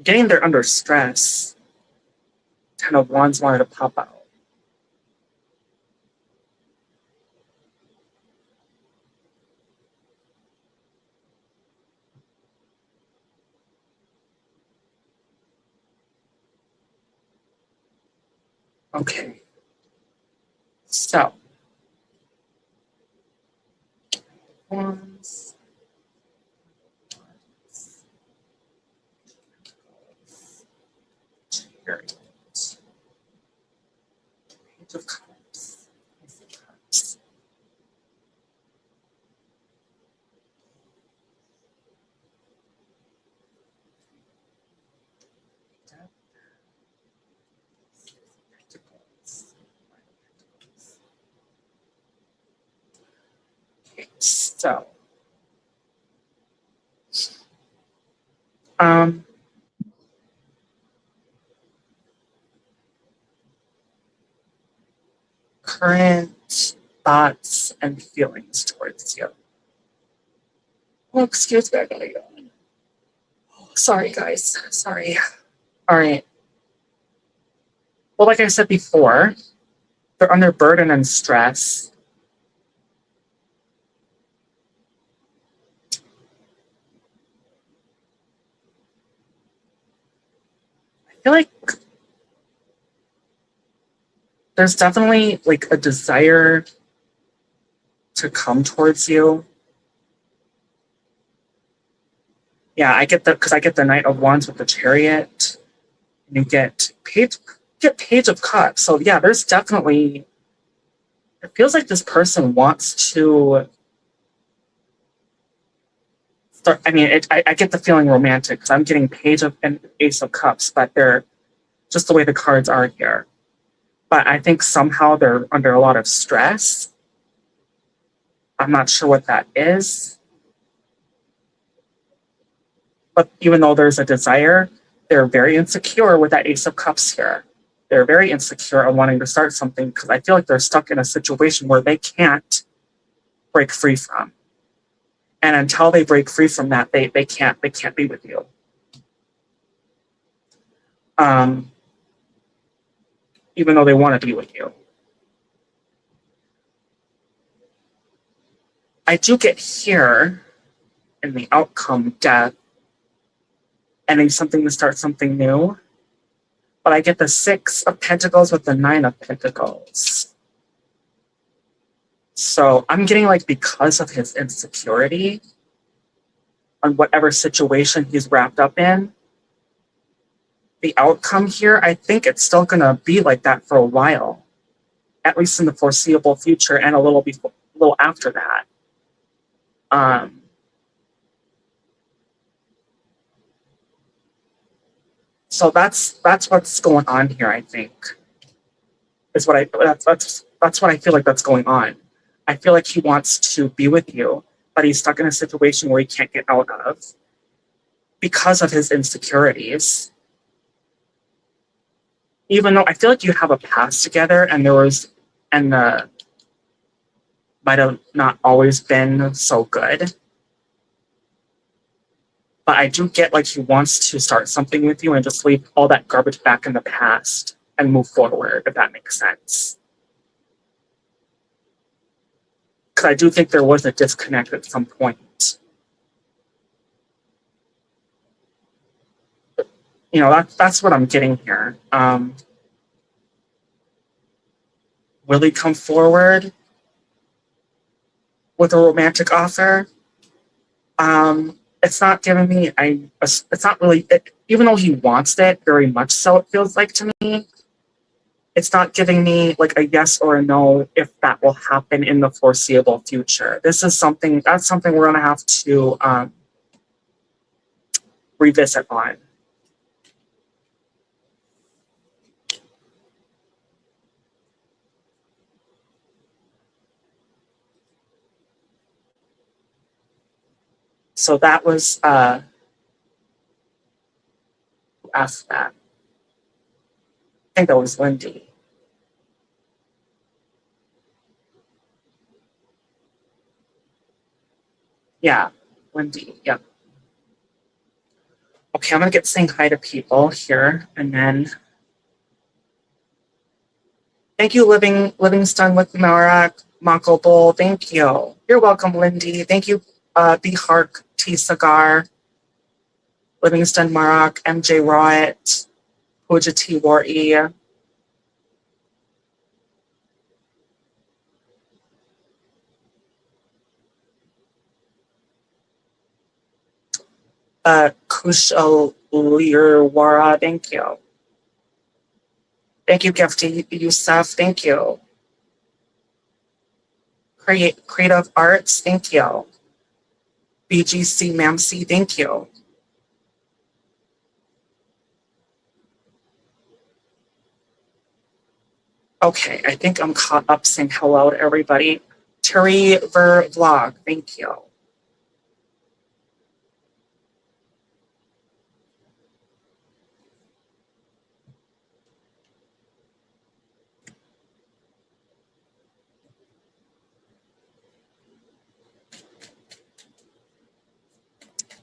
S1: Getting there under stress. Ten of Wands wanted to pop out. Okay. So. Wands. Chariot. Page of Cups. Ace of Cups. Okay, so current thoughts and feelings towards you. Oh, excuse me, I gotta yawn. Oh, sorry, guys. Sorry. All right. Well, like I said before, they're under burden and stress. feel like there's definitely like a desire to come towards you. Yeah, I get because I get the Knight of Wands with the Chariot, and you get Page of Cups. So yeah, there's definitely. It feels like this person wants to start. I mean, I get the feeling romantic because I'm getting Page of and Ace of Cups, but they're just the way the cards are here. But I think somehow they're under a lot of stress. I'm not sure what that is. But even though there's a desire, they're very insecure with that Ace of Cups here. They're very insecure on wanting to start something because I feel like they're stuck in a situation where they can't break free from. And until they break free from that, they can't be with you. Even though they want to be with you. I do get here in the outcome death, ending something to start something new. But I get the 6 of Pentacles with the 9 of Pentacles. So I'm getting like because of his insecurity on whatever situation he's wrapped up in, the outcome here, I think it's still going to be like that for a while, at least in the foreseeable future and a little after that. So that's what's going on here, I think. That's what I feel like that's going on. I feel like he wants to be with you, but he's stuck in a situation where he can't get out of because of his insecurities. Even though I feel like you have a past together and might have not always been so good. But I do get like he wants to start something with you and just leave all that garbage back in the past and move forward, if that makes sense. Because I do think there was a disconnect at some point. You know, that's what I'm getting here. Will he come forward with a romantic offer? It's not giving me. It's not really. Even though he wants it very much, so it feels like to me. It's not giving me like a yes or a no if that will happen in the foreseeable future. That's something we're gonna have to revisit on. So that was who asked that? I think that was Lindy. Yeah, Lindy. Yep. Okay, I'm gonna get saying hi to people here, and then thank you, Livingston with Marak Mako Bowl. Thank you. You're welcome, Lindy. Thank you, Bihark T Cigar, Livingston Marak, MJ Rowett, Pooja T War-E. Kushalirwara, thank you. Thank you, Gifty Yusuf, thank you. Creative Arts, thank you. BGC Mamsi, thank you. Okay, I think I'm caught up saying hello to everybody. Terry Ver Vlog, thank you.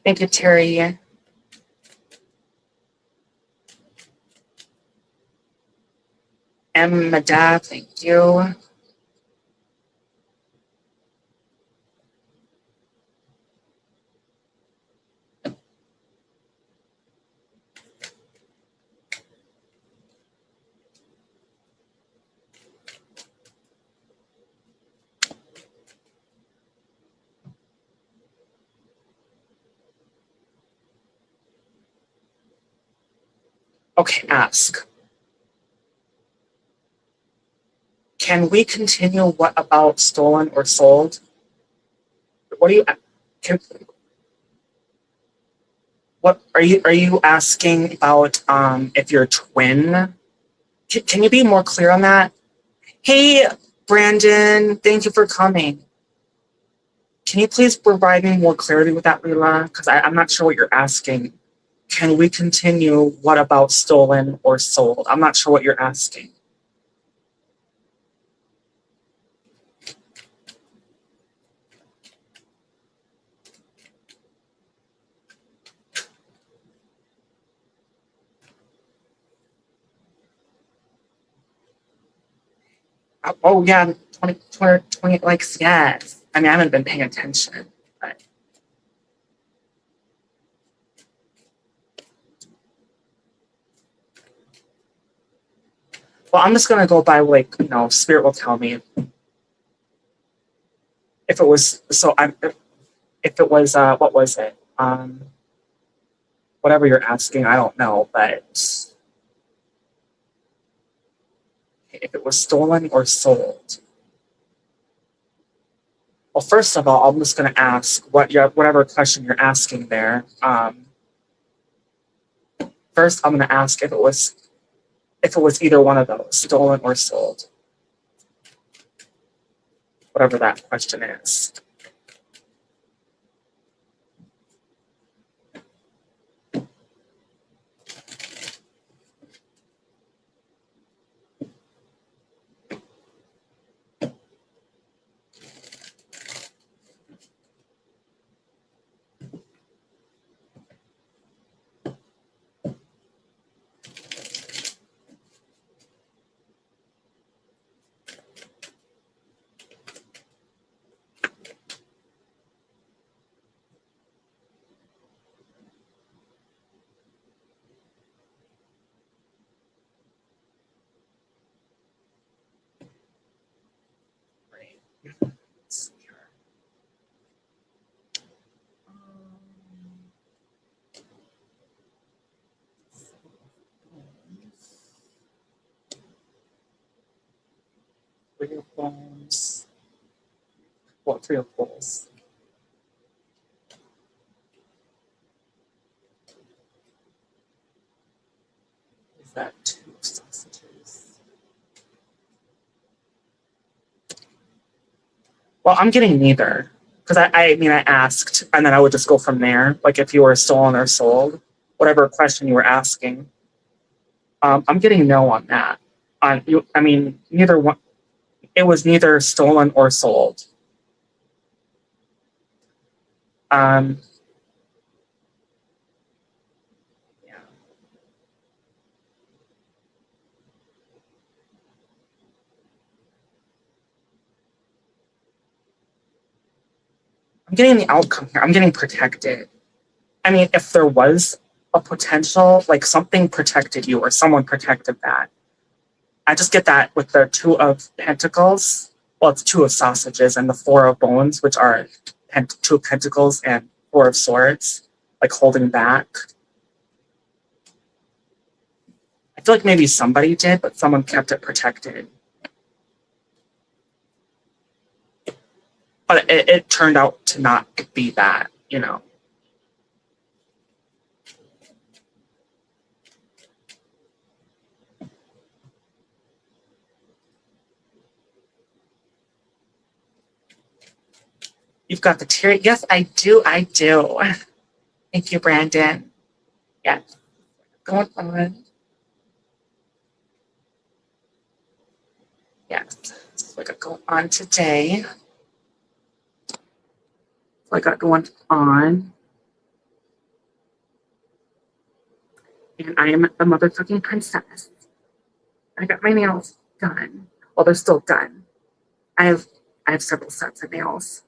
S1: Thank you, Terry. M. Madad, thank you. Okay, ask. Can we continue what about stolen or sold? What do you can what are you asking about if you're twin? Can you be more clear on that? Hey, Brandon, thank you for coming. Can you please provide me more clarity with that, Leela? Because I'm not sure what you're asking. Can we continue what about stolen or sold? I'm not sure what you're asking. Oh, yeah, 20 likes, yes. I mean, I haven't been paying attention, but. Well, I'm just gonna go by like, Spirit will tell me if it was. So I'm if it was what was it? Whatever you're asking, I don't know, but if it was stolen or sold. Well, first of all, I'm just gonna ask whatever question you're asking there. First, I'm gonna ask if it was either one of those, stolen or sold, whatever that question is. Three of bones. Well, three of bowls. Is that two sausages? Well, I'm getting neither. Because I mean, I asked, and then I would just go from there. Like if you were stolen or sold, whatever question you were asking. I'm getting no on that. On you, I mean, neither one. It was neither stolen or sold. Um, yeah. I'm getting the outcome here. I'm getting protected. I mean, if there was a potential, like something protected you or someone protected that, I just get that with the two of pentacles. Well, it's two of sausages and the four of bones, which are two of pentacles and four of swords, like holding back. I feel like maybe somebody did, but someone kept it protected. But it turned out to not be that. You've got the tear. Yes, I do. I do. Thank you, Brandon. Yes. Going on. Yes. So I got going on today. So I got going on. And I am the motherfucking princess. I got my nails done. Well, they're still done. I have I have several sets of nails.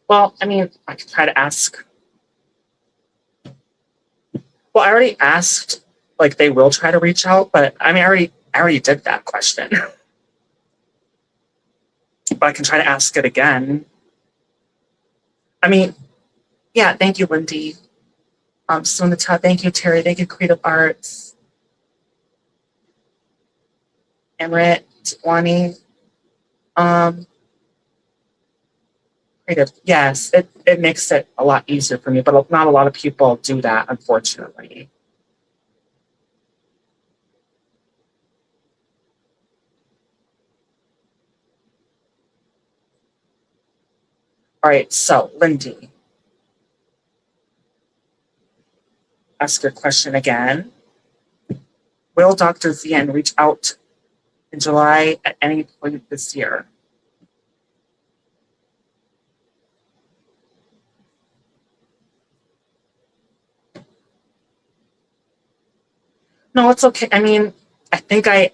S1: Well, I mean, I could try to ask. Well, I already asked like they will try to reach out, but I mean, I already did that question, but I can try to ask it again. I mean, yeah, thank you, Lindy. So in the chat, thank you, Terry. Thank you, Creative Arts. Emrit, Wani. Creative, yes, it makes it a lot easier for me, but not a lot of people do that, unfortunately. All right, so Lindy, ask your question again. Will Dr. Zien reach out in July at any point this year? No, it's okay. I mean, if I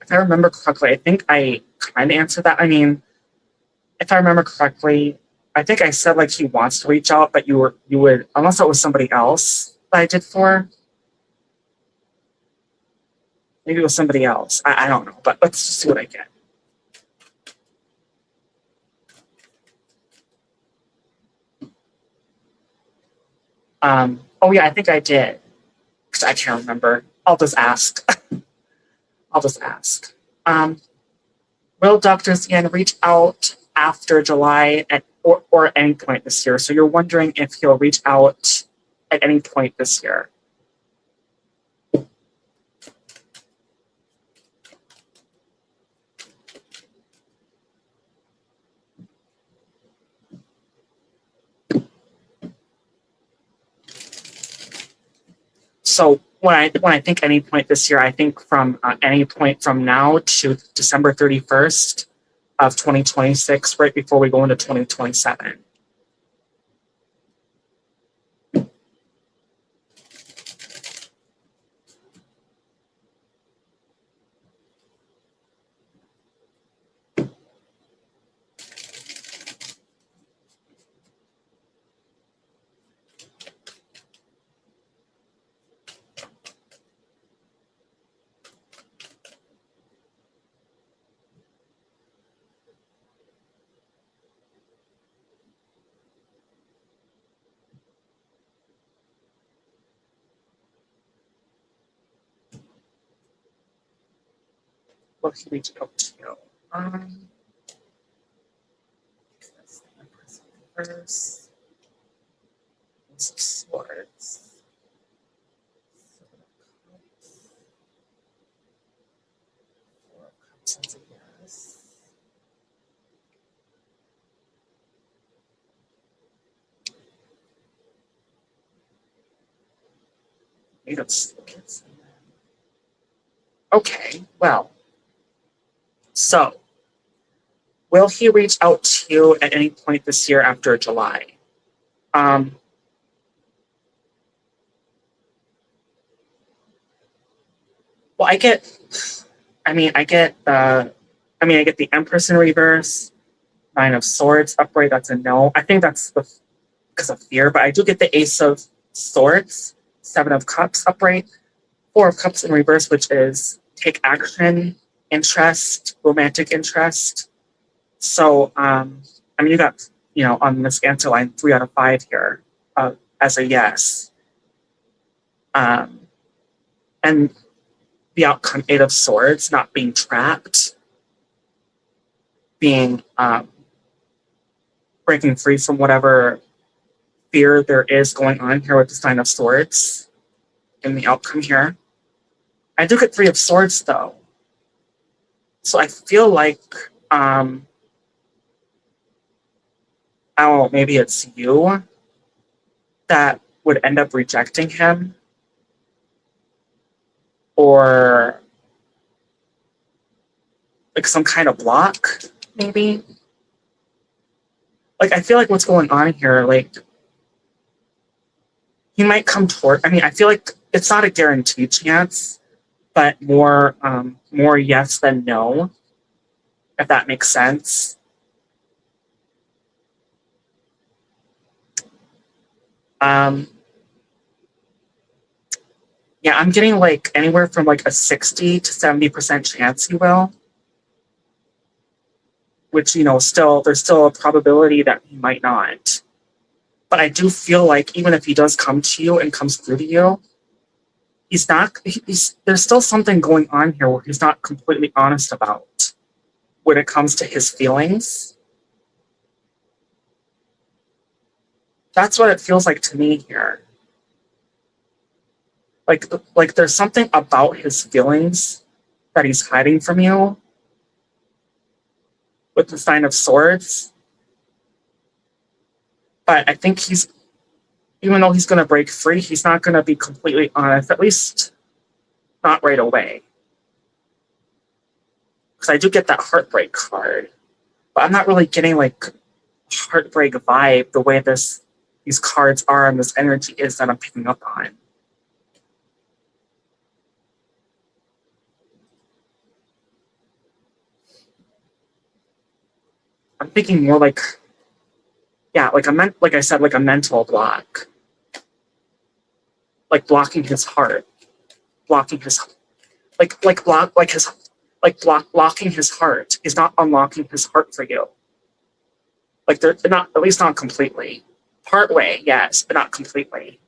S1: remember correctly, I think I kind of answered that. I mean, if I remember correctly, I think I said like he wants to reach out, but you would, unless it was somebody else that I did for. Maybe it was somebody else. I don't know, but let's just see what I get. Oh yeah, I think I did. I can't remember. I'll just ask. I'll just ask. Will Dr. Zien reach out after July or any point this year? So you're wondering if he'll reach out at any point this year. So when I think any point this year, I think from any point from now to December 31st of 2026, right before we go into 2027. What should we go to? First, swords. Okay, well, so will he reach out to you at any point this year after July? Well, I get the Empress in reverse, Nine of Swords upright. That's a no. I think that's because of fear, but I do get the Ace of Swords, Seven of Cups upright, Four of Cups in reverse, which is take action, interest, romantic interest. So, you got, on this answer line, 3 out of 5 here as a yes. And the outcome, 8 of Swords, not being trapped, being breaking free from whatever fear there is going on here with the Nine of Swords in the outcome here. I do get 3 of Swords though. So I feel like, maybe it's you that would end up rejecting him. Or like some kind of block, maybe. Like I feel like what's going on here, like he might come toward. I mean, I feel like it's not a guaranteed chance, but more yes than no, if that makes sense. Yeah, I'm getting like anywhere from like a 60 to 70% chance he will. Which, still there's still a probability that he might not. But I do feel like even if he does come to you and comes through to you, he's not he's there's still something going on here where he's not completely honest about when it comes to his feelings. That's what it feels like to me here. Like there's something about his feelings that he's hiding from you with the sign of swords. But I think even though he's going to break free, he's not going to be completely honest, at least not right away. Because I do get that heartbreak card, but I'm not really getting like heartbreak vibe the way these cards are and this energy is that I'm picking up on. I'm thinking more like, yeah, like I said, like a mental block, like blocking his heart, blocking his like block like his like blocking his heart. He's not unlocking his heart for you. Like they're not, at least not completely. Part way, yes, but not completely.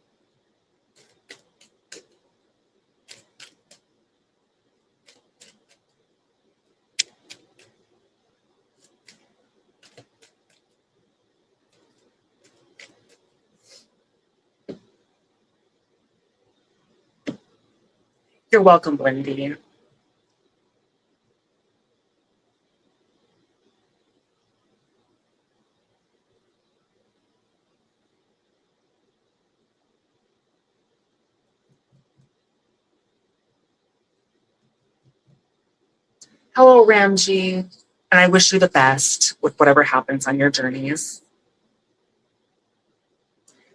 S1: You're welcome, Wendy. Hello, Ramji, and I wish you the best with whatever happens on your journeys.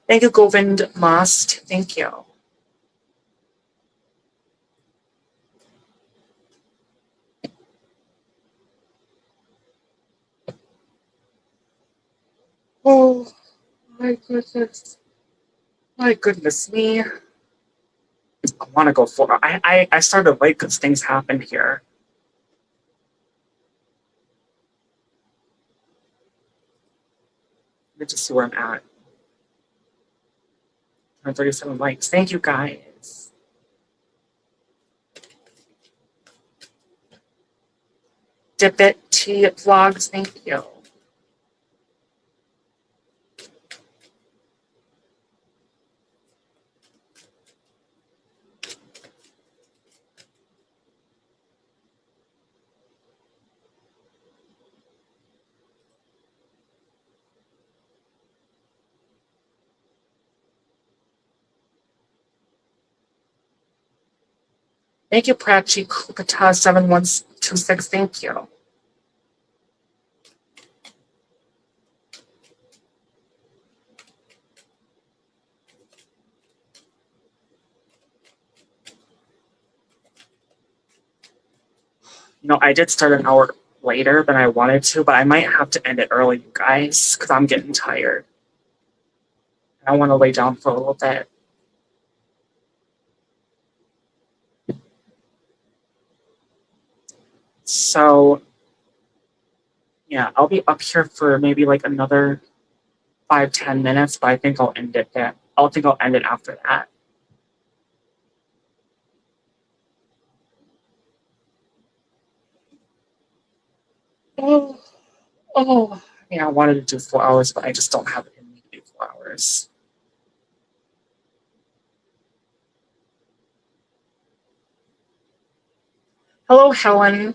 S1: Thank you, Govind Mast. Thank you. Oh, my goodness. My goodness me. I want to go for I started late because things happened here. Let me just see where I'm at. 137 likes. Thank you, guys. Dip It Tea Vlogs. Thank you. Thank you, Prachi Kupata 7126. Thank you. I did start an hour later than I wanted to, but I might have to end it early, you guys, because I'm getting tired. I want to lay down for a little bit. So, yeah, I'll be up here for maybe like another 5-10 minutes, but I think I'll end it there. I think I'll end it after that. Oh, oh, yeah, I wanted to do 4 hours, but I just don't have it in me to do 4 hours. Hello, Helena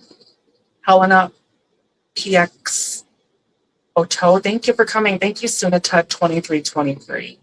S1: PX Oto. Thank you for coming. Thank you, Sunata2323.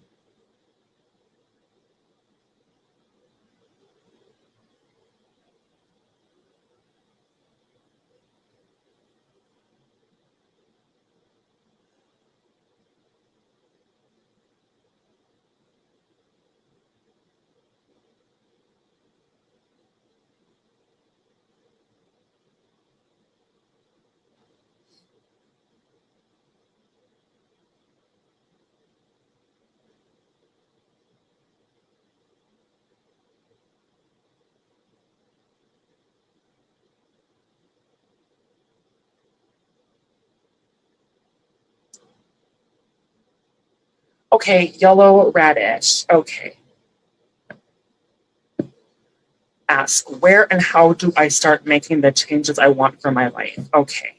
S1: Okay, yellow radish. Okay. Ask, where and how do I start making the changes I want for my life? Okay.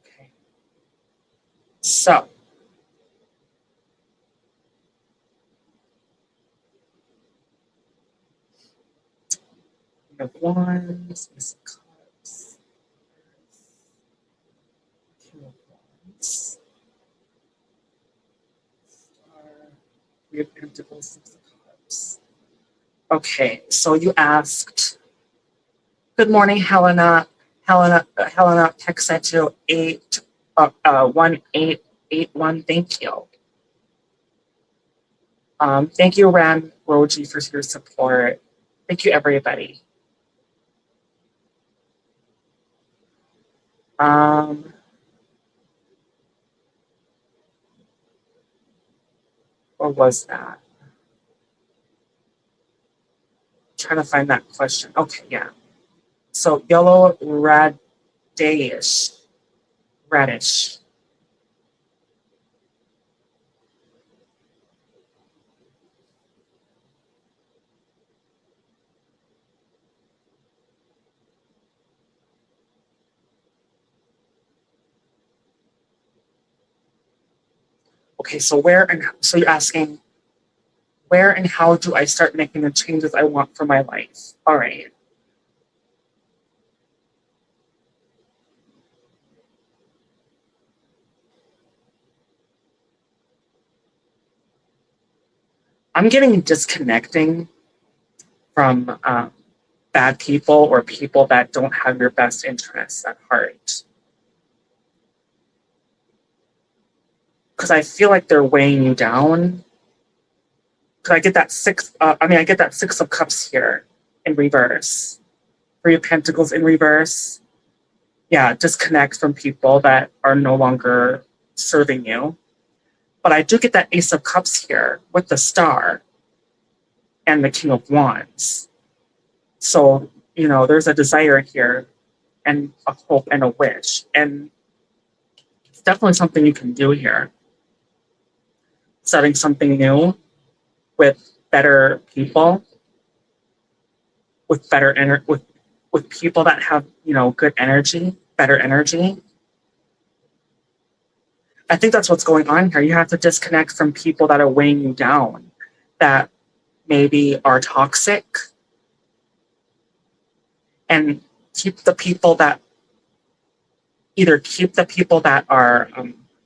S1: Okay. So, we have wands, Ace of Cups, King of Wands, Star, Three of Pentacles, Six of Cups. Okay, so you asked, good morning, Helena. Helena text at you 1881. Thank you. Thank you, Ram Roji, for your support. Thank you, everybody. What was that? Trying to find that question. Okay, yeah. So yellow radish. Radish. Okay, so you're asking where and how do I start making the changes I want for my life? All right. I'm getting disconnecting from bad people or people that don't have your best interests at heart. Because I feel like they're weighing you down. Because I get that I get that Six of Cups here in reverse. Three of Pentacles in reverse. Yeah, disconnect from people that are no longer serving you. But I do get that Ace of Cups here with the Star and the King of Wands. So, there's a desire here and a hope and a wish. And it's definitely something you can do here. Setting something new with better people, with better with people that have, good energy, better energy. I think that's what's going on here. You have to disconnect from people that are weighing you down, that maybe are toxic, and keep the people that are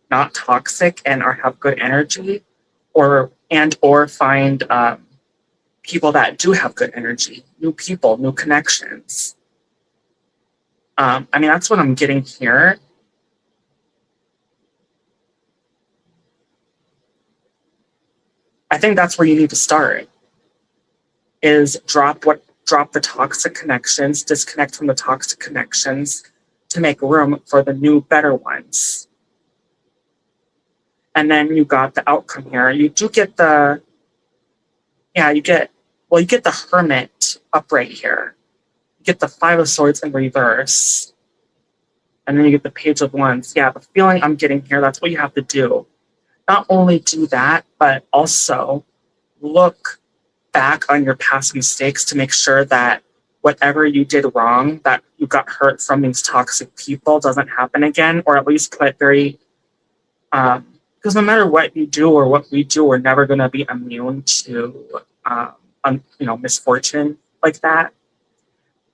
S1: not toxic and have good energy, or find people that do have good energy, new people, new connections. That's what I'm getting here. I think that's where you need to start, is drop drop the toxic connections, disconnect from the toxic connections to make room for the new, better ones. And then you got the outcome here. You do get the, you get the Hermit upright here. You get the Five of Swords in reverse. And then you get the Page of Wands. Yeah, the feeling I'm getting here, that's what you have to do. Not only do that, but also look back on your past mistakes to make sure that whatever you did wrong, that you got hurt from these toxic people, doesn't happen again, or at least put very, because no matter what you do or what we do, we're never going to be immune to, misfortune like that.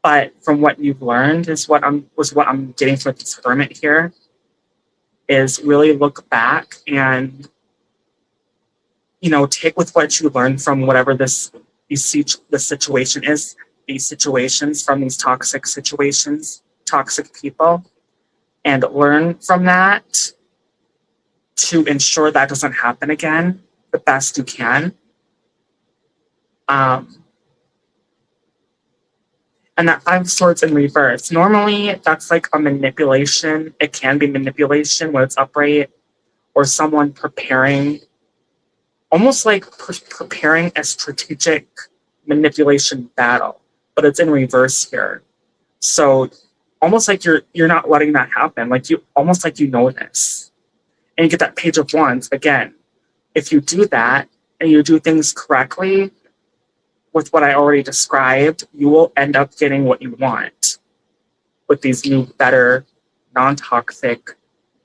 S1: But from what you've learned was what I'm getting from this Hermit here, is really look back and, take with what you learned from whatever the situation is, these situations from these toxic situations, toxic people, and learn from that to ensure that doesn't happen again the best you can. And that Five of Swords in reverse. Normally, that's like a manipulation. It can be manipulation when it's upright, or someone preparing, almost like preparing a strategic manipulation battle, but it's in reverse here. So almost like you're not letting that happen. Like you know this. And you get that Page of Wands again. If you do that and you do things correctly, with what I already described, you will end up getting what you want with these new, better, non-toxic,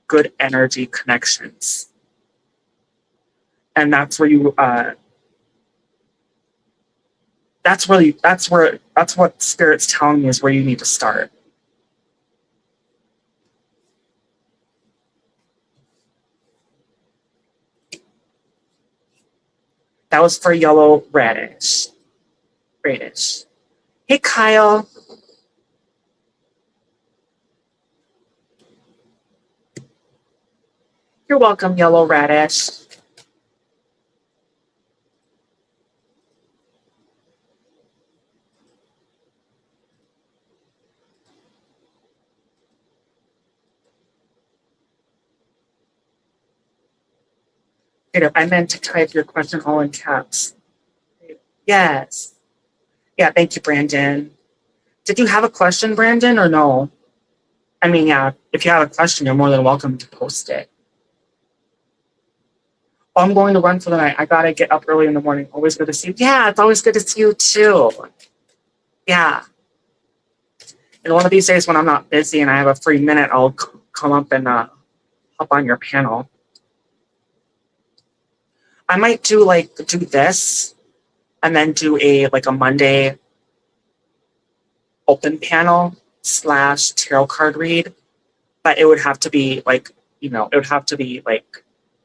S1: good energy connections. And that's where you, that's what Spirit's telling me is where you need to start. That was for Yellow Radish. Hey, Kyle. You're welcome, Yellow Radish. I meant to type your question all in caps. Yes. Yeah, thank you, Brandon. Did you have a question, Brandon, or no? I mean, yeah, if you have a question, you're more than welcome to post it. Oh, I'm going to run for the night. I gotta get up early in the morning. Always good to see you. Yeah, it's always good to see you too. Yeah. And one of these days when I'm not busy and I have a free minute, I'll come up and hop on your panel. I might do this and then do a Monday open panel / tarot card read. But it would have to be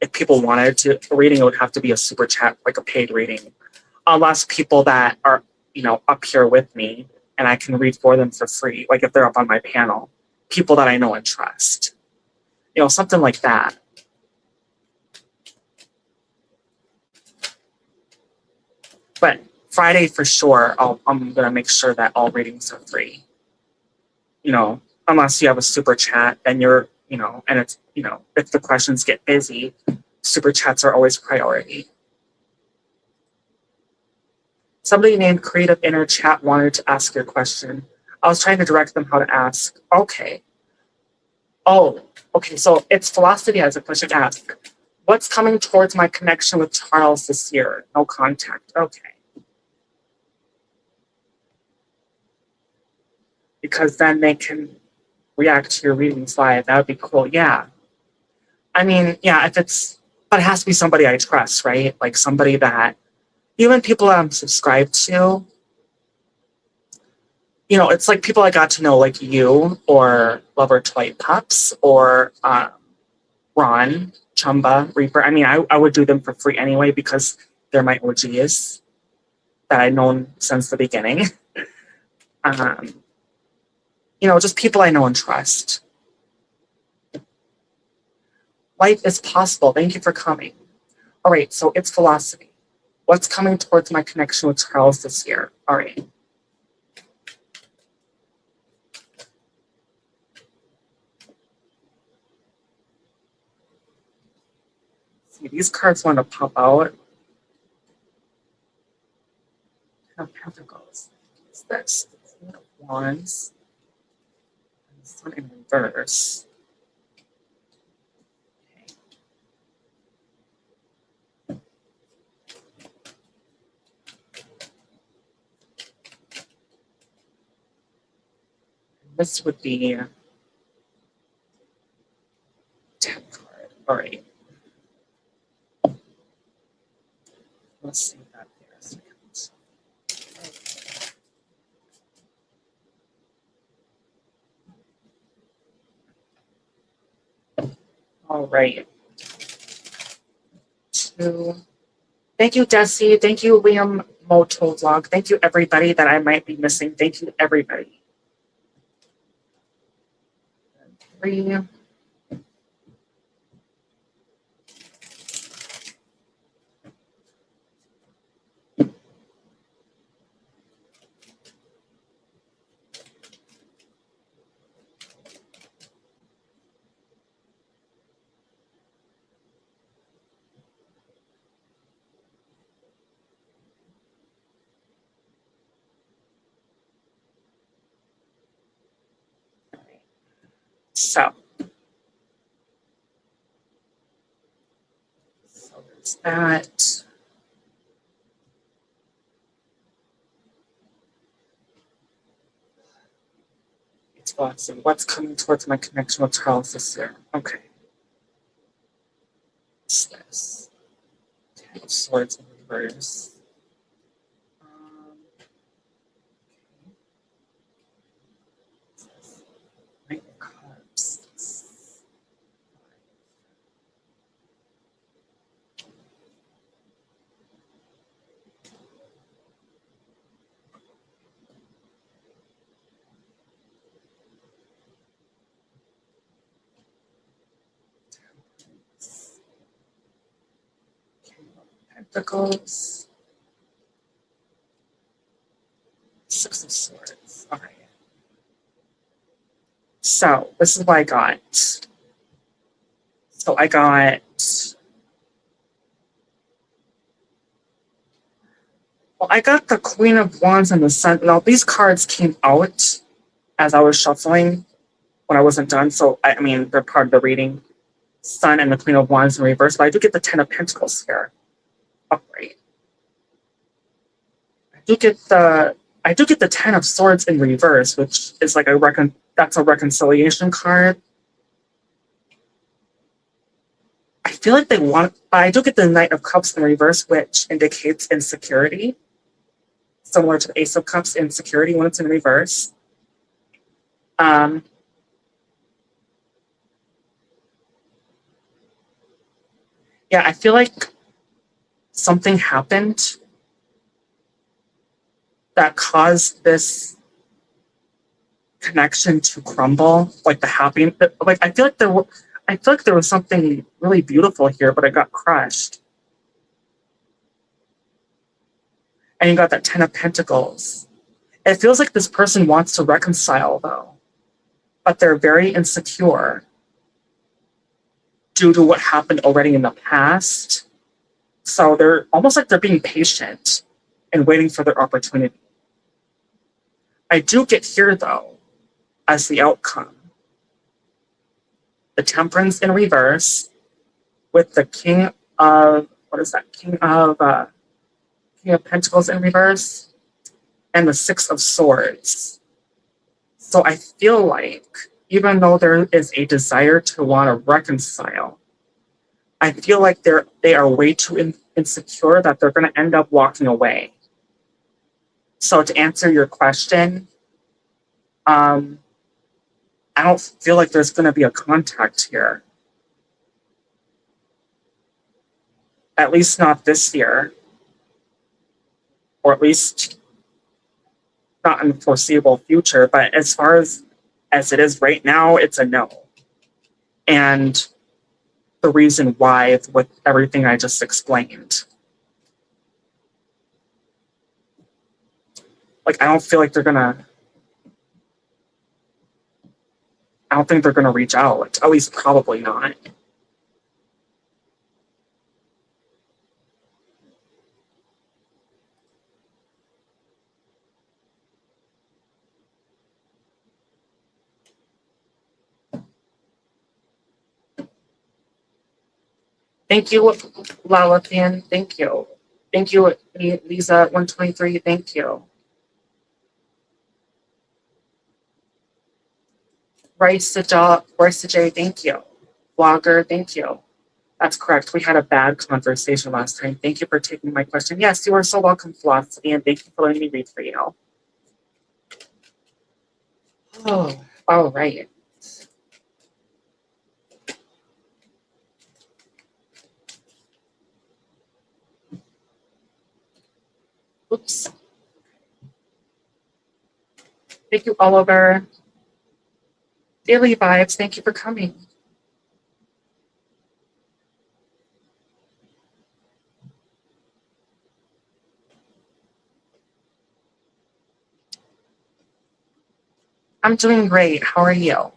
S1: if people wanted to reading, it would have to be a super chat, like a paid reading. Unless people that are, up here with me and I can read for them for free, like if they're up on my panel, people that I know and trust. Something like that. But Friday for sure, I'm gonna make sure that all readings are free. Unless you have a super chat, then you're, and it's, if the questions get busy, super chats are always priority. Somebody named Creative Inner Chat wanted to ask your question. I was trying to direct them how to ask. Okay. Oh, okay. So it's Philosophy has a question to ask. What's coming towards my connection with Charles this year? No contact. Okay. Because then they can react to your readings live. That would be cool. Yeah. I mean, yeah, but it has to be somebody I trust, right? Like somebody that, even people that I'm subscribed to, it's like people I got to know, like you or Lover to Light Pups or Ron, Chumba, Reaper. I mean, I would do them for free anyway because they're my OGs that I've known since the beginning. Just people I know and trust. Life is possible. Thank you for coming. All right, so it's Philosophy. What's coming towards my connection with Charles this year? All right. See, these cards want to pop out. Ten of Pentacles. What's this? Queen of Wands. This one in reverse. This would be 10 card. All right. Let's see that there a second. All right. 2. Thank you, Desi. Thank you, Liam Moto Vlog. Thank you, everybody that I might be missing. Thank you, everybody. 3. So there's that. It's awesome. What's coming towards my connection with Charles this year? Okay. What's this? 10 of Swords in reverse. Knight of Cups. Pentacles. 6 of Swords. All right. So this is what I got. So I got. Well, I got the Queen of Wands and the Sun. Now these cards came out as I was shuffling when I wasn't done. So I mean they're part of the reading. Sun and the Queen of Wands in reverse, but I do get the 10 of Pentacles here. Upright. I do get the 10 of Swords in reverse, which is like that's a reconciliation card. I feel like I do get the Knight of Cups in reverse, which indicates insecurity. Similar to the Ace of Cups, insecurity when it's in reverse. Yeah, I feel like something happened that caused this connection to crumble, like the happiness. Like I feel like there was something really beautiful here, but it got crushed. And you got that 10 of Pentacles. It feels like this person wants to reconcile, though, but they're very insecure due to what happened already in the past. So they're almost like they're being patient and waiting for their opportunity. I do get here, though, as the outcome, the Temperance in reverse with the King of, what is that? King of Pentacles in reverse and the 6 of Swords. So I feel like even though there is a desire to want to reconcile, I feel like they are way too insecure that they're going to end up walking away. So to answer your question, I don't feel like there's going to be a contact here. At least not this year. Or at least not in the foreseeable future. But as far as it is right now, it's a no. And the reason why is with everything I just explained. Like, I don't feel like they're going to... I don't think they're going to reach out. At least probably not. Thank you, Lala Fan. Thank you. Thank you, Lisa 123. Thank you. Bryce to J. Thank you. Blogger. Thank you. That's correct. We had a bad conversation last time. Thank you for taking my question. Yes, you are so welcome, Philosophy, and thank you for letting me read for you. Oh, all right. Oops. Thank you, Oliver. Daily Vibes, thank you for coming. I'm doing great. How are you?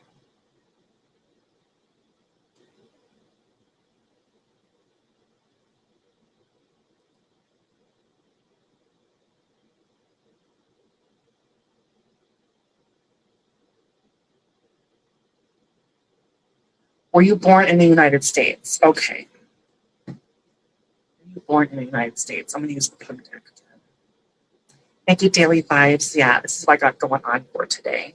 S1: Were you born in the United States? Okay. Were you born in the United States? I'm going to use the pin deck. Thank you, Daily Vibes. Yeah, this is what I got going on for today.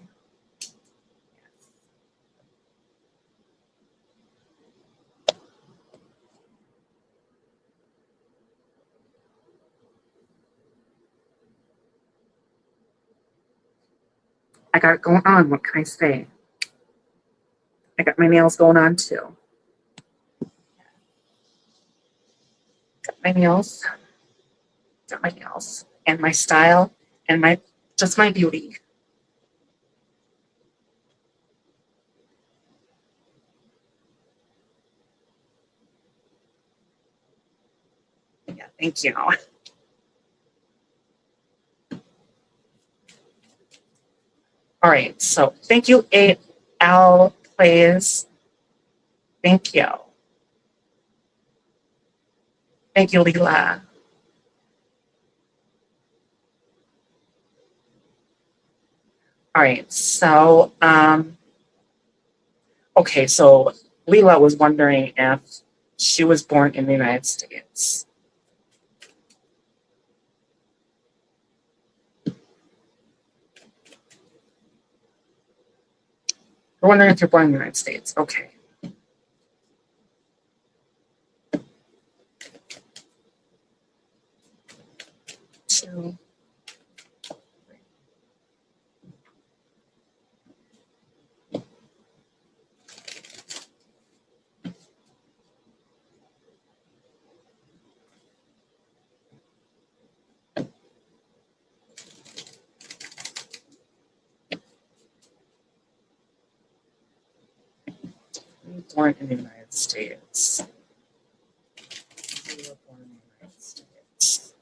S1: I got it going on. What can I say? I got my nails going on too. Got my nails. Got my nails. And my style. And my just my beauty. Yeah, thank you. All right, so thank you, Al Plays. Thank you. Thank you, Leela. All right, so okay, so Leela was wondering if she was born in the United States. We're wondering if you're born in the United States. Okay. Two. Born in the United States. You were born in the United States.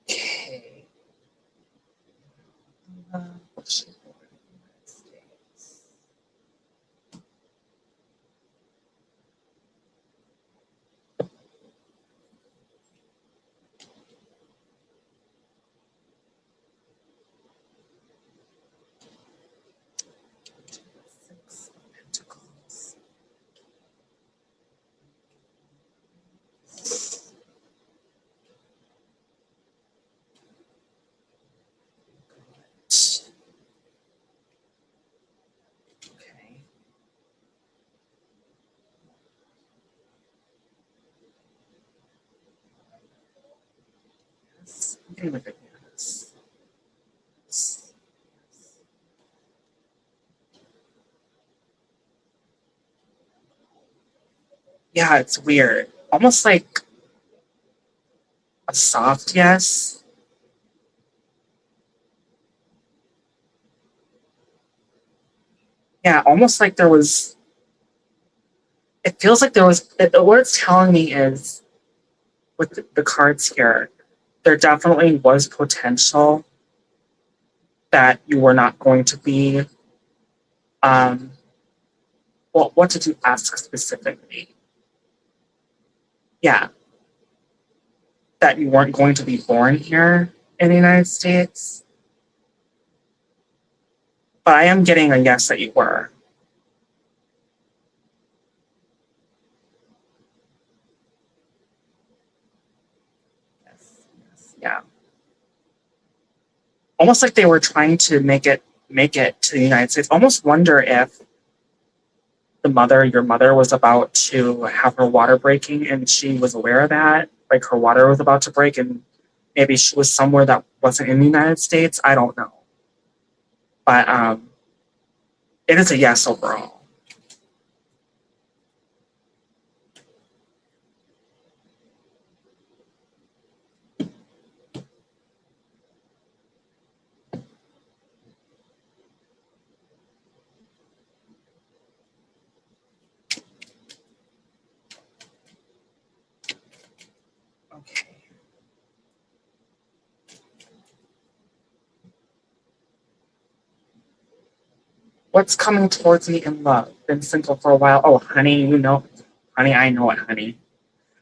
S1: Okay. She was born in the United States. Six of Pentacles. Okay. Yes. I'm getting like a yes. Yes. Yeah, it's weird. Almost like a soft yes. Yeah, almost like there was. It feels like there was. What it's telling me is, with the cards here, there definitely was potential that you were not going to be. Um, well, what did you ask specifically? Yeah. that you weren't going to be born here in the United States. But I am getting a yes that you were. Yes, yes, yeah. Almost like they were trying to make it to the United States. Almost wonder if your mother was about to have her water breaking and she was aware of that. Like her water was about to break and maybe she was somewhere that wasn't in the United States. I don't know. But it is a yes overall. Okay. What's coming towards me in love? Been single for a while. Oh, honey, honey, I know it, honey.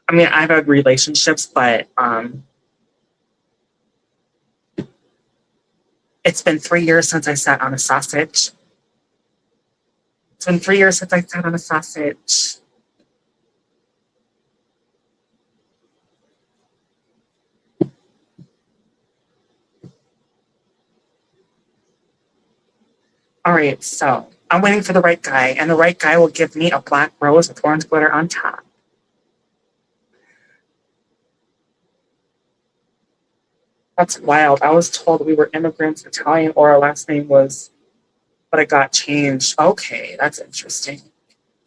S1: I mean, I've had relationships, but it's been 3 years since I sat on a sausage. It's been 3 years since I sat on a sausage. All right, so I'm waiting for the right guy, and the right guy will give me a black rose with orange glitter on top. That's wild. I was told we were immigrants, Italian, or our last name was, but it got changed. Okay, that's interesting.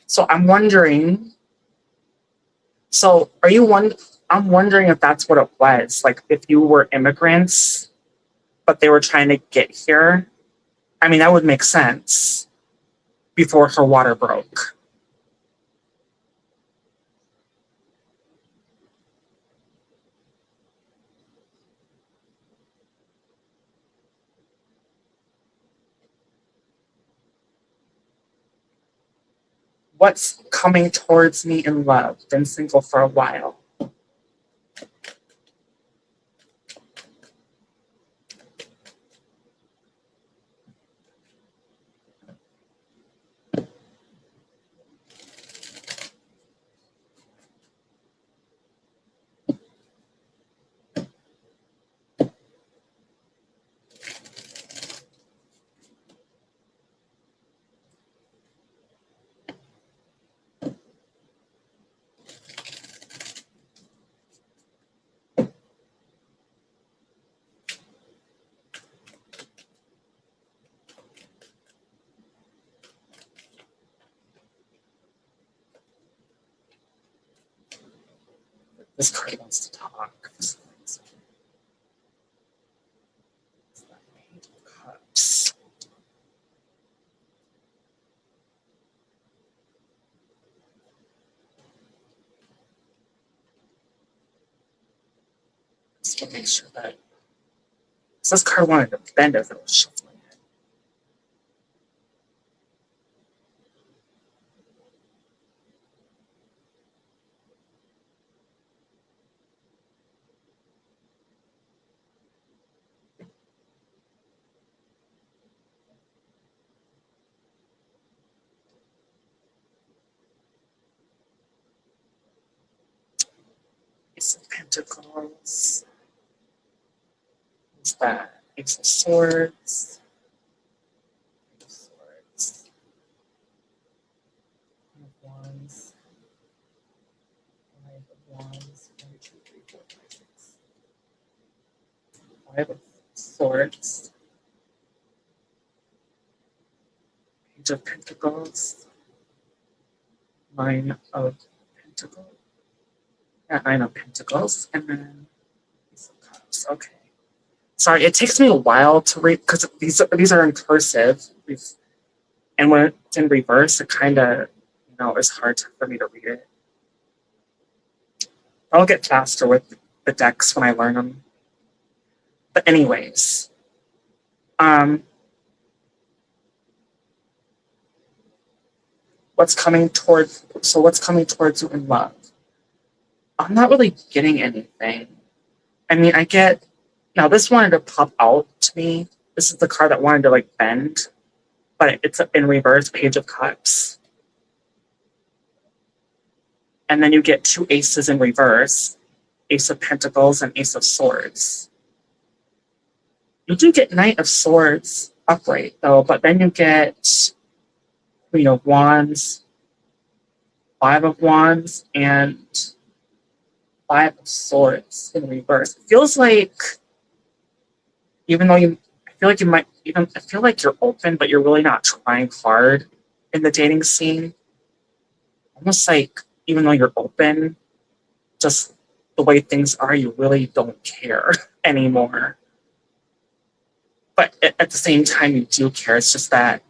S1: So I'm wondering. So are you one? I'm wondering if that's what it was. Like if you were immigrants, but they were trying to get here. I mean, that would make sense before her water broke. What's coming towards me in love? Been single for a while. This card wants to talk. Cups. Just to make sure that. So this card wanted to bend as it was shuffling it. Ace of Pentacles. What's that? Ace of Swords. Ace of Swords. Queen of Wands. Five of Wands. 1, 2, 3, 4, 5, 6. Five of Swords. Page of Pentacles. 9 of Pentacles. Yeah, 9 of Pentacles. And then Ace of Cups. Okay. Sorry, it takes me a while to read because these are in cursive. And when it's in reverse, it kind of, is hard for me to read it. I'll get faster with the decks when I learn them. But anyways, what's coming towards you in love? I'm not really getting anything. I mean, I get, now this wanted to pop out to me. This is the card that wanted to like bend, but it's in reverse, Page of Cups. And then you get two aces in reverse, Ace of Pentacles and Ace of Swords. You do get Knight of Swords upright though, but then you get Queen of Wands, Five of Wands, and Five of Swords in reverse. It feels like, even though I feel like you might even, I feel like you're open, but you're really not trying hard in the dating scene. Almost like, even though you're open, just the way things are, you really don't care anymore. But at the same time, you do care. It's just that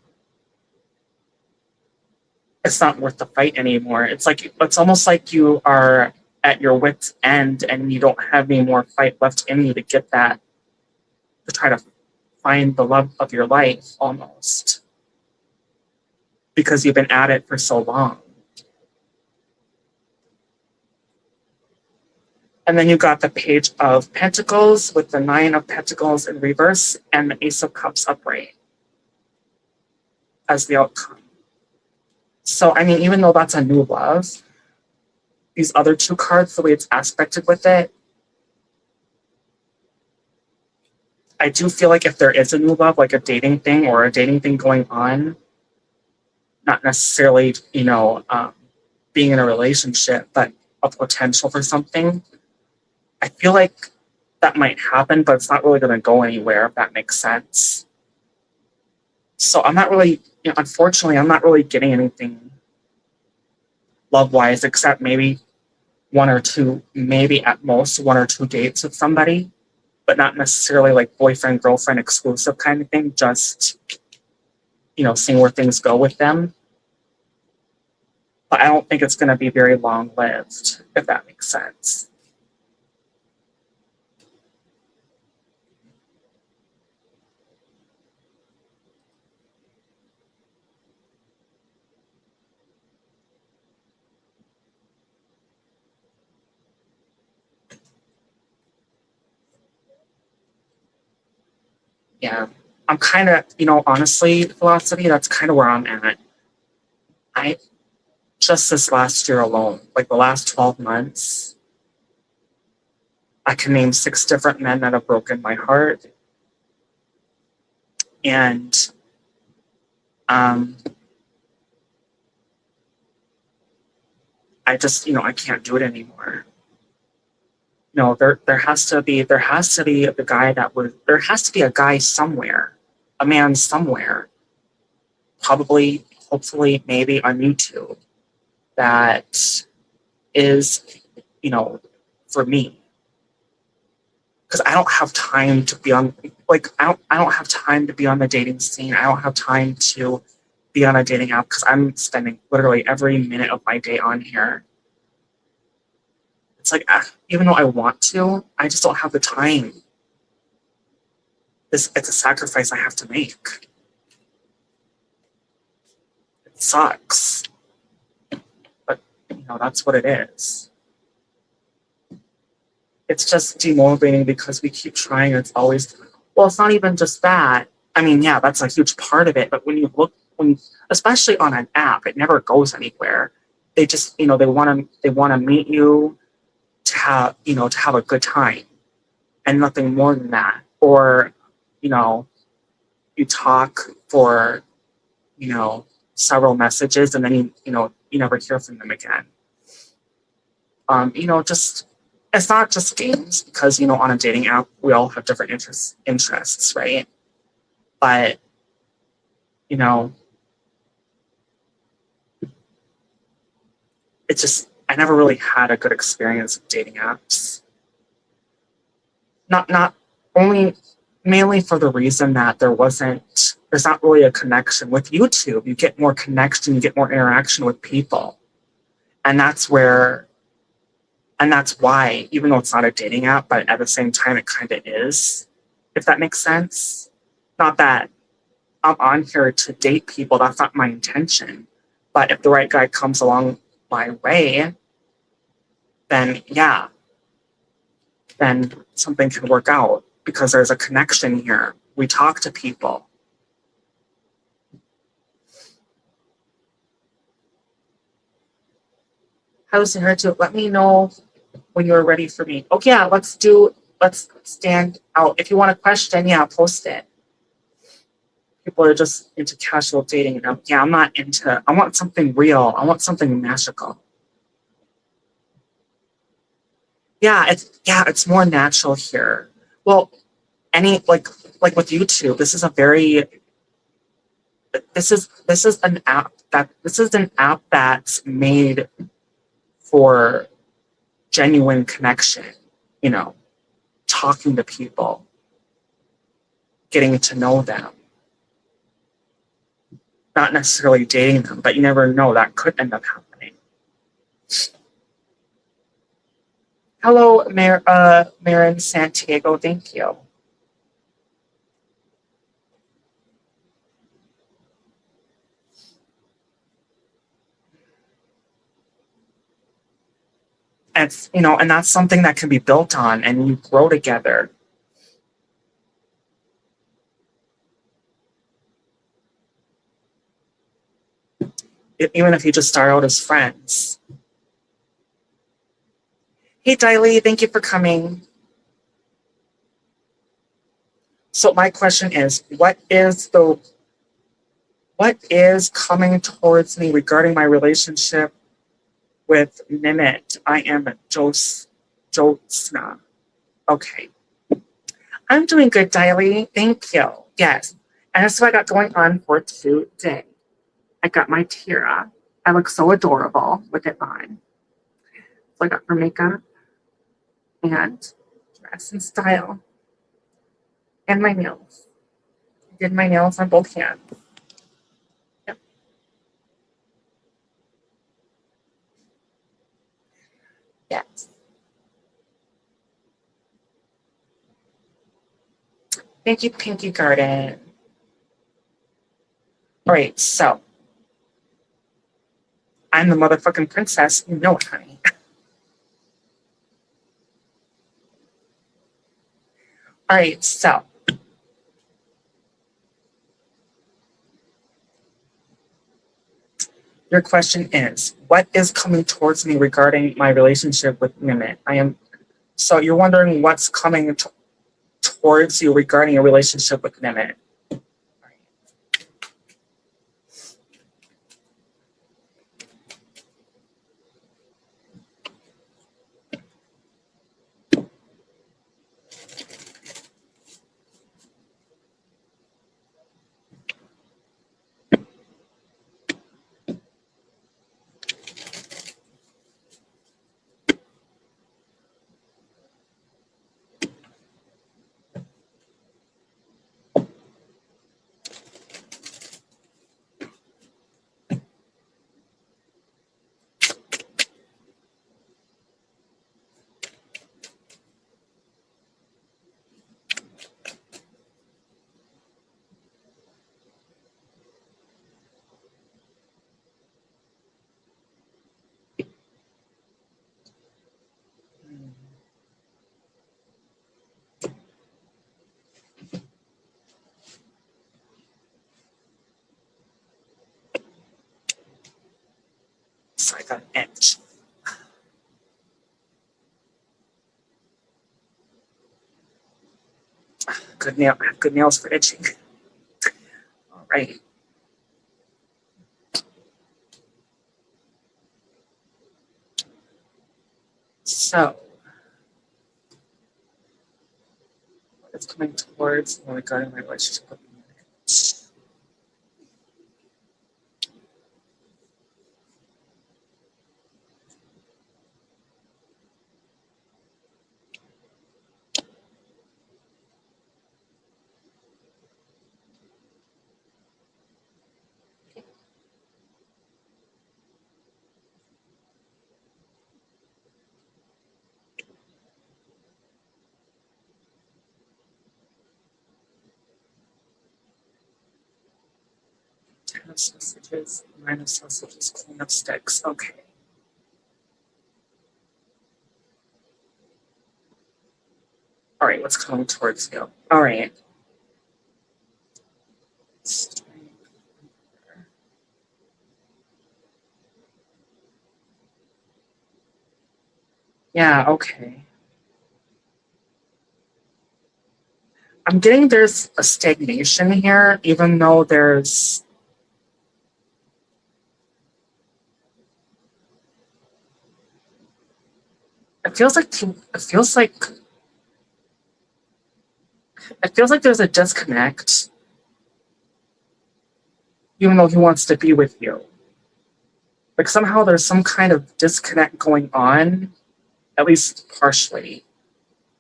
S1: it's not worth the fight anymore. It's like, it's almost like you are at your wit's end and you don't have any more fight left in you to get that, to try to find the love of your life almost. Because you've been at it for so long. And then you got the Page of Pentacles with the Nine of Pentacles in reverse and the Ace of Cups upright as the outcome. So, I mean, even though that's a new love, these other two cards, the way it's aspected with it, I do feel like if there is a new love, like a dating thing or a dating thing going on, not necessarily, being in a relationship, but a potential for something, I feel like that might happen, but it's not really going to go anywhere, if that makes sense. So I'm not really, unfortunately, I'm not really getting anything love-wise, except maybe one or two, maybe at most one or two dates with somebody, but not necessarily like boyfriend, girlfriend, exclusive kind of thing, just, seeing where things go with them. But I don't think it's going to be very long-lived, if that makes sense. Yeah, I'm kind of, honestly, philosophy, that's kind of where I'm at. Just this last year alone, like the last 12 months, I can name 6 different men that have broken my heart. And I just, I can't do it anymore. There has to be the guy there has to be a guy somewhere, a man somewhere, probably, hopefully, maybe on YouTube, that is, for me. Because I don't have time to be on, I don't have time to be on the dating scene. I don't have time to be on a dating app because I'm spending literally every minute of my day on here. It's like, even though I want to, I just don't have the time. It's a sacrifice I have to make. It sucks. But, that's what it is. It's just demotivating because we keep trying. It's always, well, it's not even just that. I mean, yeah, that's a huge part of it. But when you look, especially on an app, it never goes anywhere. They just, they want to meet you to have, to have a good time, and nothing more than that. Or, you talk for, several messages, and then you never hear from them again. Just, it's not just games, because on a dating app we all have different interests, right? But it's just, I never really had a good experience with dating apps. Not only, mainly for the reason that there's not really a connection. With YouTube, you get more connection, you get more interaction with people. And that's why, even though it's not a dating app, but at the same time it kind of is, if that makes sense. Not that I'm on here to date people, that's not my intention. But if the right guy comes along my way, then yeah, then something can work out because there's a connection here. We talk to people. How's it to let me know when you're ready for me? Oh yeah, let's stand out. If you want a question, yeah, post it. People are just into casual dating. And I'm not into, I want something real. I want something magical. Yeah, it's more natural here. Well, like with YouTube, this is an app that's made for genuine connection, you know, talking to people, getting to know them. Not necessarily dating them, but you never know, that could end up happening. Hello, Marin Santiago, thank you. It's, and that's something that can be built on and you grow together. Even if you just start out as friends. Hey, Diley, thank you for coming. So my question is, what is coming towards me regarding my relationship with Mimit? I am Josna. Okay. I'm doing good, Diley. Thank you. Yes. And that's what I got going on for today. I got my tiara. I look so adorable with it on. So I got her makeup and dress and style. And my nails. I did my nails on both hands. Yep. Yes. Thank you, Pinky Garden. All right, so I'm the motherfucking princess. You know it, honey. All right, so your question is, what is coming towards me regarding my relationship with Mimit? So you're wondering what's coming towards you regarding a relationship with Mimit. So I got an itch. Good nails for itching. All right. So it's coming towards me regarding my relationship with Mimit. Ten of sausages, nine of sausages, queen of sticks. Okay. what's coming towards you. All right. Yeah, okay. I'm getting there's a stagnation here, even though there's it feels like there's a disconnect, even though he wants to be with you. Like somehow there's some kind of disconnect going on, at least partially.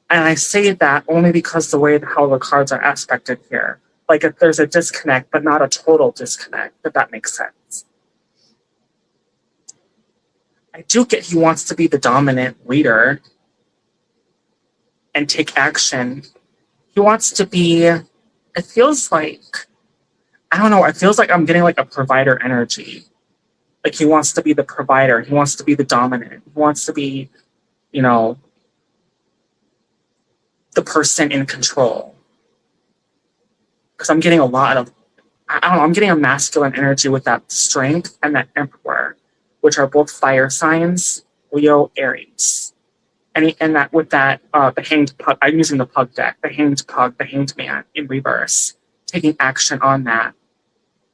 S1: And I say that only because the way how the cards are aspected here. Like if there's a disconnect, but not a total disconnect, if that makes sense. I do get he wants to be the dominant leader and take action. He wants to be, it feels like, I don't know, it feels like I'm getting like a provider energy. Like he wants to be the provider. He wants to be the dominant. He wants to be, you know, the person in control. Because I'm getting a lot of, I don't know, I'm getting a masculine energy with that strength and that emperor, which are both fire signs, Leo, Aries. And that with that, the hanged pug, I'm using the pug deck, the hanged pug, the hanged man in reverse, taking action on that.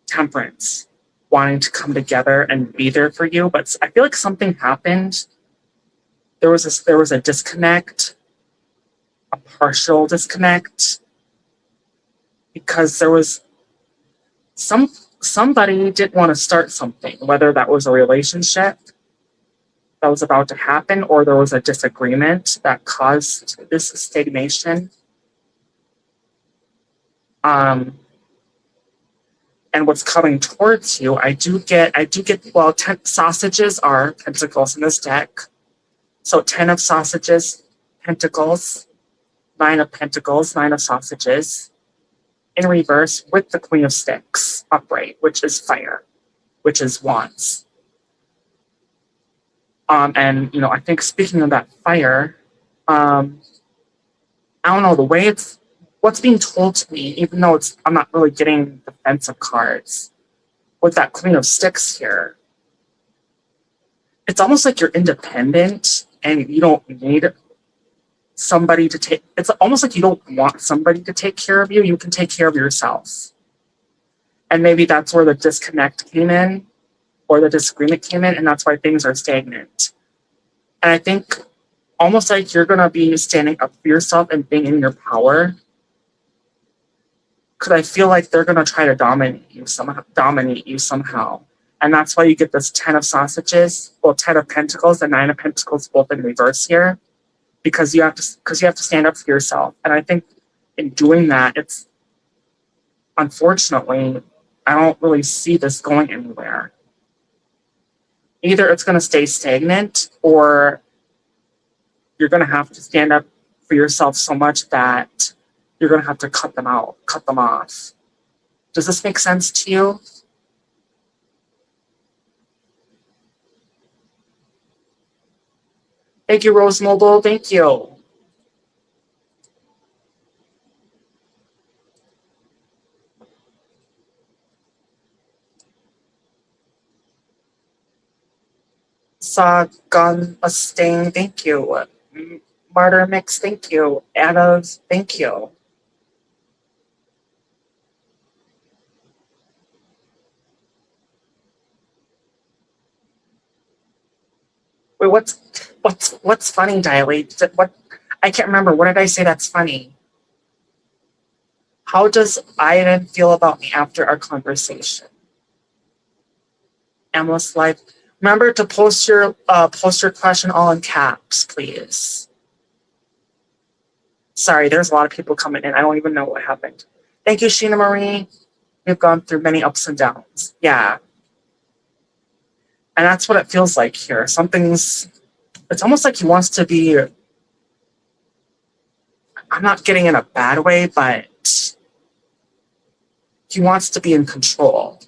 S1: Temperance, wanting to come together and be there for you. But I feel like something happened. There was a disconnect, a partial disconnect, because there was somebody didn't want to start something, whether that was a relationship that was about to happen or there was a disagreement that caused this stagnation. And what's coming towards you, I do get, well, 10 sausages are pentacles in this deck. So 10 of sausages, pentacles, 9 of pentacles, 9 of sausages, in reverse with the Queen of Sticks upright, which is fire, which is wands. And, you know, I think speaking of that fire, I don't know, the way what's being told to me, even though I'm not really getting defensive cards, with that Queen of Sticks here, it's almost like you're independent and you don't need somebody to take, it's almost like you don't want somebody to take care of you. You can take care of yourself. And maybe that's where the disconnect came in or the disagreement came in, and that's why things are stagnant. And I think almost like you're going to be standing up for yourself and being in your power, because I feel like they're going to try to dominate you somehow. And that's why you get this 10 of sausages, well, 10 of pentacles and 9 of pentacles both in reverse here, because you have to stand up for yourself. And I think in doing that, it's unfortunately, I don't really see this going anywhere. Either it's going to stay stagnant, or you're going to have to stand up for yourself so much that you're going to have to cut them off. Does this make sense to you? Thank you, Rose Mobile. Thank you. Sagan Sting, thank you. Martyr Mix, thank you. Anna, thank you. Wait, what's funny, Dilate? What, I can't remember. What did I say that's funny? How does Iden feel about me after our conversation? Endless Life. Remember to post your question all in caps, please. Sorry, there's a lot of people coming in. I don't even know what happened. Thank you, Sheena Marie. We've gone through many ups and downs. Yeah. And that's what it feels like here. It's almost like he wants to be, I'm not getting in a bad way, but he wants to be in control.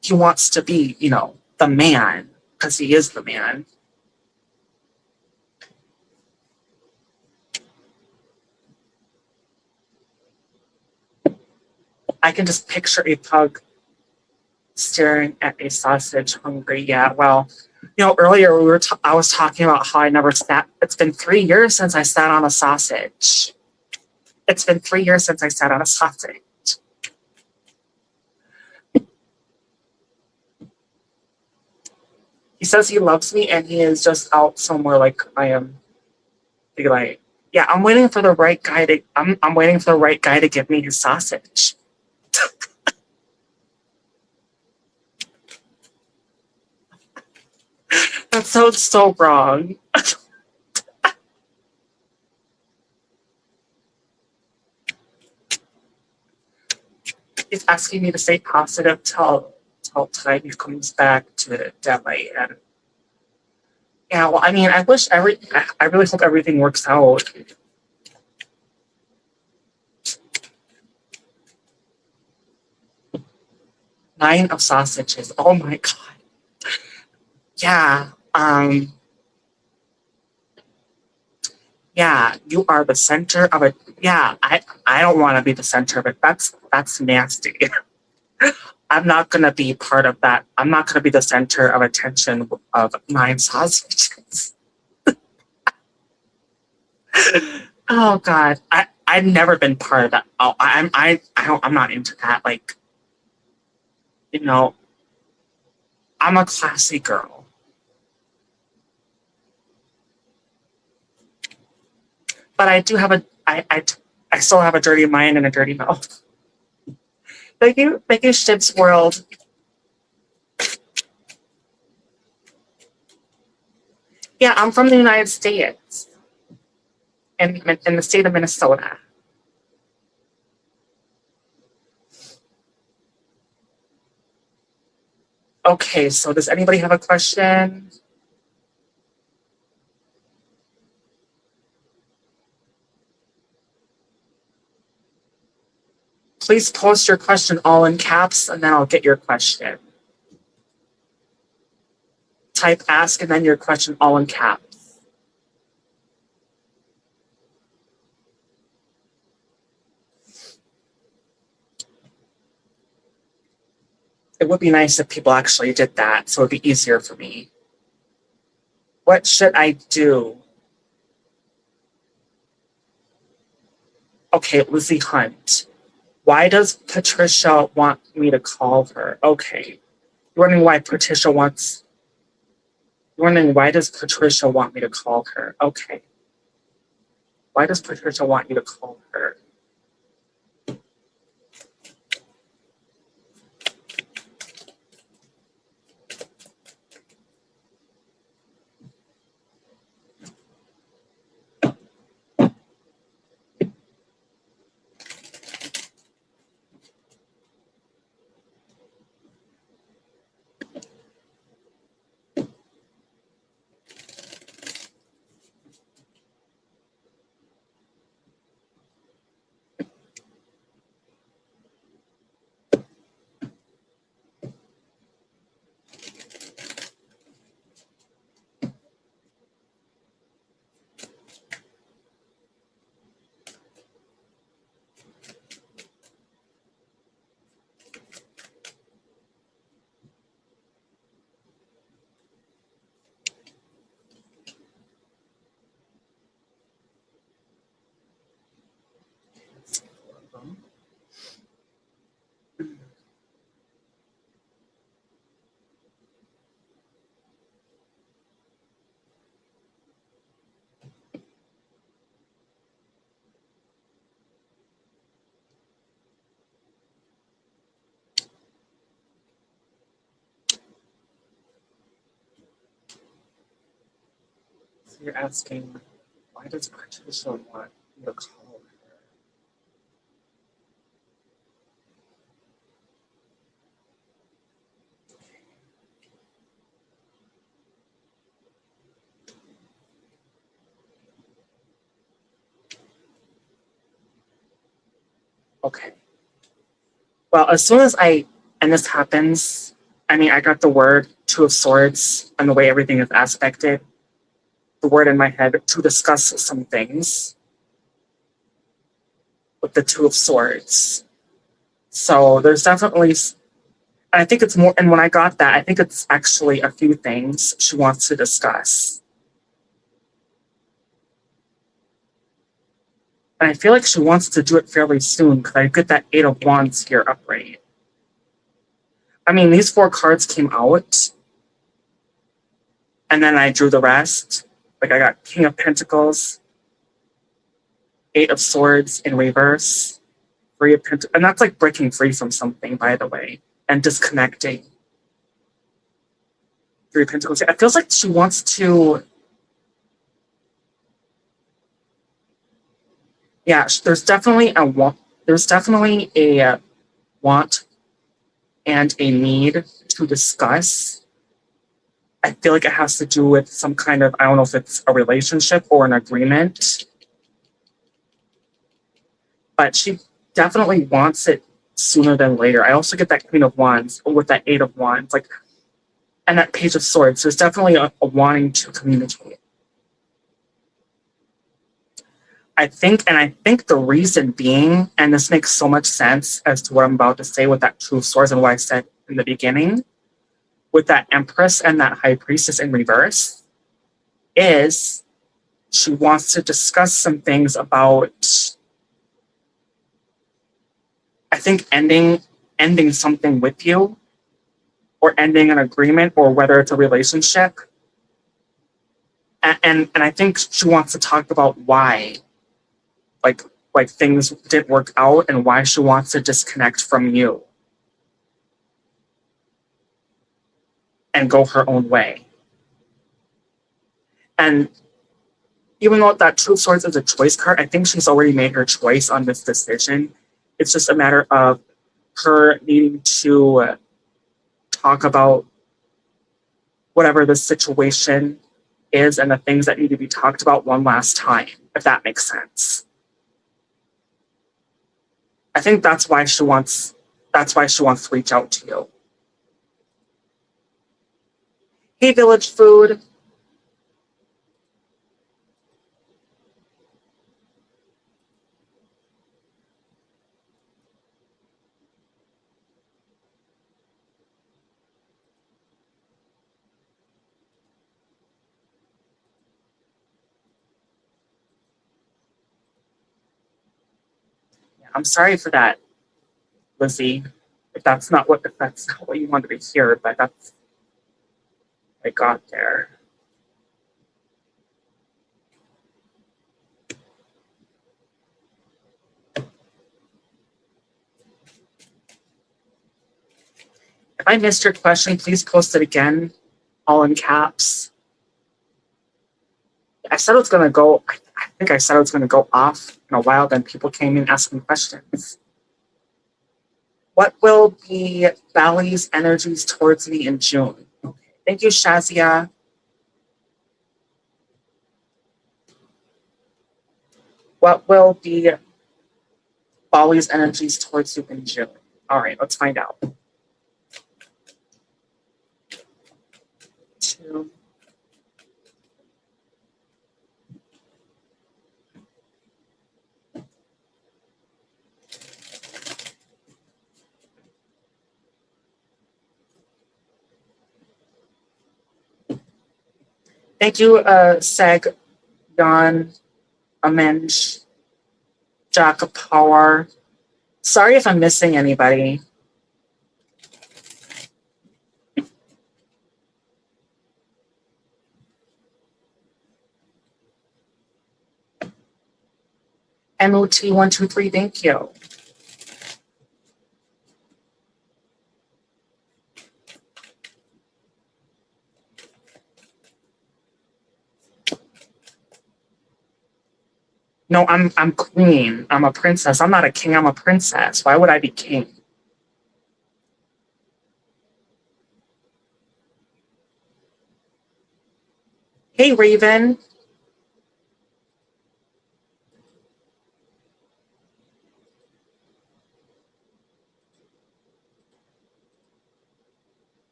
S1: He wants to be, you know, the man, because he is the man. I can just picture a pug staring at a sausage, hungry. Yeah, well, earlier I was talking about how I never sat. It's been 3 years since I sat on a sausage. It's been 3 years since I sat on a sausage. He says he loves me and he is just out somewhere like I am. Like, yeah, I'm waiting for the right guy to. I'm waiting for the right guy to give me his sausage. That sounds so wrong. He's asking me to stay positive till time he comes back to Delhi. And yeah, well, I mean, I really hope everything works out. 9 of sausages. Oh my god. Yeah. Yeah, you are the center of it. Yeah, I don't want to be the center of it. That's nasty. I'm not gonna be part of that. I'm not gonna be the center of attention of 9 sausages. Oh god, I've never been part of that. Oh, I'm not into that. Like, I'm a classy girl. But I do have I still have a dirty mind and a dirty mouth. Thank you, Ship's World. Yeah, I'm from the United States, in the state of Minnesota. Okay, so does anybody have a question? Please post your question all in caps, and then I'll get your question. Type ask and then your question all in caps. It would be nice if people actually did that, so it'd be easier for me. What should I do? Okay, Lizzie Hunt. Why does Patricia want me to call her? Okay. You're wondering why Patricia wants... You're wondering why does Patricia want me to call her? Okay. Why does Patricia want you to call her? So you're asking, why does Patricia want you to call her? Okay. Well, as soon as and this happens, I mean, I got the word Two of Swords and the way everything is aspected, the word in my head to discuss some things with the Two of Swords. So there's definitely, and I think it's more, and when I got that, I think it's actually a few things she wants to discuss. And I feel like she wants to do it fairly soon because I get that Eight of Wands here upright. I mean, these four cards came out, and then I drew the rest. Like I got King of Pentacles, Eight of Swords in reverse, Three of Pentacles, and that's like breaking free from something, by the way, and disconnecting. Three of Pentacles. It feels like she wants to. Yeah, there's definitely a want. There's definitely a want and a need to discuss. I feel like it has to do with some kind of, I don't know if it's a relationship or an agreement, but she definitely wants it sooner than later. I also get that Queen of Wands with that Eight of Wands, like, and that Page of Swords. There's definitely a wanting to communicate. I think the reason being, and this makes so much sense as to what I'm about to say with that Two of Swords and what I said in the beginning, with that Empress and that High Priestess in reverse, is she wants to discuss some things about, I think, ending something with you, or ending an agreement, or whether it's a relationship. And I think she wants to talk about why, like things didn't work out and why she wants to disconnect from you and go her own way. And even though that Two of Swords is a choice card, I think she's already made her choice on this decision. It's just a matter of her needing to talk about whatever the situation is and the things that need to be talked about one last time, if that makes sense. I think that's why she wants to reach out to you. Hey, Village Food. I'm sorry for that, Lizzie. If that's not what you wanted to hear, but that's I got there. If I missed your question, please post it again, all in caps. I said it was gonna go. I think I said it was gonna go off in a while. Then people came in asking questions. What will be Bally's energies towards me in June? Okay. Thank you, Shazia. What will be Bally's energies towards you in June? All right, let's find out. Two. Thank you, Seg, Jan, Amenj, Jack of Power. Sorry if I'm missing anybody. MOT123, thank you. No, I'm queen. I'm a princess. I'm not a king. I'm a princess. Why would I be king? Hey, Raven.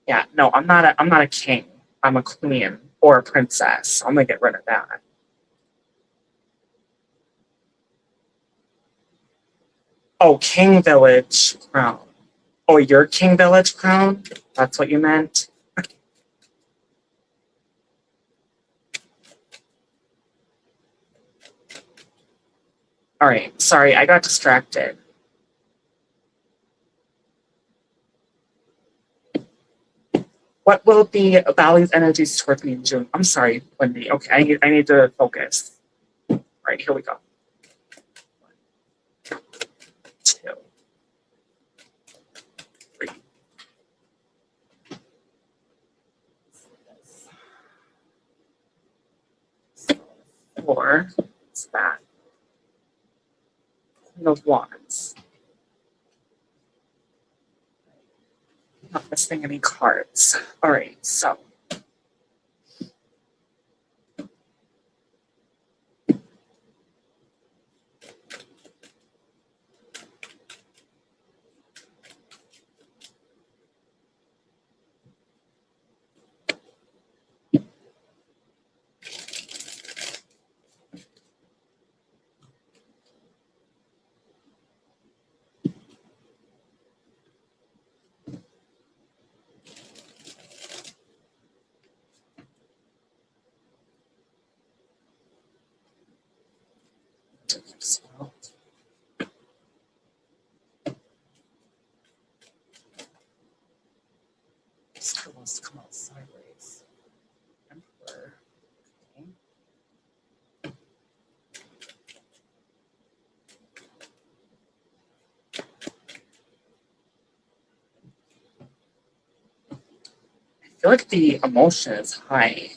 S1: Yeah, no, I'm not a king. I'm a queen. or princess. I'm gonna get rid of that. Oh, King Village crown. Oh, your King Village crown? That's what you meant? All right, sorry, I got distracted. What will be Bally's energies towards me in June? I'm sorry, Wendy. Okay, I need to focus. All right, here we go. 1, 2, 3. 4. What's that? Queen of Wands. Not missing any cards. All right, so. This card wants to come out sideways. Emperor. Okay. I feel like the emotion is high.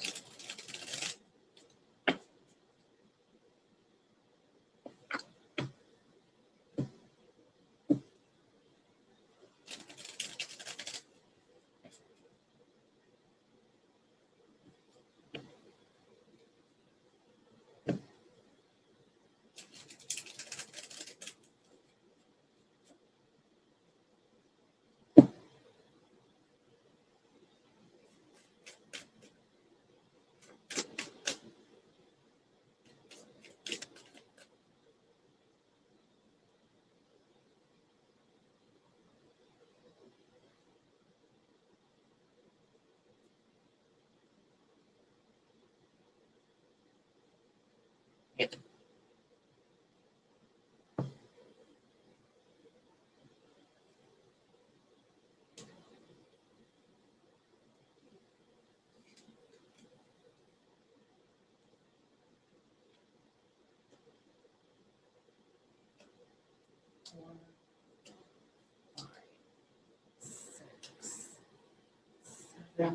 S1: Yeah.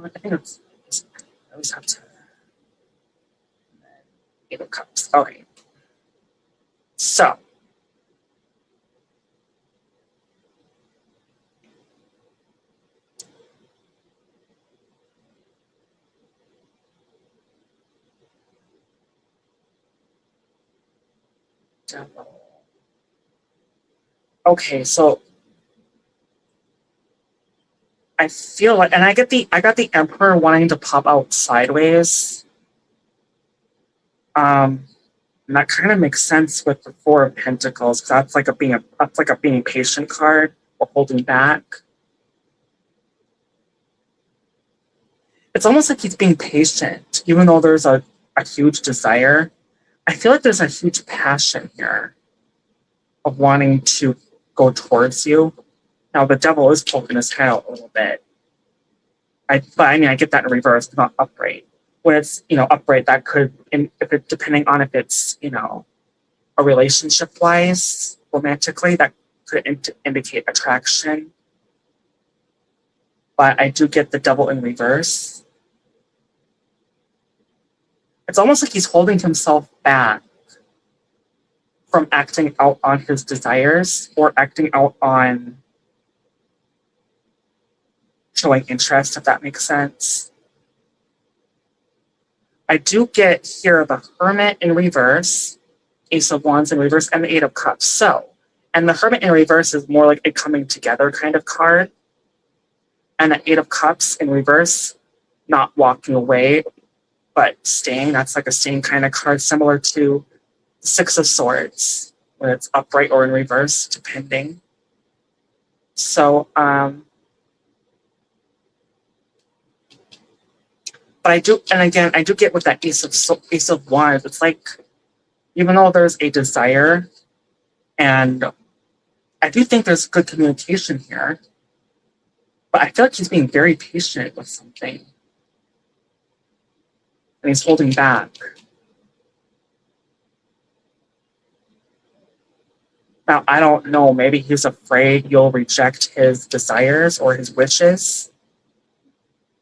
S1: I think it's. I always have to. Eight of Cups. All right. So. Okay, so I feel like, and I got the Emperor wanting to pop out sideways. And that kind of makes sense with the Four of Pentacles, because that's like a being patient card or holding back. It's almost like he's being patient, even though there's a huge desire. I feel like there's a huge passion here of wanting to go towards you. Now the devil is poking his head out a little bit. But I mean, I get that in reverse, not upright. When it's, upright, that could, depending on if it's, a relationship wise, romantically, that could indicate attraction. But I do get the devil in reverse. It's almost like he's holding himself back from acting out on his desires or acting out on showing interest, if that makes sense. I do get here the Hermit in reverse, Ace of Wands in reverse, and the Eight of Cups. So, and the Hermit in reverse is more like a coming together kind of card. And the Eight of Cups in reverse, not walking away, but staying. That's like a staying kind of card, similar to the Six of Swords, when it's upright or in reverse, depending. So, but I do, and again, I do get with that Ace of Wands. It's like, even though there's a desire, and I do think there's good communication here, but I feel like he's being very patient with something, and he's holding back. Now, I don't know, maybe he's afraid you'll reject his desires or his wishes,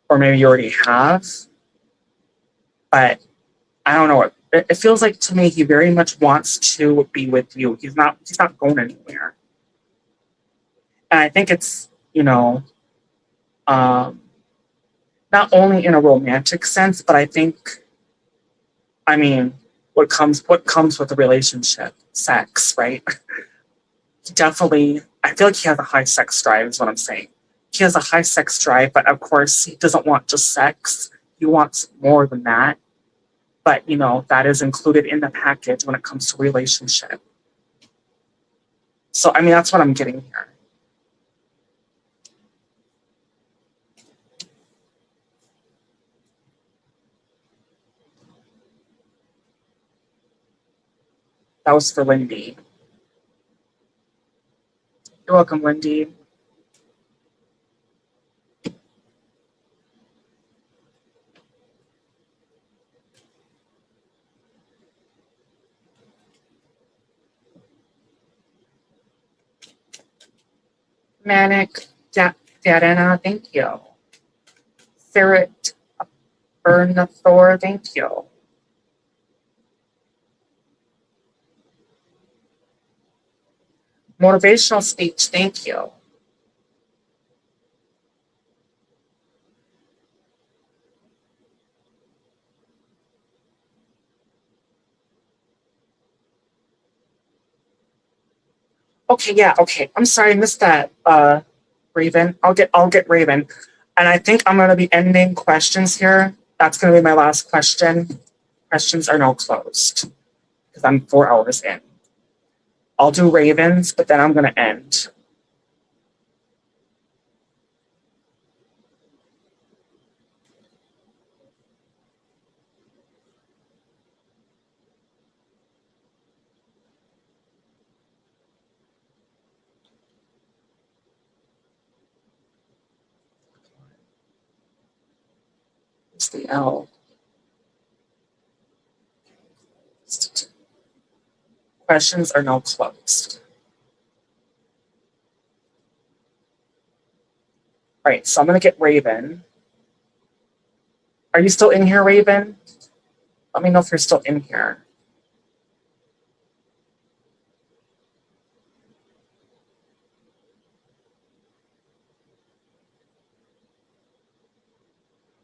S1: or maybe you already have, but I don't know. It feels like to me he very much wants to be with you. He's not going anywhere. And I think it's, not only in a romantic sense, but I think, what comes with a relationship, sex, right? Definitely, I feel like he has a high sex drive, is what I'm saying. He has a high sex drive, but of course he doesn't want just sex. He wants more than that. But, that is included in the package when it comes to relationship. So, that's what I'm getting here. That was for Lindy. You're welcome, Lindy. Manic Darena, thank you. Ferret Bernathor, thank you. Motivational speech, thank you. Okay, yeah, okay. I'm sorry, I missed that, Raven. I'll get Raven. And I think I'm gonna be ending questions here. That's gonna be my last question. Questions are now closed because I'm 4 hours in. I'll do Ravens, but then I'm gonna end. It's the L. Questions are now closed. All right, so I'm gonna get Raven. Are you still in here, Raven? Let me know if you're still in here.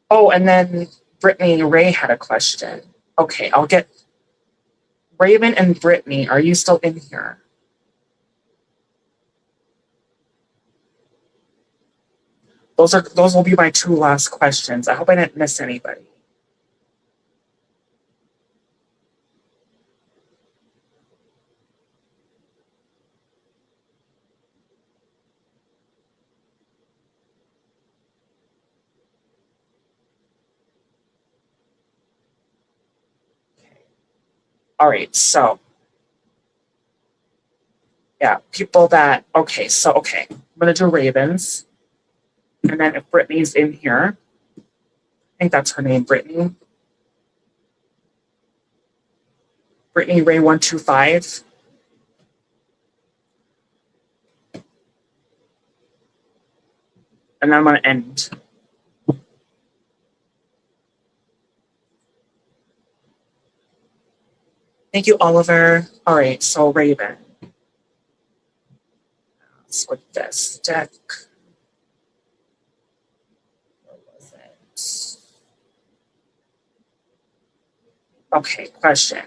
S1: Oh, and then Brittany and Ray had a question. Okay, I'll get Raven and Brittany. Are you still in here? Those will be my 2 last questions. I hope I didn't miss anybody. All right, so yeah, people that okay, I'm gonna do Ravens, and then if Brittany's in here, I think that's her name, Brittany. Brittany Ray 125. And then I'm gonna end. Thank you, Oliver. All right, so Raven. Let's look at this deck. Where was it? Okay, question.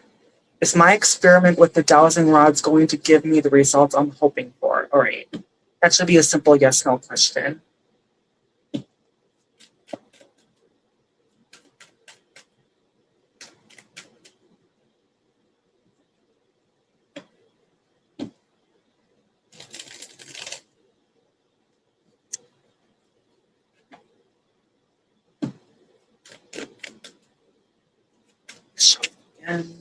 S1: Is my experiment with the dowsing rods going to give me the results I'm hoping for? All right. That should be a simple yes/no question. Show again.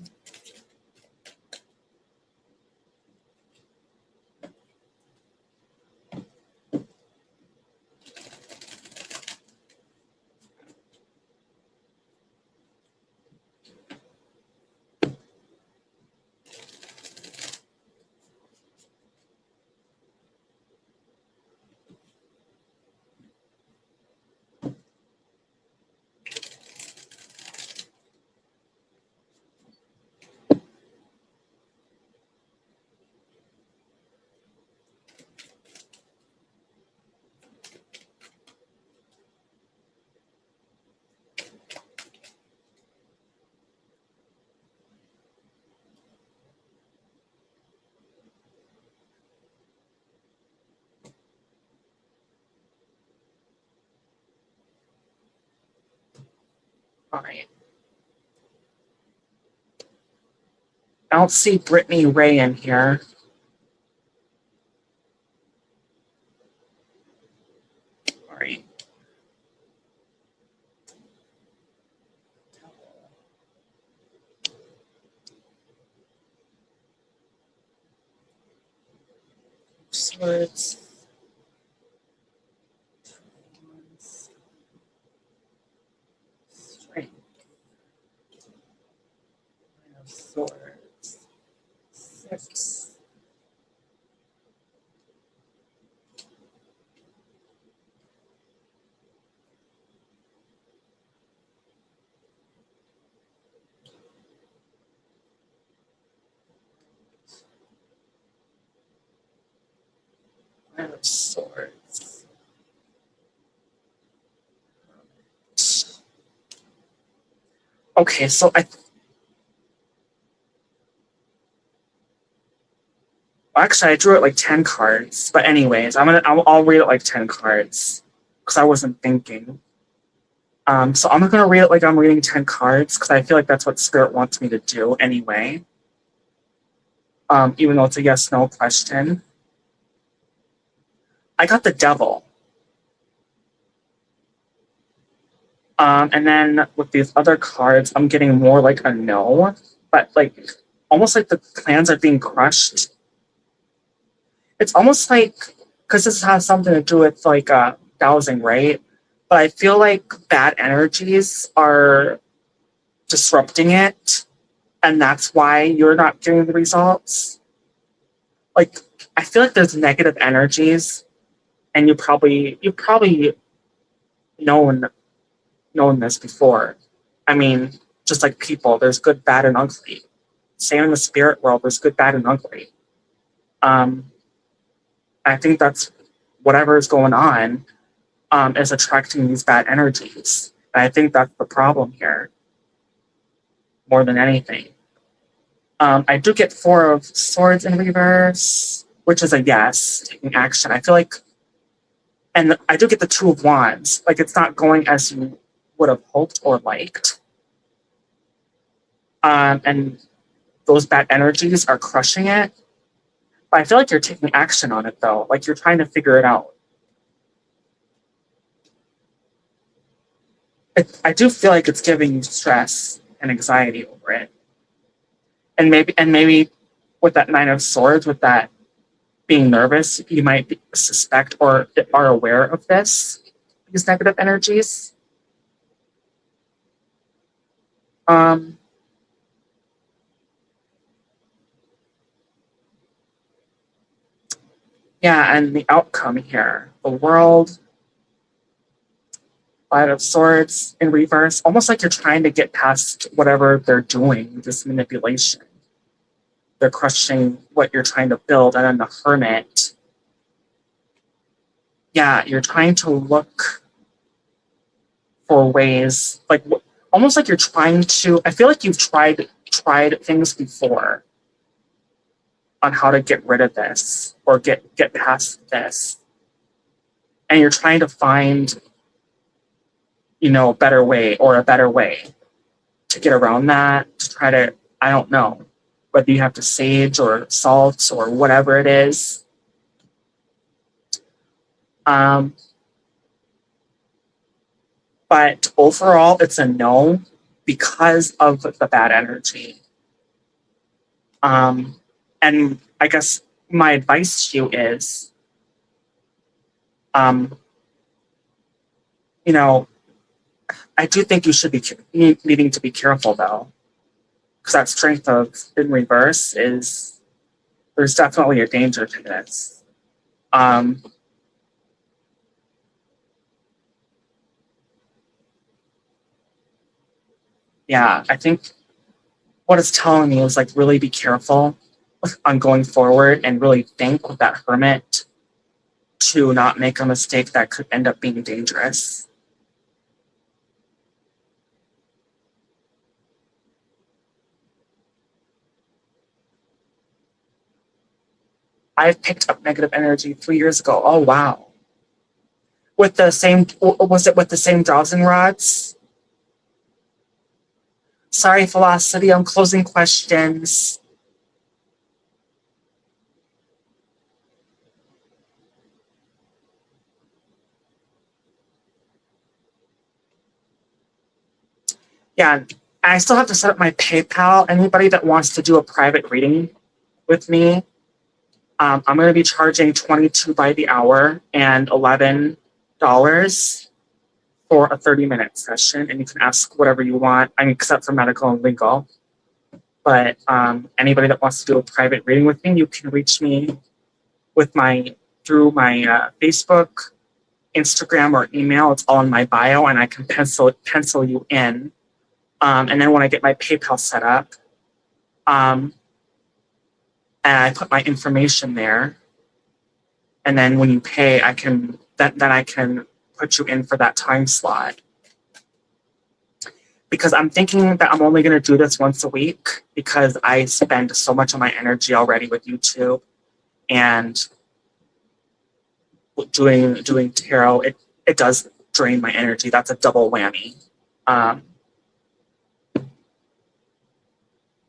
S1: All right. I don't see Brittany Ray in here. All right. Swords. Strength. Nine of Swords. 6. Nine of Swords. Okay, so actually I drew it like 10 cards, but anyways, I'll read it like 10 cards because I wasn't thinking. So I'm gonna read it like I'm reading 10 cards because I feel like that's what Spirit wants me to do anyway. Even though it's a yes/no question. I got the Devil. And then with these other cards, I'm getting more like a no, but like almost like the plans are being crushed. It's almost like, because this has something to do with like dowsing, right? But I feel like bad energies are disrupting it, and that's why you're not getting the results. Like, I feel like there's negative energies, and you've probably known this before. I mean, just like people, there's good, bad, and ugly. Same in the spirit world, there's good, bad, and ugly. I think that's whatever is going on is attracting these bad energies. And I think that's the problem here, more than anything. I do get 4 of Swords in reverse, which is a yes, taking action. I feel like, and I do get the 2 of Wands. Like, it's not going as you would have hoped or liked. And those bad energies are crushing it. But I feel like you're taking action on it, though. Like, you're trying to figure it out. I do feel like it's giving you stress and anxiety over it. And maybe with that 9 of Swords, with that being nervous, you might suspect or are aware of these negative energies. Yeah, and the outcome here, the World, 5 of Swords in reverse, almost like you're trying to get past whatever they're doing, this manipulation. they're crushing what you're trying to build. And then the Hermit, yeah, you're trying to look for ways, like almost like you're trying to. I feel like you've tried things before on how to get rid of this or get past this, and you're trying to find, a better way or a better way to get around that. To try to, I don't know, whether you have to sage or salt or whatever it is. But overall, it's a no because of the bad energy. And I guess my advice to you is, I do think you should be needing to be careful though, because that strength of in reverse is, there's definitely a danger to this. Yeah, I think what it's telling me is like really be careful on going forward and really think with that Hermit to not make a mistake that could end up being dangerous. I've picked up negative energy 3 years ago. Oh, wow. Was it with the same dowsing rods? Sorry, Velocity, I'm closing questions. Yeah, I still have to set up my PayPal. Anybody that wants to do a private reading with me, I'm going to be charging $22 by the hour and $11 for a 30-minute session, and you can ask whatever you want. I mean, except for medical and legal. But anybody that wants to do a private reading with me, you can reach me through my Facebook, Instagram, or email. It's all in my bio, and I can pencil you in. And then when I get my PayPal set up, and I put my information there, and then when you pay, I can put you in for that time slot. Because I'm thinking that I'm only going to do this once a week because I spend so much of my energy already with YouTube and doing tarot. It does drain my energy. That's a double whammy.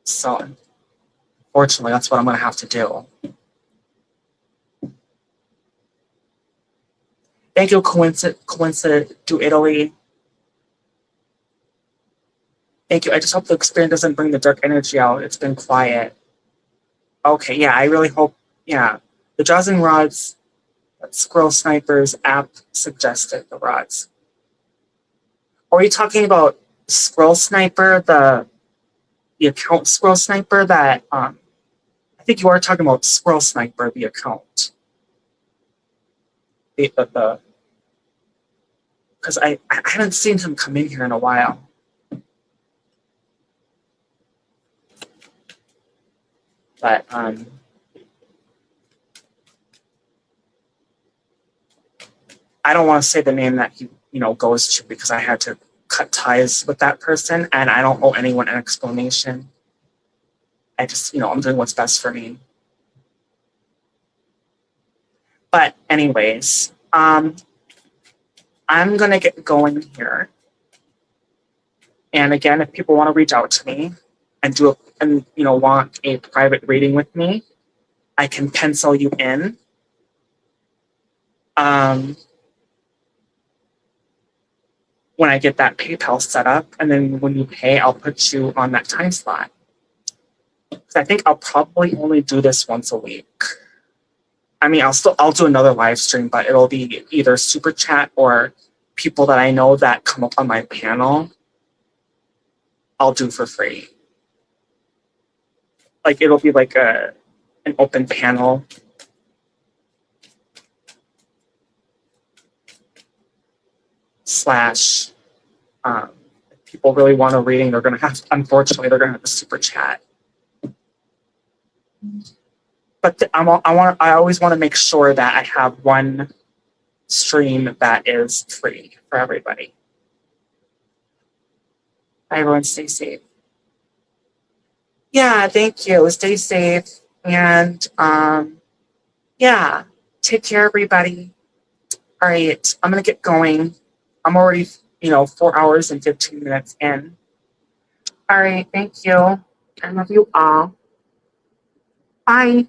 S1: So unfortunately, that's what I'm going to have to do. Thank you, Coincident to Italy. Thank you. I just hope the experience doesn't bring the dark energy out. It's been quiet. Okay, yeah, I really hope, yeah. The dowsing rods, that Squirrel Sniper's app suggested the rods. Are you talking about Squirrel Sniper, the account Squirrel Sniper that, I think you are talking about Squirrel Sniper, the account. Because I haven't seen him come in here in a while. But I don't want to say the name that he goes to because I had to cut ties with that person, and I don't owe anyone an explanation. I just I'm doing what's best for me. But anyways, I'm gonna get going here. And again, if people want to reach out to me and want a private reading with me, I can pencil you in. When I get that PayPal set up, and then when you pay, I'll put you on that time slot. So I think I'll probably only do this once a week. I mean, I'll do another live stream, but it'll be either super chat or people that I know that come up on my panel. I'll do for free. Like it'll be like an open panel. Slash, if people really want a reading, unfortunately, they're gonna have to super chat. but I always want to make sure that I have one stream that is free for everybody. Bye, everyone. Stay safe. Yeah, thank you. Stay safe. And yeah, take care, everybody. All right, I'm going to get going. I'm already, 4 hours and 15 minutes in. All right, thank you. I love you all. Bye.